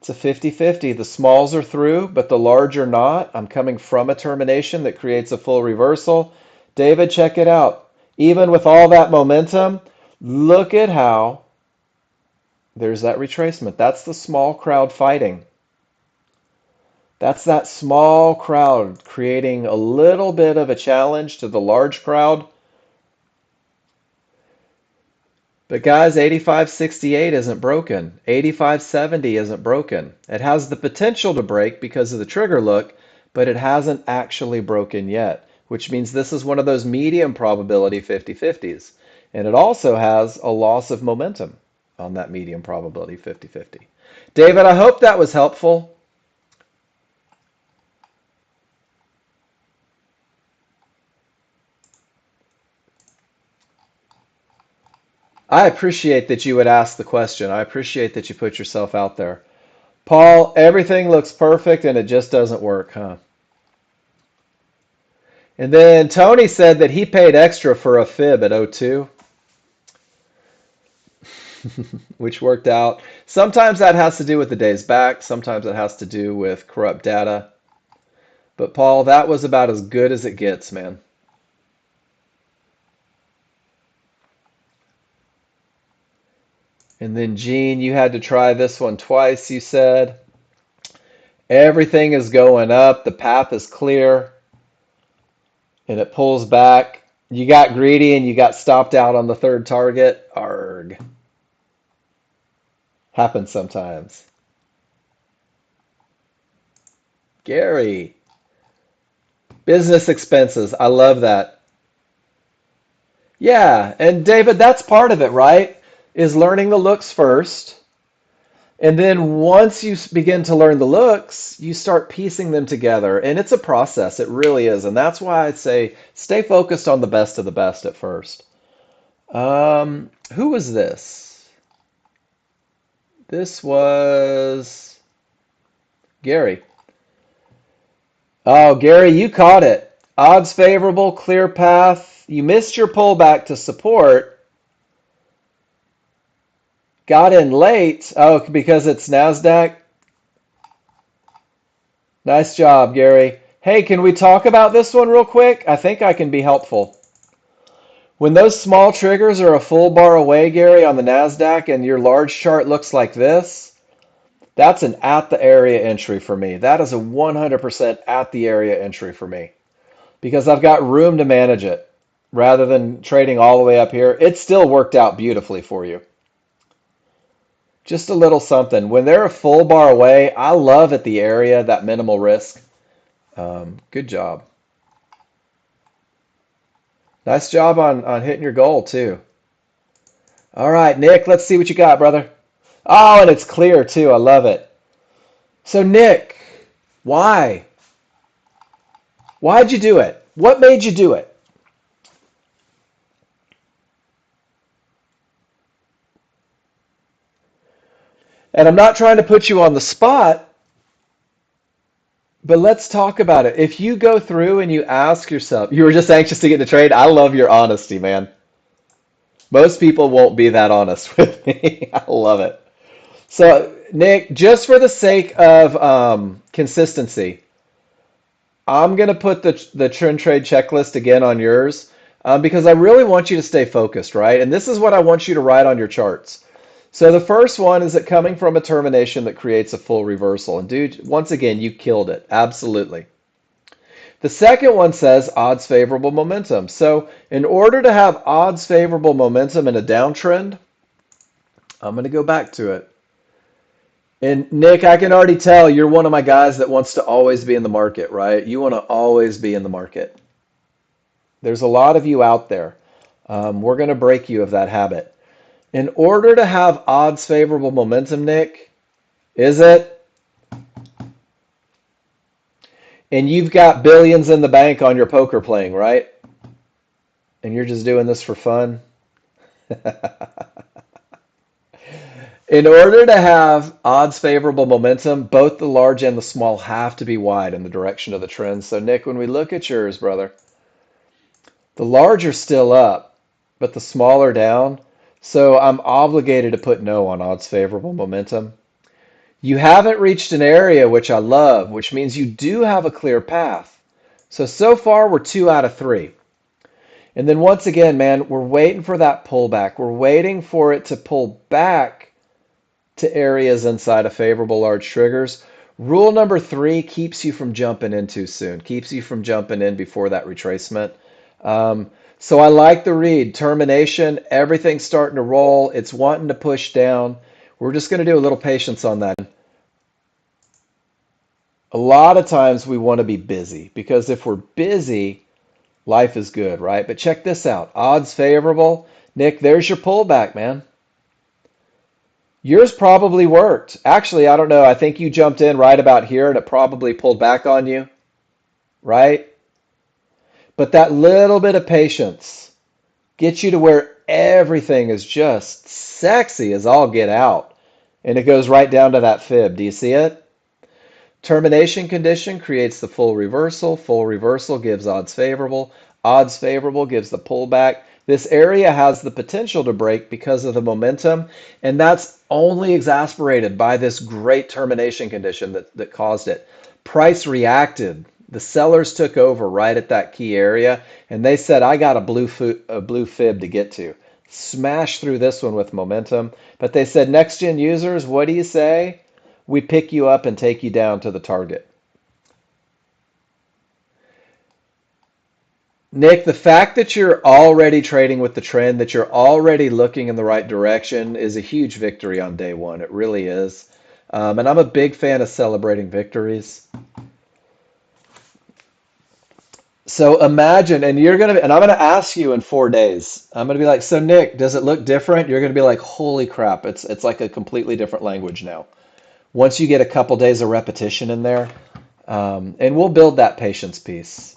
Speaker 1: it's a 50-50. The smalls are through, but the large are not. I'm coming from a termination that creates a full reversal. David, check it out. Even with all that momentum, look at how there's that retracement. That's the small crowd fighting. That's that small crowd creating a little bit of a challenge to the large crowd. But guys, 85.68 isn't broken. 85.70 isn't broken. It has the potential to break because of the trigger look, but it hasn't actually broken yet, which means this is one of those medium probability 50-50s. And it also has a loss of momentum on that medium probability 50-50. David, I hope that was helpful. I appreciate that you would ask the question. I appreciate that you put yourself out there. Paul, everything looks perfect and it just doesn't work, huh? And then Tony said that he paid extra for a fib at O2, which worked out. Sometimes that has to do with the days back. Sometimes it has to do with corrupt data. But Paul, that was about as good as it gets, man. And then Gene, you had to try this one twice, you said. Everything is going up. The path is clear. And it pulls back. You got greedy and you got stopped out on the third target. Arg. Happens sometimes. Gary. Business expenses. I love that. Yeah, and David, that's part of it, right? Is learning the looks first. And then once you begin to learn the looks, you start piecing them together. And it's a process. It really is. And that's why I'd say stay focused on the best of the best at first. Who was this? This was Gary. Oh, Gary, you caught it. Odds favorable, clear path. You missed your pullback to support. Got in late. Oh, because it's NASDAQ. Nice job, Gary. Hey, can we talk about this one real quick? I think I can be helpful. When those small triggers are a full bar away, Gary, on the NASDAQ and your large chart looks like this, that's an at the area entry for me. That is a 100% at the area entry for me because I've got room to manage it rather than trading all the way up here. It still worked out beautifully for you. Just a little something. When they're a full bar away, I love at the area, that minimal risk. Good job. Nice job on hitting your goal, too. All right, Nick, let's see what you got, brother. Oh, and it's clear, too. I love it. So, Nick, why? Why'd you do it? What made you do it? And I'm not trying to put you on the spot, but let's talk about it. If you go through and you ask yourself, you were just anxious to get to trade. I love your honesty, man. Most people won't be that honest with me. I love it. So, Nick, just for the sake of consistency, I'm going to put the trend trade checklist again on yours because I really want you to stay focused, right? And this is what I want you to write on your charts. So the first one is it coming from a termination that creates a full reversal. And dude, once again, you killed it. Absolutely. The second one says odds favorable momentum. So in order to have odds favorable momentum in a downtrend, I'm going to go back to it. And Nick, I can already tell you're one of my guys that wants to always be in the market, right? You want to always be in the market. There's a lot of you out there. We're going to break you of that habit. In order to have odds favorable momentum, Nick, is it? And you've got billions in the bank on your poker playing, right? And you're just doing this for fun. In order to have odds favorable momentum, both the large and the small have to be wide in the direction of the trend. So, Nick, when we look at yours, brother, the large are still up, but the small are down. So I'm obligated to put no on odds favorable momentum. You haven't reached an area, which I love, which means you do have a clear path. So far, we're 2 out of 3. And then once again, man, we're waiting for that pullback. We're waiting for it to pull back to areas inside of favorable large triggers. Rule number 3 keeps you from jumping in too soon, keeps you from jumping in before that retracement. Um, so I like the read. Termination, everything's starting to roll. It's wanting to push down. We're just going to do a little patience on that. A lot of times we want to be busy because if we're busy, life is good, right? But check this out. Odds favorable. Nick, there's your pullback, man. Yours probably worked. Actually, I don't know. I think you jumped in right about here and it probably pulled back on you, right? But that little bit of patience gets you to where everything is just sexy as all get out. And it goes right down to that fib. Do you see it? Termination condition creates the full reversal. Full reversal gives odds favorable. Odds favorable gives the pullback. This area has the potential to break because of the momentum, and that's only exacerbated by this great termination condition that caused it. Price reacted. The sellers took over right at that key area, and they said, I got a blue fib to get to. Smash through this one with momentum. But they said, next gen users, what do you say? We pick you up and take you down to the target. Nick, the fact that you're already trading with the trend, that you're already looking in the right direction is a huge victory on day one. It really is. And I'm a big fan of celebrating victories. So imagine, and I'm gonna ask you in 4 days. I'm gonna be like, so Nick, does it look different? You're gonna be like, holy crap, it's like a completely different language now. Once you get a couple days of repetition in there, and we'll build that patience piece.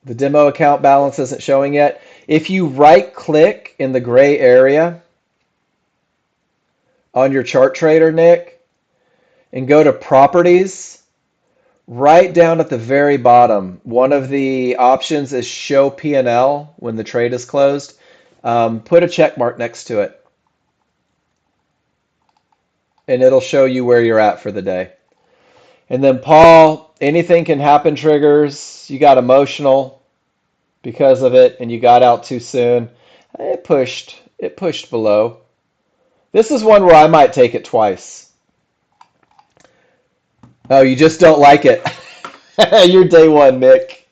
Speaker 1: The demo account balance isn't showing yet. If you right click in the gray area on your chart trader, Nick, and go to properties, right down at the very bottom, one of the options is show P&L when the trade is closed. Put a check mark next to it, and it'll show you where you're at for the day. And then Paul, anything can happen triggers. You got emotional because of it, and you got out too soon. It pushed below. This is one where I might take it twice. Oh, you just don't like it. You're day one, Nick.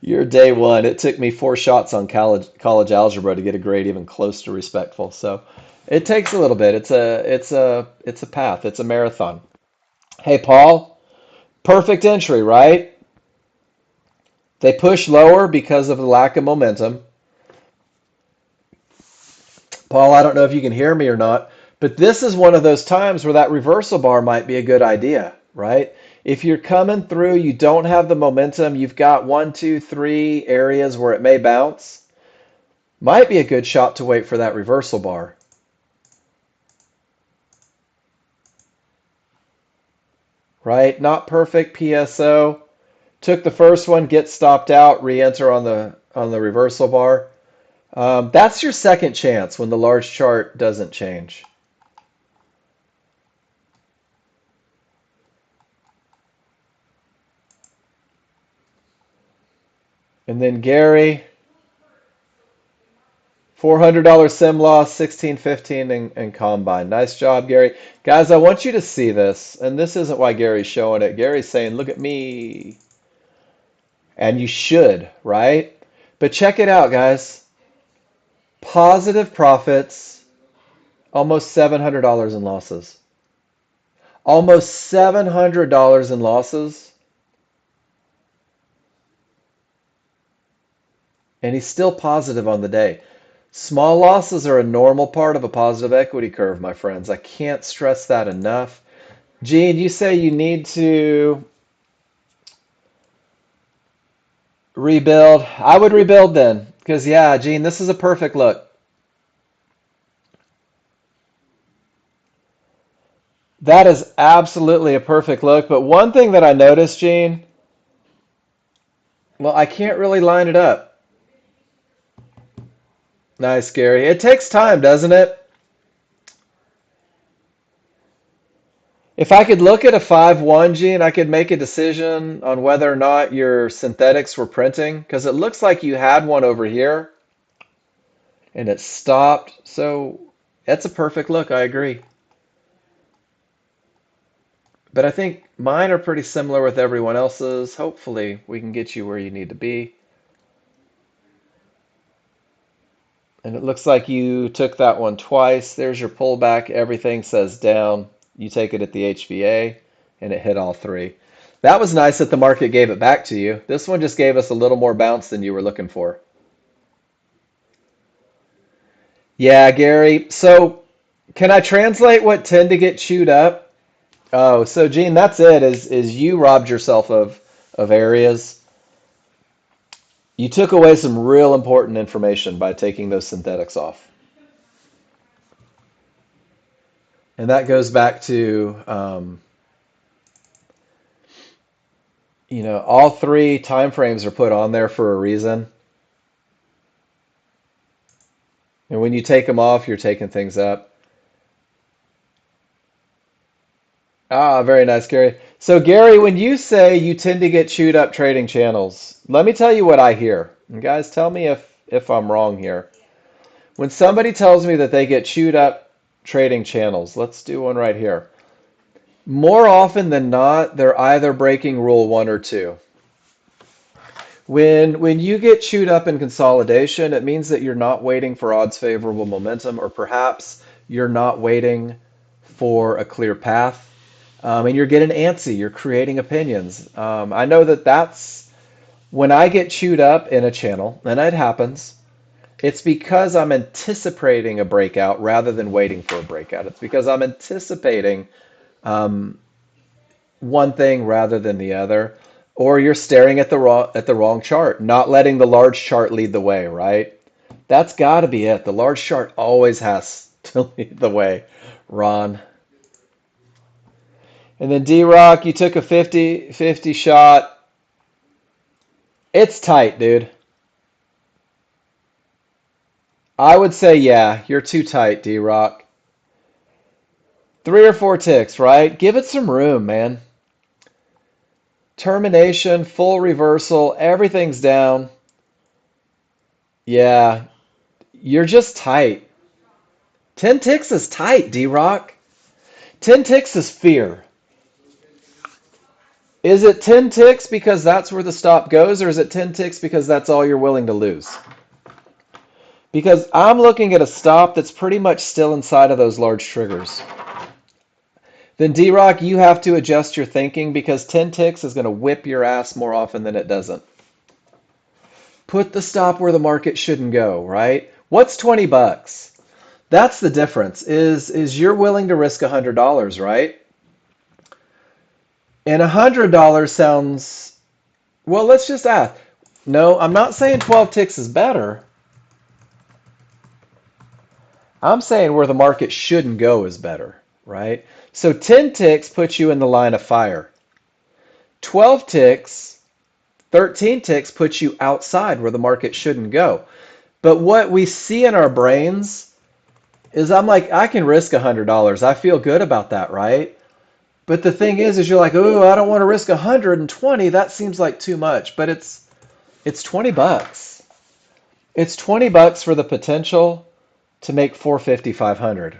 Speaker 1: You're day one. It took me 4 shots on college algebra to get a grade even close to respectful. So it takes a little bit. It's a path. It's a marathon. Hey, Paul, perfect entry, right? They push lower because of the lack of momentum. Paul, I don't know if you can hear me or not, but this is one of those times where that reversal bar might be a good idea, right? If you're coming through, you don't have the momentum, you've got 1, 2, 3 areas where it may bounce, might be a good shot to wait for that reversal bar. Right? Not perfect PSO. Took the first one, get stopped out, re-enter on the reversal bar. That's your second chance when the large chart doesn't change. And then Gary, $400 sim loss, 1615 and combine. Nice job, Gary. Guys, I want you to see this. And this isn't why Gary's showing it. Gary's saying, look at me. And you should, right? But check it out, guys. Positive profits, almost $700 in losses. Almost $700 in losses. And he's still positive on the day. Small losses are a normal part of a positive equity curve, my friends. I can't stress that enough. Gene, you say you need to rebuild. I would rebuild then. Because, yeah, Gene, this is a perfect look. That is absolutely a perfect look. But one thing that I noticed, Gene, well, I can't really line it up. Nice, Gary. It takes time, doesn't it? If I could look at a 5-1, Gene, I could make a decision on whether or not your synthetics were printing, because it looks like you had one over here and it stopped. So that's a perfect look. I agree. But I think mine are pretty similar with everyone else's. Hopefully, we can get you where you need to be. And it looks like you took that one twice. There's your pullback. Everything says down. You take it at the HVA, and it hit all three. That was nice that the market gave it back to you. This one just gave us a little more bounce than you were looking for. Yeah, Gary. So can I translate what tend to get chewed up? Oh, so Gene, that's it. Is you robbed yourself of areas. You took away some real important information by taking those synthetics off. And that goes back to, all three time frames are put on there for a reason. And when you take them off, you're taking things up. Ah, very nice, Gary. So, Gary, when you say you tend to get chewed up trading channels, let me tell you what I hear. And guys, tell me if I'm wrong here. When somebody tells me that they get chewed up trading channels, let's do one right here. More often than not, they're either breaking rule one or two. When you get chewed up in consolidation, it means that you're not waiting for odds favorable momentum, or perhaps you're not waiting for a clear path, and you're getting antsy. You're creating opinions. I know that that's when I get chewed up in a channel, and it happens. It's because I'm anticipating a breakout rather than waiting for a breakout. It's because I'm anticipating um, one thing rather than the other, or you're staring at the wrong chart, not letting the large chart lead the way, right? That's got to be it. The large chart always has to lead the way, Ron. And then D-Rock, you took a 50-50 shot. It's tight, dude. I would say, yeah, you're too tight, D-Rock. 3 or 4 ticks, right? Give it some room, man. Termination, full reversal, everything's down. Yeah, you're just tight. 10 ticks is tight, D-Rock. 10 ticks is fear. Is it 10 ticks because that's where the stop goes, or is it 10 ticks because that's all you're willing to lose? Because I'm looking at a stop that's pretty much still inside of those large triggers. Then D-Rock, you have to adjust your thinking because 10 ticks is going to whip your ass more often than it doesn't. Put the stop where the market shouldn't go, right? What's 20 bucks? That's the difference. Is you're willing to risk $100, right? And $100 sounds, well, let's just ask. No, I'm not saying 12 ticks is better. I'm saying where the market shouldn't go is better, right? So 10 ticks puts you in the line of fire. 12 ticks, 13 ticks puts you outside where the market shouldn't go. But what we see in our brains is I'm like, I can risk $100. I feel good about that, right? But the thing is you're like, oh, I don't want to risk 120. That seems like too much. But it's 20 bucks. It's 20 bucks for the potential to make 450, 500.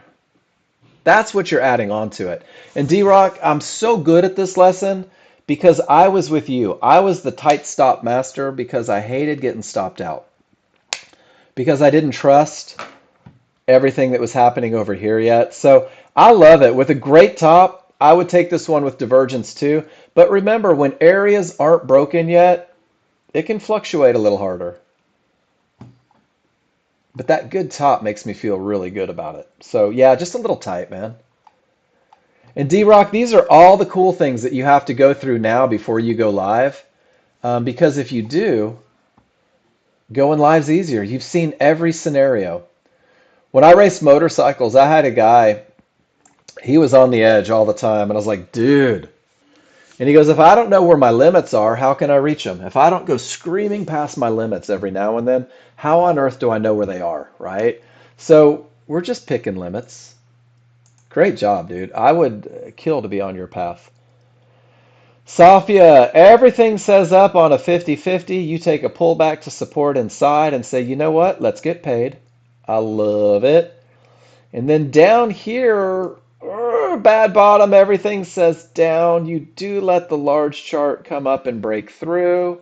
Speaker 1: That's what you're adding on to it. And D-Rock, I'm so good at this lesson because I was with you. I was the tight stop master because I hated getting stopped out. Because I didn't trust everything that was happening over here yet. So I love it. With a great top, I would take this one with divergence too. But remember, when areas aren't broken yet, it can fluctuate a little harder. But that good top makes me feel really good about it. So yeah, just a little tight, man. And D-Rock, these are all the cool things that you have to go through now before you go live. Because if you do, going live's easier. You've seen every scenario. When I raced motorcycles, I had a guy, He was on the edge all the time. And I was like, dude. And he goes, if I don't know where my limits are, how can I reach them? If I don't go screaming past my limits every now and then, how on earth do I know where they are, right? So we're just picking limits. Great job, dude. I would kill to be on your path. Safia, everything says up on a 50-50. You take a pullback to support inside and say, you know what? Let's get paid. I love it. And then down here, bad bottom, everything says down. You do let the large chart come up and break through.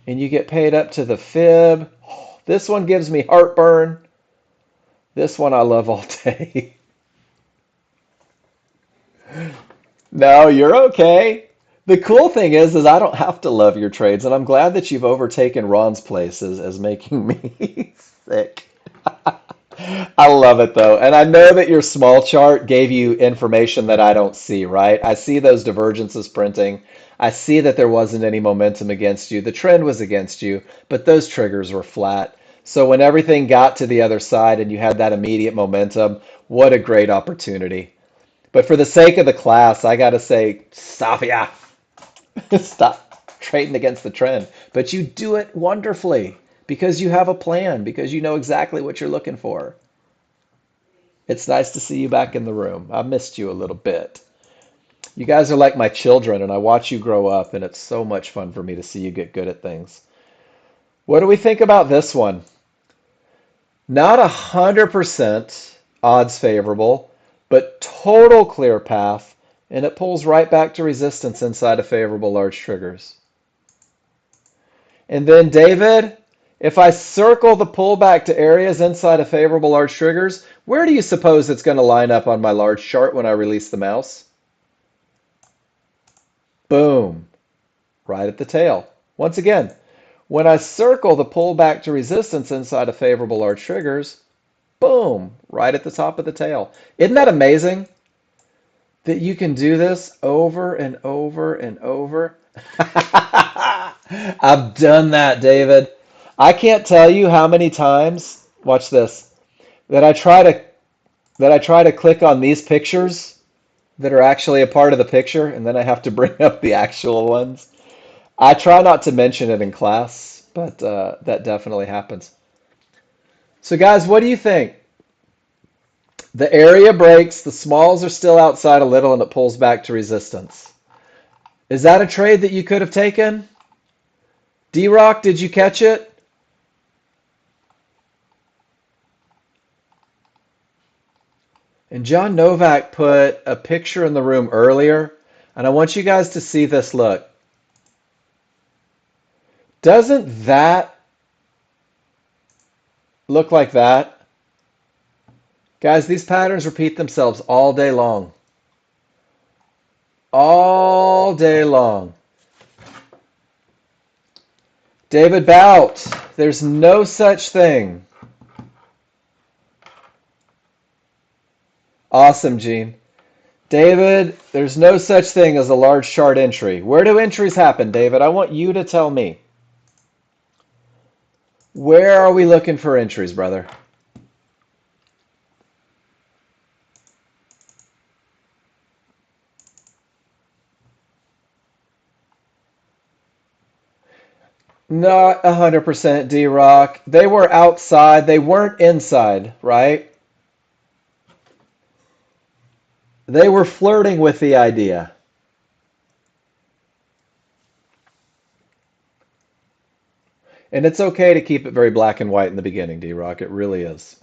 Speaker 1: And you get paid up to the fib. This one gives me heartburn. This one I love all day. No, you're okay. The cool thing is I don't have to love your trades, and I'm glad that you've overtaken Ron's place as making me sick. I love it though. And I know that your small chart gave you information that I don't see, right? I see those divergences printing. I see that there wasn't any momentum against you. The trend was against you, but those triggers were flat. So when everything got to the other side and you had that immediate momentum, what a great opportunity. But for the sake of the class, I got to say, Safia, stop trading against the trend. But you do it wonderfully because you have a plan, because you know exactly what you're looking for. It's nice to see you back in the room. I missed you a little bit. You guys are like my children, and I watch you grow up, and it's so much fun for me to see you get good at things. What do we think about this one? Not 100% odds favorable, but total clear path, and it pulls right back to resistance inside of favorable large triggers. And then, David, if I circle the pullback to areas inside of favorable large triggers, where do you suppose it's going to line up on my large chart when I release the mouse? Boom, right at the tail. Once again, when I circle the pullback to resistance inside of favorable large triggers, boom, right at the top of the tail. Isn't that amazing that you can do this over and over and over? I've done that, David. I can't tell you how many times, watch this, that I try to click on these pictures that are actually a part of the picture, and then I have to bring up the actual ones. I try not to mention it in class, but that definitely happens. So, guys, what do you think? The area breaks, the smalls are still outside a little, and it pulls back to resistance. Is that a trade that you could have taken? D-Rock, did you catch it? And John Novak put a picture in the room earlier, and I want you guys to see this look. Doesn't that look like that? Guys, these patterns repeat themselves all day long. All day long. David Bout, there's no such thing. Awesome, Gene. David, there's no such thing as a large chart entry. Where do entries happen, David? I want you to tell me. Where are we looking for entries, brother? Not 100% D-Rock. They were outside. They weren't inside, right? They were flirting with the idea. And it's okay to keep it very black and white in the beginning, D-Rock. It really is.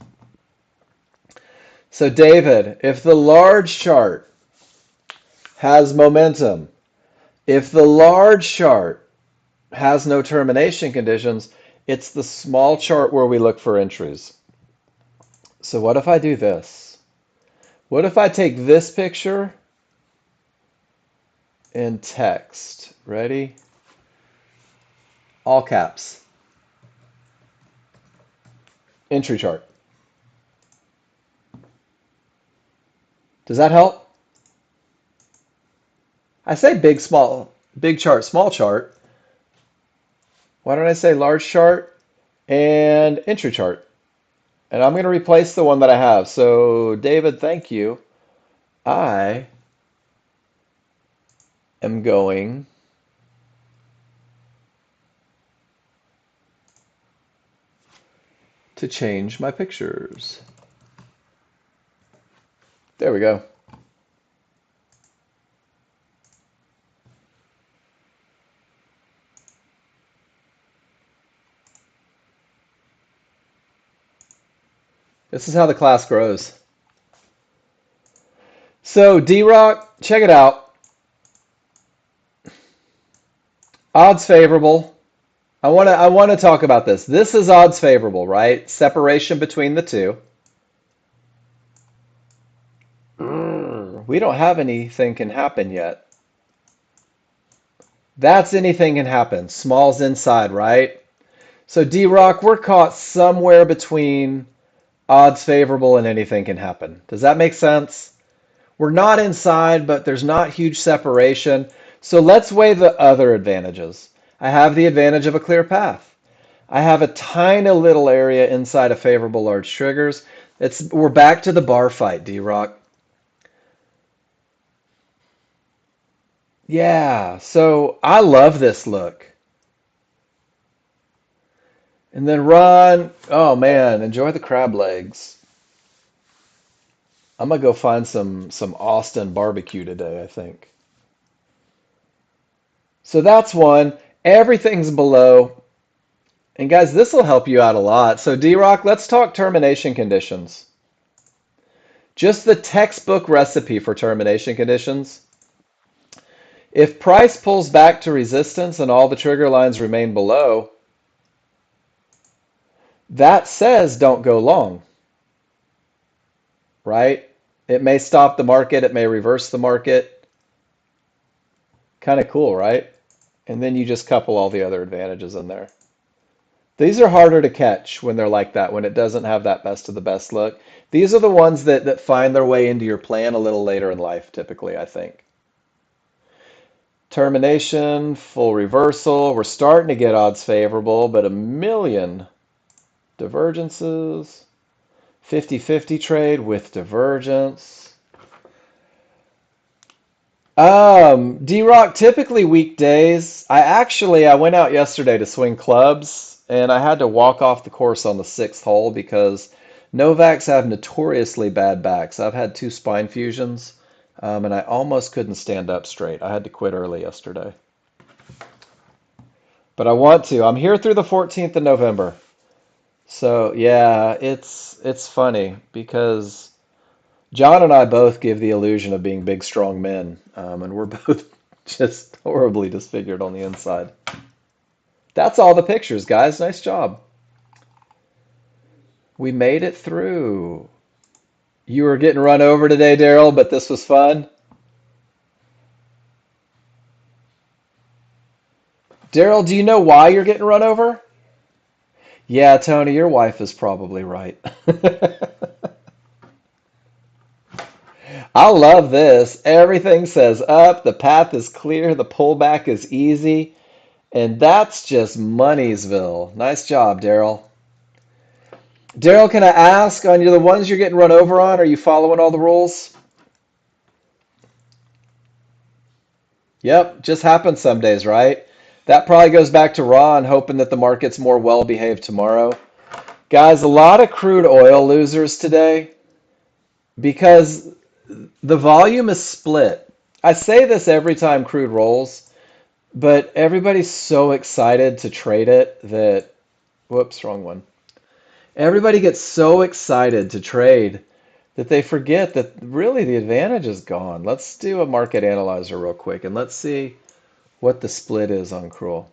Speaker 1: So, David, if the large chart has momentum, if the large chart has no termination conditions, it's the small chart where we look for entries. So what if I do this? What if I take this picture and text? Ready? All caps. Entry chart. Does that help? I say big, small, big chart, small chart. Why don't I say large chart and entry chart? And I'm going to replace the one that I have. So, David, thank you. I am going to change my pictures. There we go. This is how the class grows. So, D-Rock, check it out. Odds favorable. I want to talk about this. This is odds favorable, right? Separation between the two. We don't have anything can happen yet. That's anything can happen. Small's inside, right? So D-Rock, we're caught somewhere between odds favorable and anything can happen. Does that make sense? We're not inside, but there's not huge separation. So let's weigh the other advantages. I have the advantage of a clear path. I have a tiny little area inside of favorable large triggers. We're back to the bar fight, D-Rock. Yeah, so I love this look. And then Ron, oh man, enjoy the crab legs. I'm gonna go find some Austin barbecue today, I think. So that's one. Everything's below. And guys, this will help you out a lot. So D-Rock, let's talk termination conditions. Just the textbook recipe for termination conditions. If price pulls back to resistance and all the trigger lines remain below, that says don't go long, right? It may stop the market, it may reverse the market. Kind of cool, right? And then you just couple all the other advantages in there. These are harder to catch when they're like that, when it doesn't have that best of the best look. These are the ones that find their way into your plan a little later in life, typically, I think. Termination, full reversal. We're starting to get odds favorable, but a million divergences. 50-50 trade with divergence. D-Rock, typically weekdays. I went out yesterday to swing clubs, and I had to walk off the course on the sixth hole because Novaks have notoriously bad backs. I've had two spine fusions, and I almost couldn't stand up straight. I had to quit early yesterday. But I want to. I'm here through the 14th of November. So yeah, it's funny because John and I both give the illusion of being big, strong men, and we're both just horribly disfigured on the inside. That's all the pictures, guys. Nice job. We made it through. You were getting run over today, Daryl, but this was fun. Daryl, do you know why you're getting run over? Yeah, Tony, your wife is probably right. I love this. Everything says up, the path is clear, the pullback is easy, and that's just Moneysville. Nice job, Daryl. Daryl, can I ask on the ones you're getting run over on, are you following all the rules? Yep, just happens some days, right? That probably goes back to Ron hoping that the market's more well behaved tomorrow. Guys, a lot of crude oil losers today because the volume is split. I say this every time crude rolls, but everybody's so excited to trade it that, whoops, wrong one. Everybody gets so excited to trade that they forget that really the advantage is gone. Let's do a market analyzer real quick and let's see what the split is on cruel.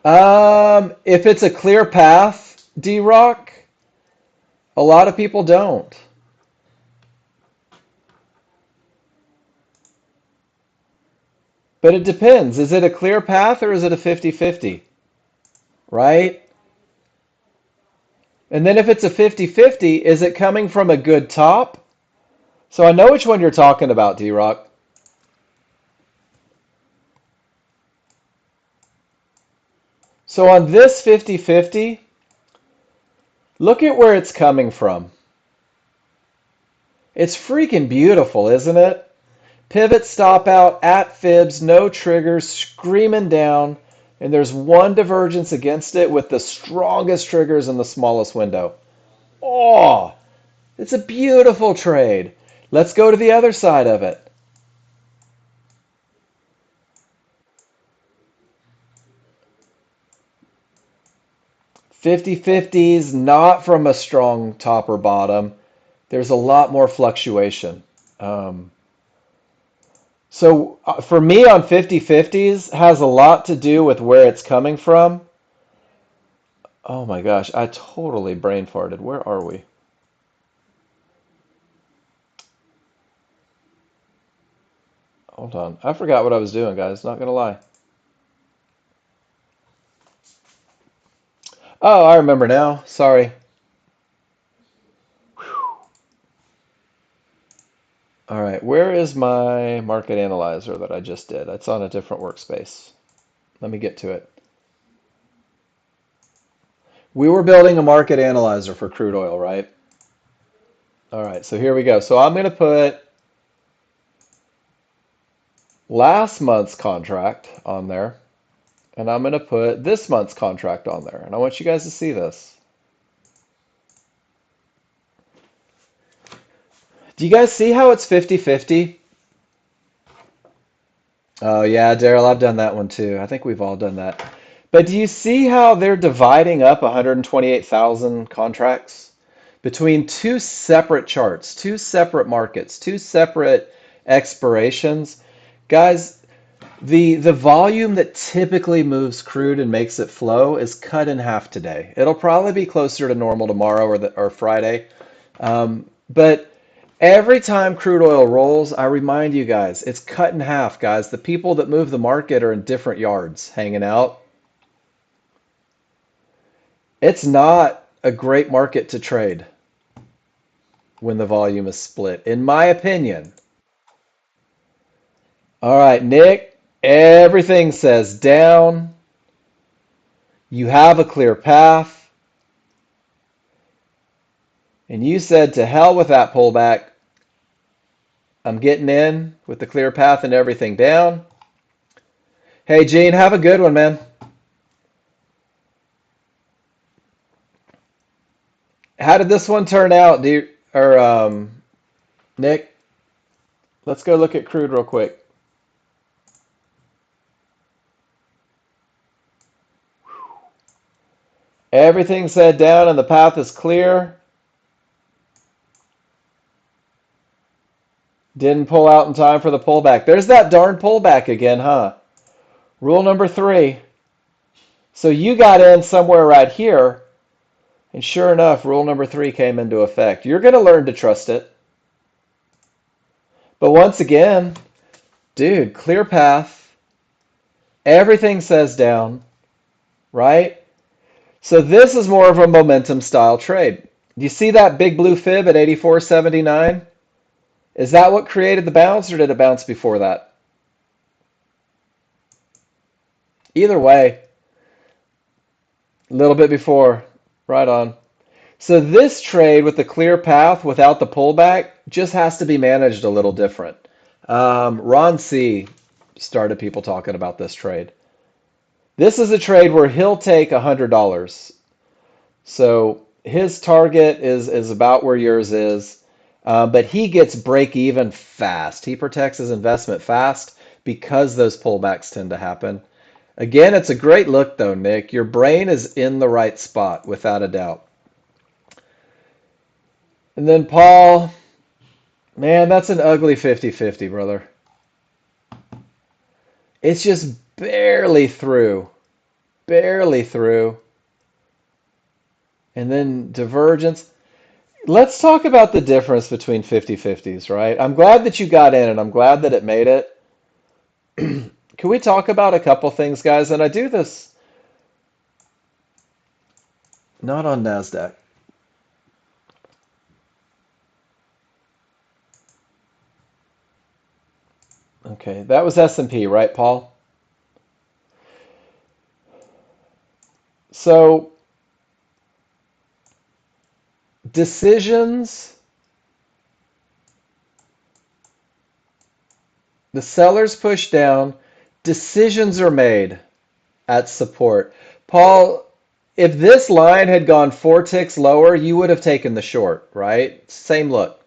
Speaker 1: If it's a clear path, D-Rock, a lot of people don't. But it depends. Is it a clear path or is it a 50-50? Right? And then if it's a 50-50, is it coming from a good top? So I know which one you're talking about, D-Rock. So on this 50-50, look at where it's coming from. It's freaking beautiful, isn't it? Pivot stop out at fibs, no triggers, screaming down, and there's one divergence against it with the strongest triggers in the smallest window. Oh, it's a beautiful trade. Let's go to the other side of it. 50/50s, not from a strong top or bottom. There's a lot more fluctuation. Um, so for me on 50/50s has a lot to do with where it's coming from. Oh my gosh, I totally brain farted. Where are we? Hold on. I forgot what I was doing, guys. Not gonna lie. Oh, I remember now. Sorry. All right, where is my market analyzer that I just did? It's on a different workspace. Let me get to it. We were building a market analyzer for crude oil, right? All right, so here we go. So I'm going to put last month's contract on there, and I'm going to put this month's contract on there. And I want you guys to see this. Do you guys see how it's 50/50? Oh yeah, Daryl, I've done that one too. I think we've all done that. But do you see how they're dividing up 128,000 contracts between two separate charts, two separate markets, two separate expirations? Guys, the volume that typically moves crude and makes it flow is cut in half today. It'll probably be closer to normal tomorrow or Friday. But every time crude oil rolls, I remind you guys, it's cut in half, guys. The people that move the market are in different yards hanging out. It's not a great market to trade when the volume is split, in my opinion. All right, Nick, everything says down. You have a clear path. And you said to hell with that pullback. I'm getting in with the clear path and everything down. Hey, Gene, have a good one, man. How did this one turn out? Nick, let's go look at crude real quick. Everything said down and the path is clear. Didn't pull out in time for the pullback. There's that darn pullback again, huh? Rule number 3. So you got in somewhere right here, and sure enough, rule number 3 came into effect. You're going to learn to trust it. But once again, dude, clear path. Everything says down, right? So this is more of a momentum style trade. Do you see that big blue fib at 84.79? Is that what created the bounce, or did it bounce before that? Either way, a little bit before. Right on. So this trade with the clear path without the pullback just has to be managed a little different. Ron C. started people talking about this trade. This is a trade where he'll take $100. So his target is about where yours is, but he gets break even fast. He protects his investment fast because those pullbacks tend to happen. Again, it's a great look though, Nick. Your brain is in the right spot without a doubt. And then Paul, man, that's an ugly 50/50, brother. It's just barely through, barely through. And then divergence. Let's talk about the difference between 50/50s, right? I'm glad that you got in and I'm glad that it made it. Can we talk about a couple things, guys? And I do this not on NASDAQ. Okay, that was S&P, right, Paul? So decisions The sellers push down. Decisions are made at support. Paul, if this line had gone 4 ticks lower, you would have taken the short, right? Same look.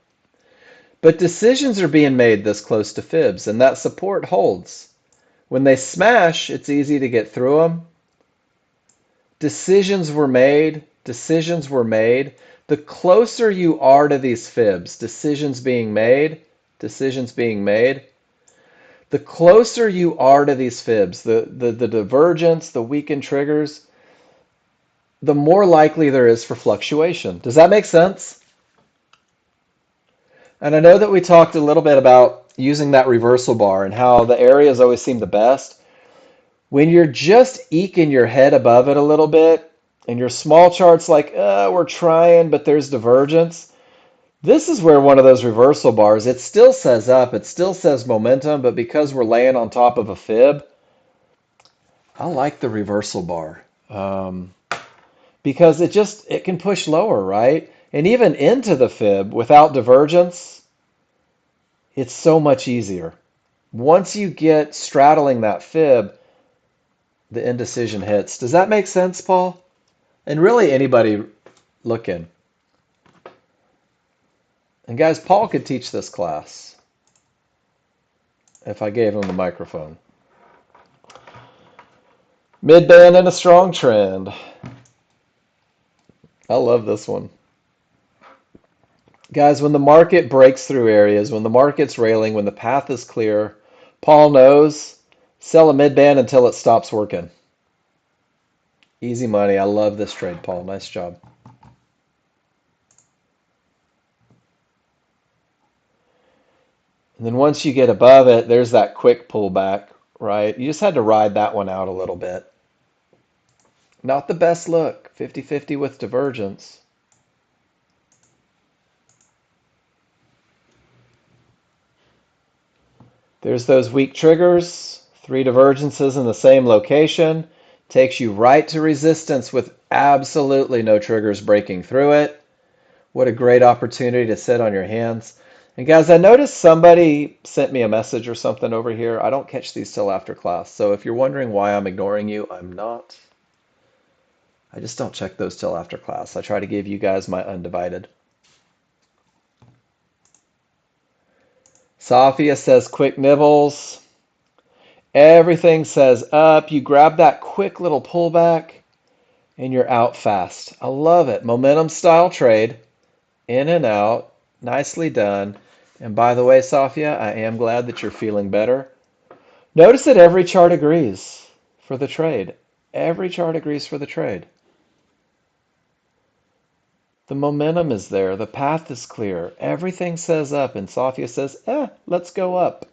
Speaker 1: But decisions are being made this close to fibs, and that support holds. When they smash, it's easy to get through them. Decisions were made. Decisions were made. The closer you are to these fibs, decisions being made, the closer you are to these fibs, the divergence, the weakened triggers, the more likely there is for fluctuation. Does that make sense? And I know that we talked a little bit about using that reversal bar and how the areas always seem the best. When you're just eking your head above it a little bit, and your small chart's like, we're trying, but there's divergence, this is where one of those reversal bars, it still says up, it still says momentum, but because we're laying on top of a fib, I like the reversal bar. Because it can push lower, right? And even into the fib without divergence, it's so much easier. Once you get straddling that fib, the indecision hits. Does that make sense, Paul? And really anybody looking. And guys, Paul could teach this class if I gave him the microphone. Mid-band and a strong trend. I love this one. Guys, when the market breaks through areas, when the market's railing, when the path is clear, Paul knows, sell a mid-band until it stops working. Easy money. I love this trade, Paul. Nice job. And then once you get above it, there's that quick pullback, right? You just had to ride that one out a little bit. Not the best look. 50-50 with divergence. There's those weak triggers. 3 divergences in the same location. Takes you right to resistance with absolutely no triggers breaking through it. What a great opportunity to sit on your hands. And guys, I noticed somebody sent me a message or something over here. I don't catch these till after class. So if you're wondering why I'm ignoring you, I'm not. I just don't check those till after class. I try to give you guys my undivided. Safia says quick nibbles. Everything says up. You grab that quick little pullback and you're out fast. I love it. Momentum style trade. In and out. Nicely done. And by the way, Safia, I am glad that you're feeling better. Notice that every chart agrees for the trade. Every chart agrees for the trade. The momentum is there. The path is clear. Everything says up, and Safia says, let's go up.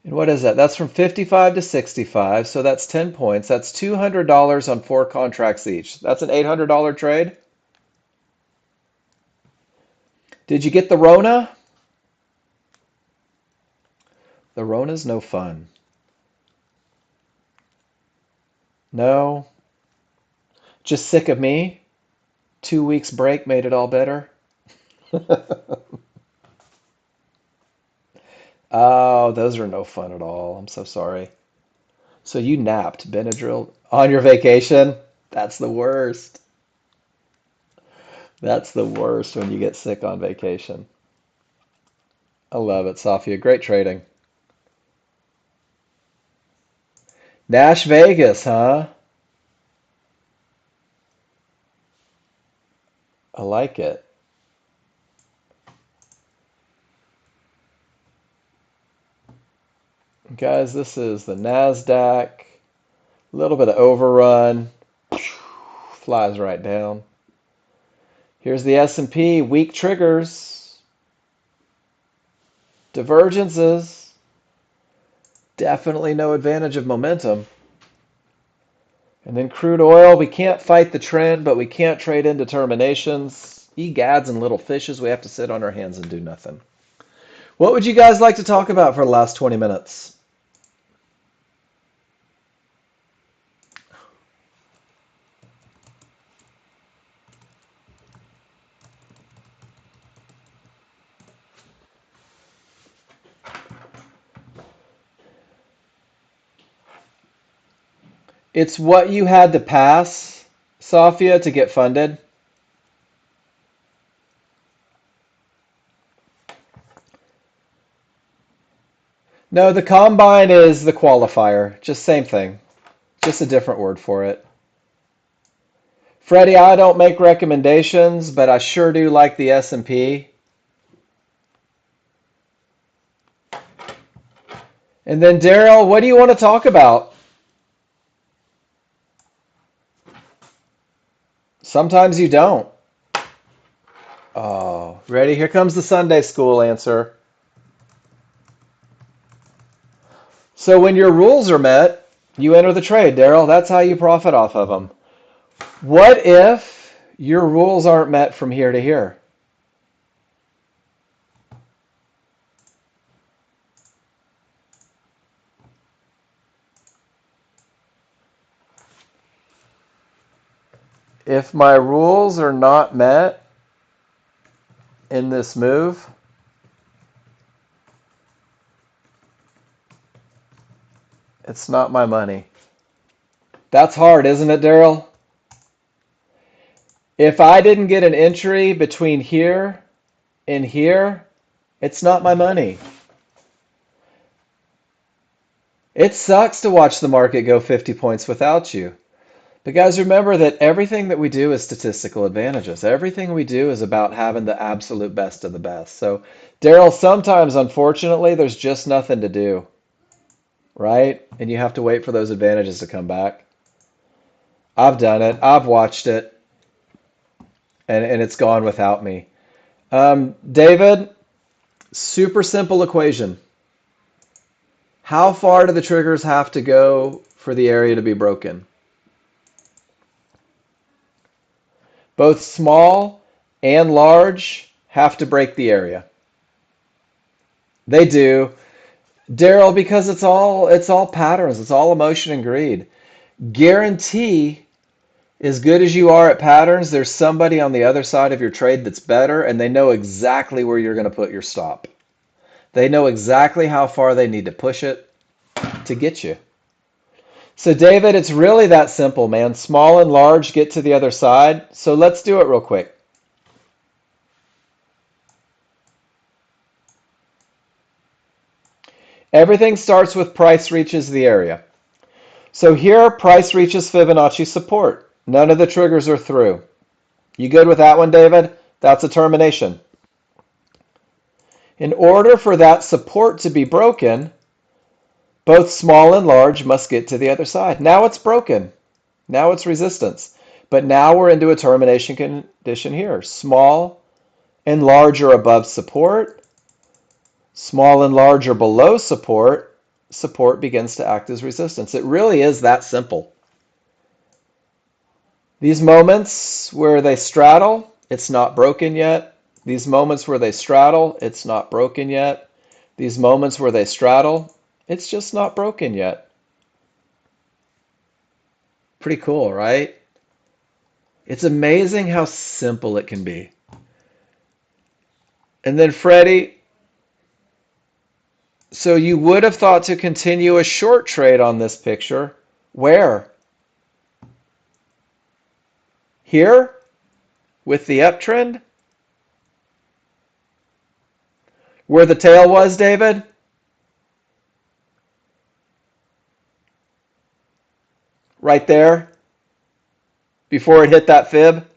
Speaker 1: And what is that? That's from 55 to 65, so that's 10 points. That's $200 on 4 contracts each. That's an $800 trade. Did you get the Rona? The Rona's no fun. No? Just sick of me? 2 weeks break made it all better? Oh, those are no fun at all. I'm so sorry. So you napped Benadryl on your vacation? That's the worst. That's the worst when you get sick on vacation. I love it, Safia. Great trading. Nash Vegas, huh? I like it. Guys, this is the NASDAQ. A little bit of overrun. Flies right down. Here's the S&P. Weak triggers. Divergences. Definitely no advantage of momentum. And then crude oil. We can't fight the trend, but we can't trade indeterminations. Egads and little fishes. We have to sit on our hands and do nothing. What would you guys like to talk about for the last 20 minutes? It's what you had to pass, Safia, to get funded. No, the combine is the qualifier. Just same thing. Just a different word for it. Freddie, I don't make recommendations, but I sure do like the S&P. And then Daryl, what do you want to talk about? Sometimes you don't. Oh, ready? Here comes the Sunday school answer. So when your rules are met, you enter the trade, Daryl. That's how you profit off of them. What if your rules aren't met from here to here? If my rules are not met in this move, it's not my money. That's hard, isn't it, Daryl? If I didn't get an entry between here and here, it's not my money. It sucks to watch the market go 50 points without you. But guys, remember that everything that we do is statistical advantages. Everything we do is about having the absolute best of the best. So, Daryl, sometimes, unfortunately, there's just nothing to do, right? And you have to wait for those advantages to come back. I've done it. I've watched it, and it's gone without me. David, super simple equation. How far do the triggers have to go for the area to be broken? Both small and large have to break the area. They do. Daryl, because it's all patterns, it's all emotion and greed. Guarantee as good as you are at patterns, there's somebody on the other side of your trade that's better, and they know exactly where you're going to put your stop. They know exactly how far they need to push it to get you. So, David, it's really that simple, man. Small and large get to the other side. So let's do it real quick. Everything starts with price reaches the area. So here, price reaches Fibonacci support. None of the triggers are through. You good with that one, David? That's a termination. In order for that support to be broken, both small and large must get to the other side. Now it's broken. Now it's resistance. But now we're into a termination condition here. Small and large are above support. Small and large are below support. Support begins to act as resistance. It really is that simple. These moments where they straddle, it's not broken yet. These moments where they straddle, it's not broken yet. These moments where they straddle, it's just not broken yet. Pretty cool, right? It's amazing how simple it can be. And then Freddie, so you would have thought to continue a short trade on this picture. Where? Here? With the uptrend? Where the tail was, David? Right there? Before it hit that fib?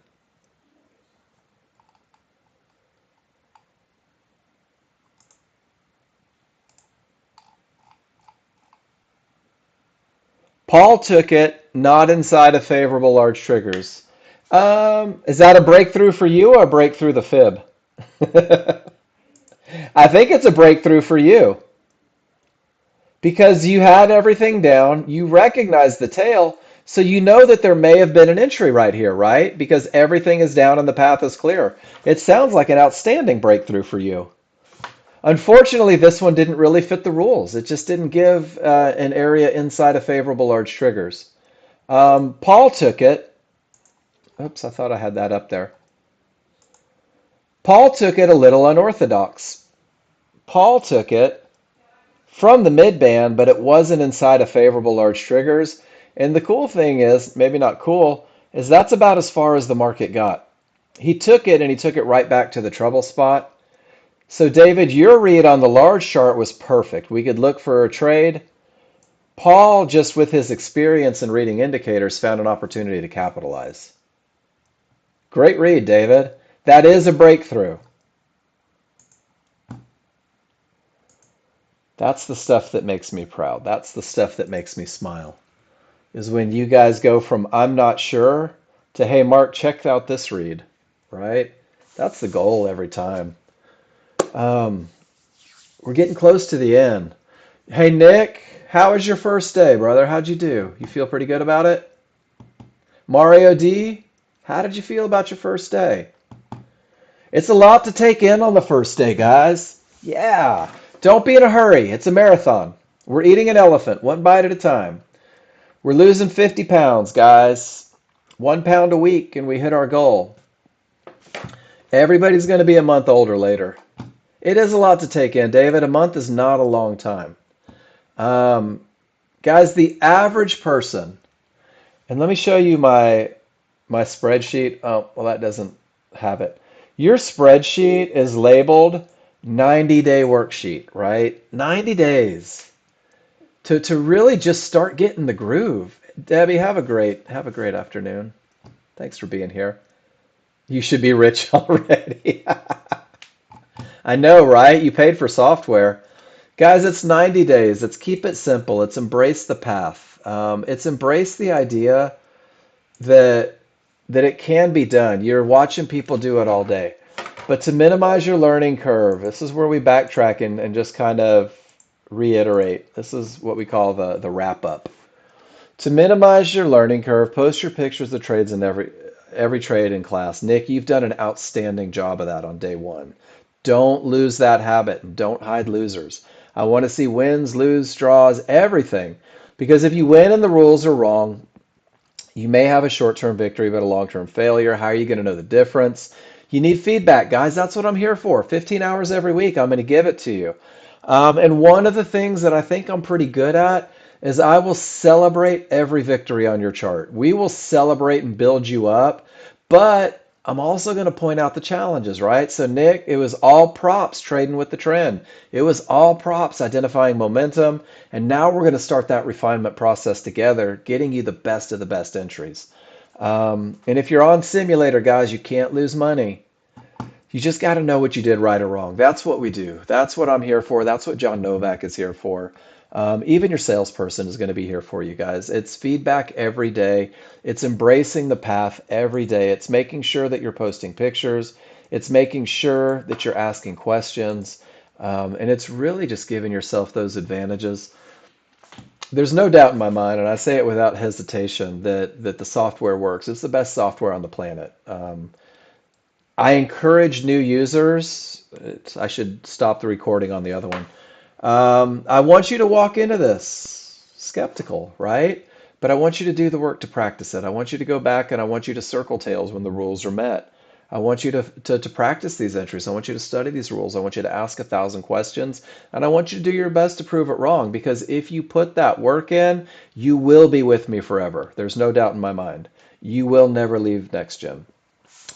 Speaker 1: Paul took it not inside of favorable large triggers. Is that a breakthrough for you or a breakthrough the fib? I think it's a breakthrough for you because you had everything down, you recognized the tail, so you know that there may have been an entry right here, right? Because everything is down and the path is clear. It sounds like an outstanding breakthrough for you. Unfortunately, this one didn't really fit the rules. It just didn't give an area inside of favorable large triggers. Paul took it. Oops, I thought I had that up there. Paul took it a little unorthodox. Paul took it from the mid band, but it wasn't inside of favorable large triggers. And the cool thing is, maybe not cool, is that's about as far as the market got. He took it and he took it right back to the trouble spot. So David, your read on the large chart was perfect. We could look for a trade. Paul, just with his experience in reading indicators, found an opportunity to capitalize. Great read, David. That is a breakthrough. That's the stuff that makes me proud. That's the stuff that makes me smile. Is when you guys go from I'm not sure to hey, Mark, check out this read, right? That's the goal every time. Um, we're getting close to the end. Hey, Nick, how was your first day, brother? How'd you do? You feel pretty good about it? Mario D, how did you feel about your first day? It's a lot to take in on the first day, guys. Yeah. Don't be in a hurry. It's a marathon. We're eating an elephant, one bite at a time. We're losing 50 pounds, guys. 1 pound a week, and we hit our goal. Everybody's going to be a month older later. It is a lot to take in, David. A month is not a long time. Um, Guys, the average person, and let me show you my spreadsheet. Oh, well, that doesn't have it. Your spreadsheet is labeled 90-day worksheet, right? 90 days to really just start getting the groove. Debbie, have a great afternoon. Thanks for being here. You should be rich already. I know, right? You paid for software. Guys, it's 90 days. It's keep it simple. It's embrace the path. It's embrace the idea that it can be done. You're watching people do it all day. But to minimize your learning curve, this is where we backtrack and just kind of reiterate. This is what we call the wrap up. To minimize your learning curve, post your pictures of trades in every trade in class. Nick, you've done an outstanding job of that on day one. Don't lose that habit and don't hide losers. I want to see wins, lose, draws, everything. Because if you win and the rules are wrong, you may have a short-term victory, but a long-term failure. How are you going to know the difference? You need feedback, guys. That's what I'm here for. 15 hours every week. I'm going to give it to you. And one of the things that I think I'm pretty good at is I will celebrate every victory on your chart. We will celebrate and build you up, but I'm also going to point out the challenges, right? So, Nick, it was all props trading with the trend. It was all props identifying momentum. And now we're going to start that refinement process together, getting you the best of the best entries. And if you're on simulator, guys, you can't lose money. You just got to know what you did right or wrong. That's what we do. That's what I'm here for. That's what John Novak is here for. Even your salesperson is going to be here for you guys. It's feedback every day. It's embracing the path every day. It's making sure that you're posting pictures. It's making sure that you're asking questions. And it's really just giving yourself those advantages. There's no doubt in my mind, and I say it without hesitation, that the software works. It's the best software on the planet. I encourage new users. I should stop the recording on the other one. I want you to walk into this skeptical, right? But I want you to do the work to practice it. I want you to go back and I want you to circle tails when the rules are met. I want you to practice these entries. I want you to study these rules. I want you to ask 1,000 questions. And I want you to do your best to prove it wrong. Because if you put that work in, you will be with me forever. There's no doubt in my mind. You will never leave Nexgen.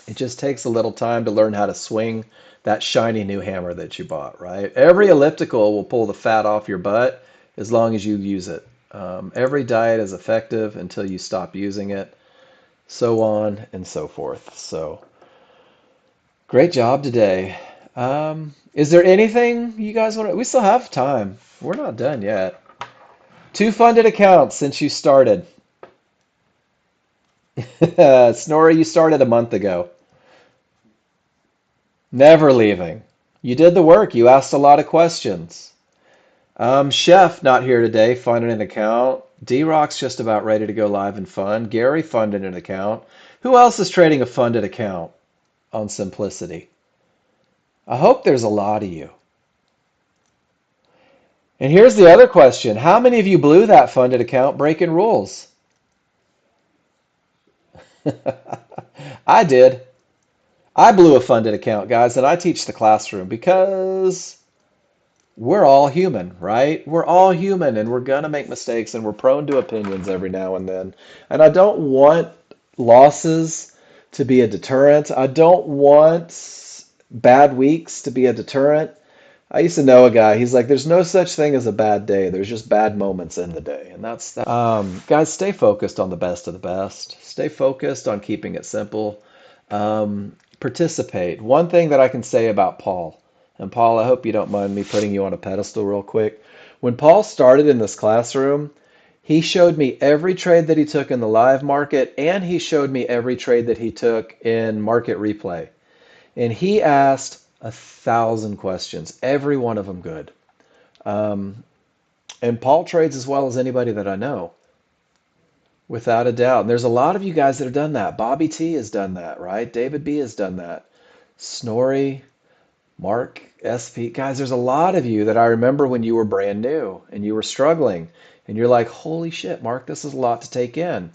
Speaker 1: It just takes a little time to learn how to swing that shiny new hammer that you bought, right? Every elliptical will pull the fat off your butt as long as you use it. Every diet is effective until you stop using it, so on and so forth. So, great job today. Is there anything you guys want to? We still have time. We're not done yet. 2 funded accounts since you started. Snorri, you started a month ago. Never leaving. You did the work. You asked a lot of questions. Chef not here today, funded an account. D-Rock's just about ready to go live and fund. Gary funded an account. Who else is trading a funded account on Simplicity? I hope there's a lot of you. And here's the other question. How many of you blew that funded account breaking rules? I did. I blew a funded account, guys, and I teach the classroom because we're all human, right? We're all human and we're gonna make mistakes and we're prone to opinions every now and then. And I don't want losses to be a deterrent. I don't want bad weeks to be a deterrent. I used to know a guy, he's like, there's no such thing as a bad day. There's just bad moments in the day. And guys, stay focused on the best of the best. Stay focused on keeping it simple. Participate. One thing that I can say about Paul, and Paul, I hope you don't mind me putting you on a pedestal real quick. When Paul started in this classroom, he showed me every trade that he took in the live market, and he showed me every trade that he took in market replay. And he asked 1,000 questions, every one of them good. Um, and Paul trades as well as anybody that I know, without a doubt. And there's a lot of you guys that have done that. Bobby T has done that, right? David B has done that. Snorri, Mark, SP. Guys, there's a lot of you that I remember when you were brand new and you were struggling. And you're like, holy shit, Mark, this is a lot to take in.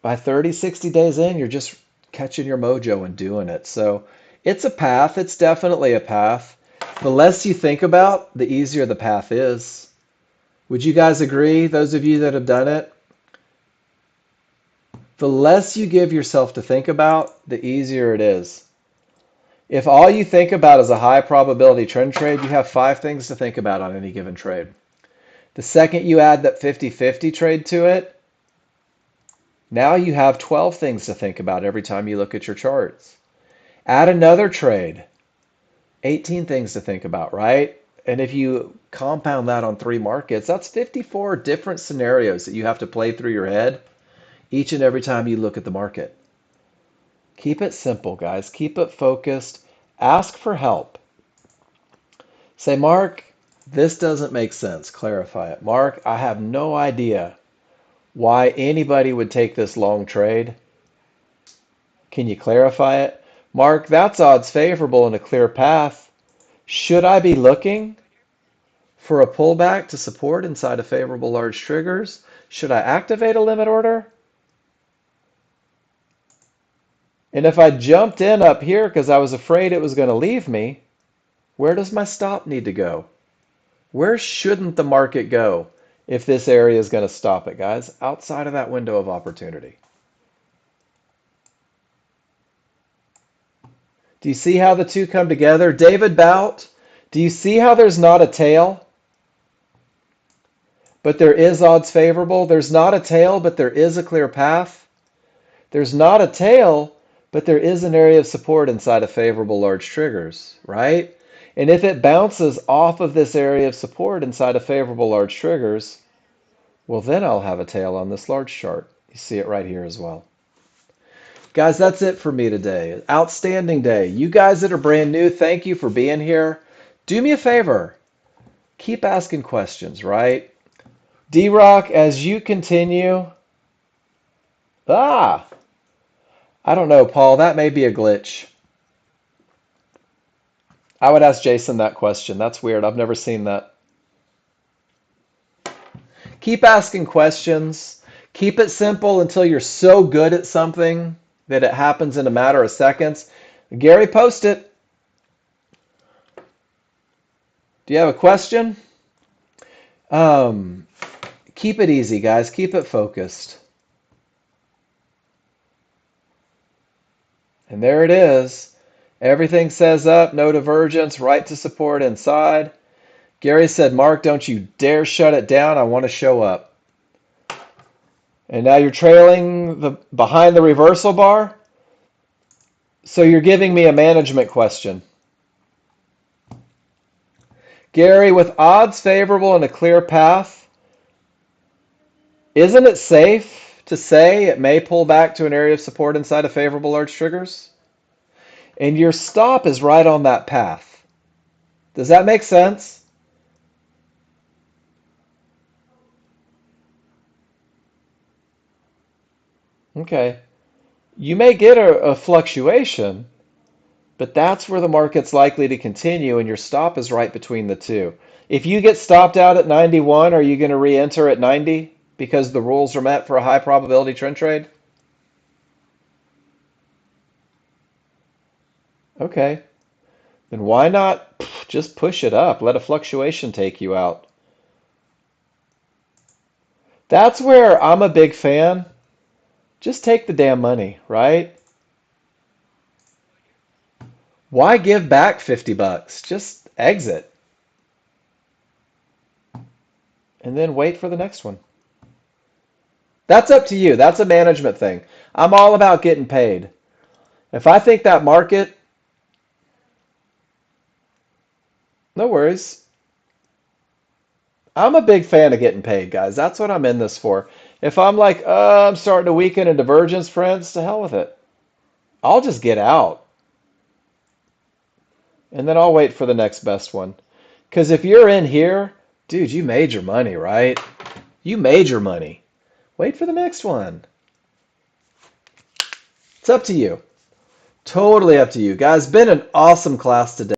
Speaker 1: By 30, 60 days in, you're just catching your mojo and doing it. So it's a path. It's definitely a path. The less you think about, the easier the path is. Would you guys agree, those of you that have done it? The less you give yourself to think about, the easier it is. If all you think about is a high probability trend trade, you have 5 things to think about on any given trade. The second you add that 50-50 trade to it, now you have 12 things to think about every time you look at your charts. Add another trade, 18 things to think about, right? And if you compound that on 3 markets, that's 54 different scenarios that you have to play through your head each and every time you look at the market. Keep it simple, guys. Keep it focused. Ask for help. Say, Mark, this doesn't make sense. Clarify it. Mark, I have no idea why anybody would take this long trade. Can you clarify it? Mark, that's odds favorable and a clear path. Should I be looking for a pullback to support inside of favorable large triggers? Should I activate a limit order? And if I jumped in up here because I was afraid it was going to leave me, where does my stop need to go? Where shouldn't the market go if this area is going to stop it, guys? Outside of that window of opportunity. Do you see how the two come together? David Bout, do you see how there's not a tail, but there is odds favorable? There's not a tail, but there is a clear path. There's not a tail, but there is an area of support inside of favorable large triggers, right? And if it bounces off of this area of support inside of favorable large triggers, well, then I'll have a tail on this large chart. You see it right here as well. Guys, that's it for me today. Outstanding day. You guys that are brand new, thank you for being here. Do me a favor. Keep asking questions, right? D-Rock, as you continue. Ah, I don't know, Paul. That may be a glitch. I would ask Jason that question. That's weird. I've never seen that. Keep asking questions. Keep it simple until you're so good at something that it happens in a matter of seconds. Gary, post it. Do you have a question? Um, Keep it easy, guys. Keep it focused. And there it is. Everything says up, no divergence, right to support inside. Gary said, Mark, don't you dare shut it down. I want to show up. And now you're trailing behind the reversal bar. So you're giving me a management question. Gary, with odds favorable and a clear path, isn't it safe to say it may pull back to an area of support inside of favorable large triggers? And your stop is right on that path. Does that make sense? Okay. You may get a fluctuation, but that's where the market's likely to continue, and your stop is right between the two. If you get stopped out at 91, are you going to re-enter at 90 because the rules are met for a high probability trend trade? Okay. then why not just push it up? Let a fluctuation take you out. That's where I'm a big fan. Just take the damn money, right? Why give back 50 bucks? Just exit and then wait for the next one. That's up to you. That's a management thing. I'm all about getting paid. If I think that market, no worries. I'm a big fan of getting paid, guys. That's what I'm in this for. If I'm like, I'm starting to weaken in divergence, friends, to hell with it. I'll just get out and then I'll wait for the next best one. Because if you're in here, dude, you made your money, right? You made your money. Wait for the next one. It's up to you. Totally up to you. Guys, been an awesome class today.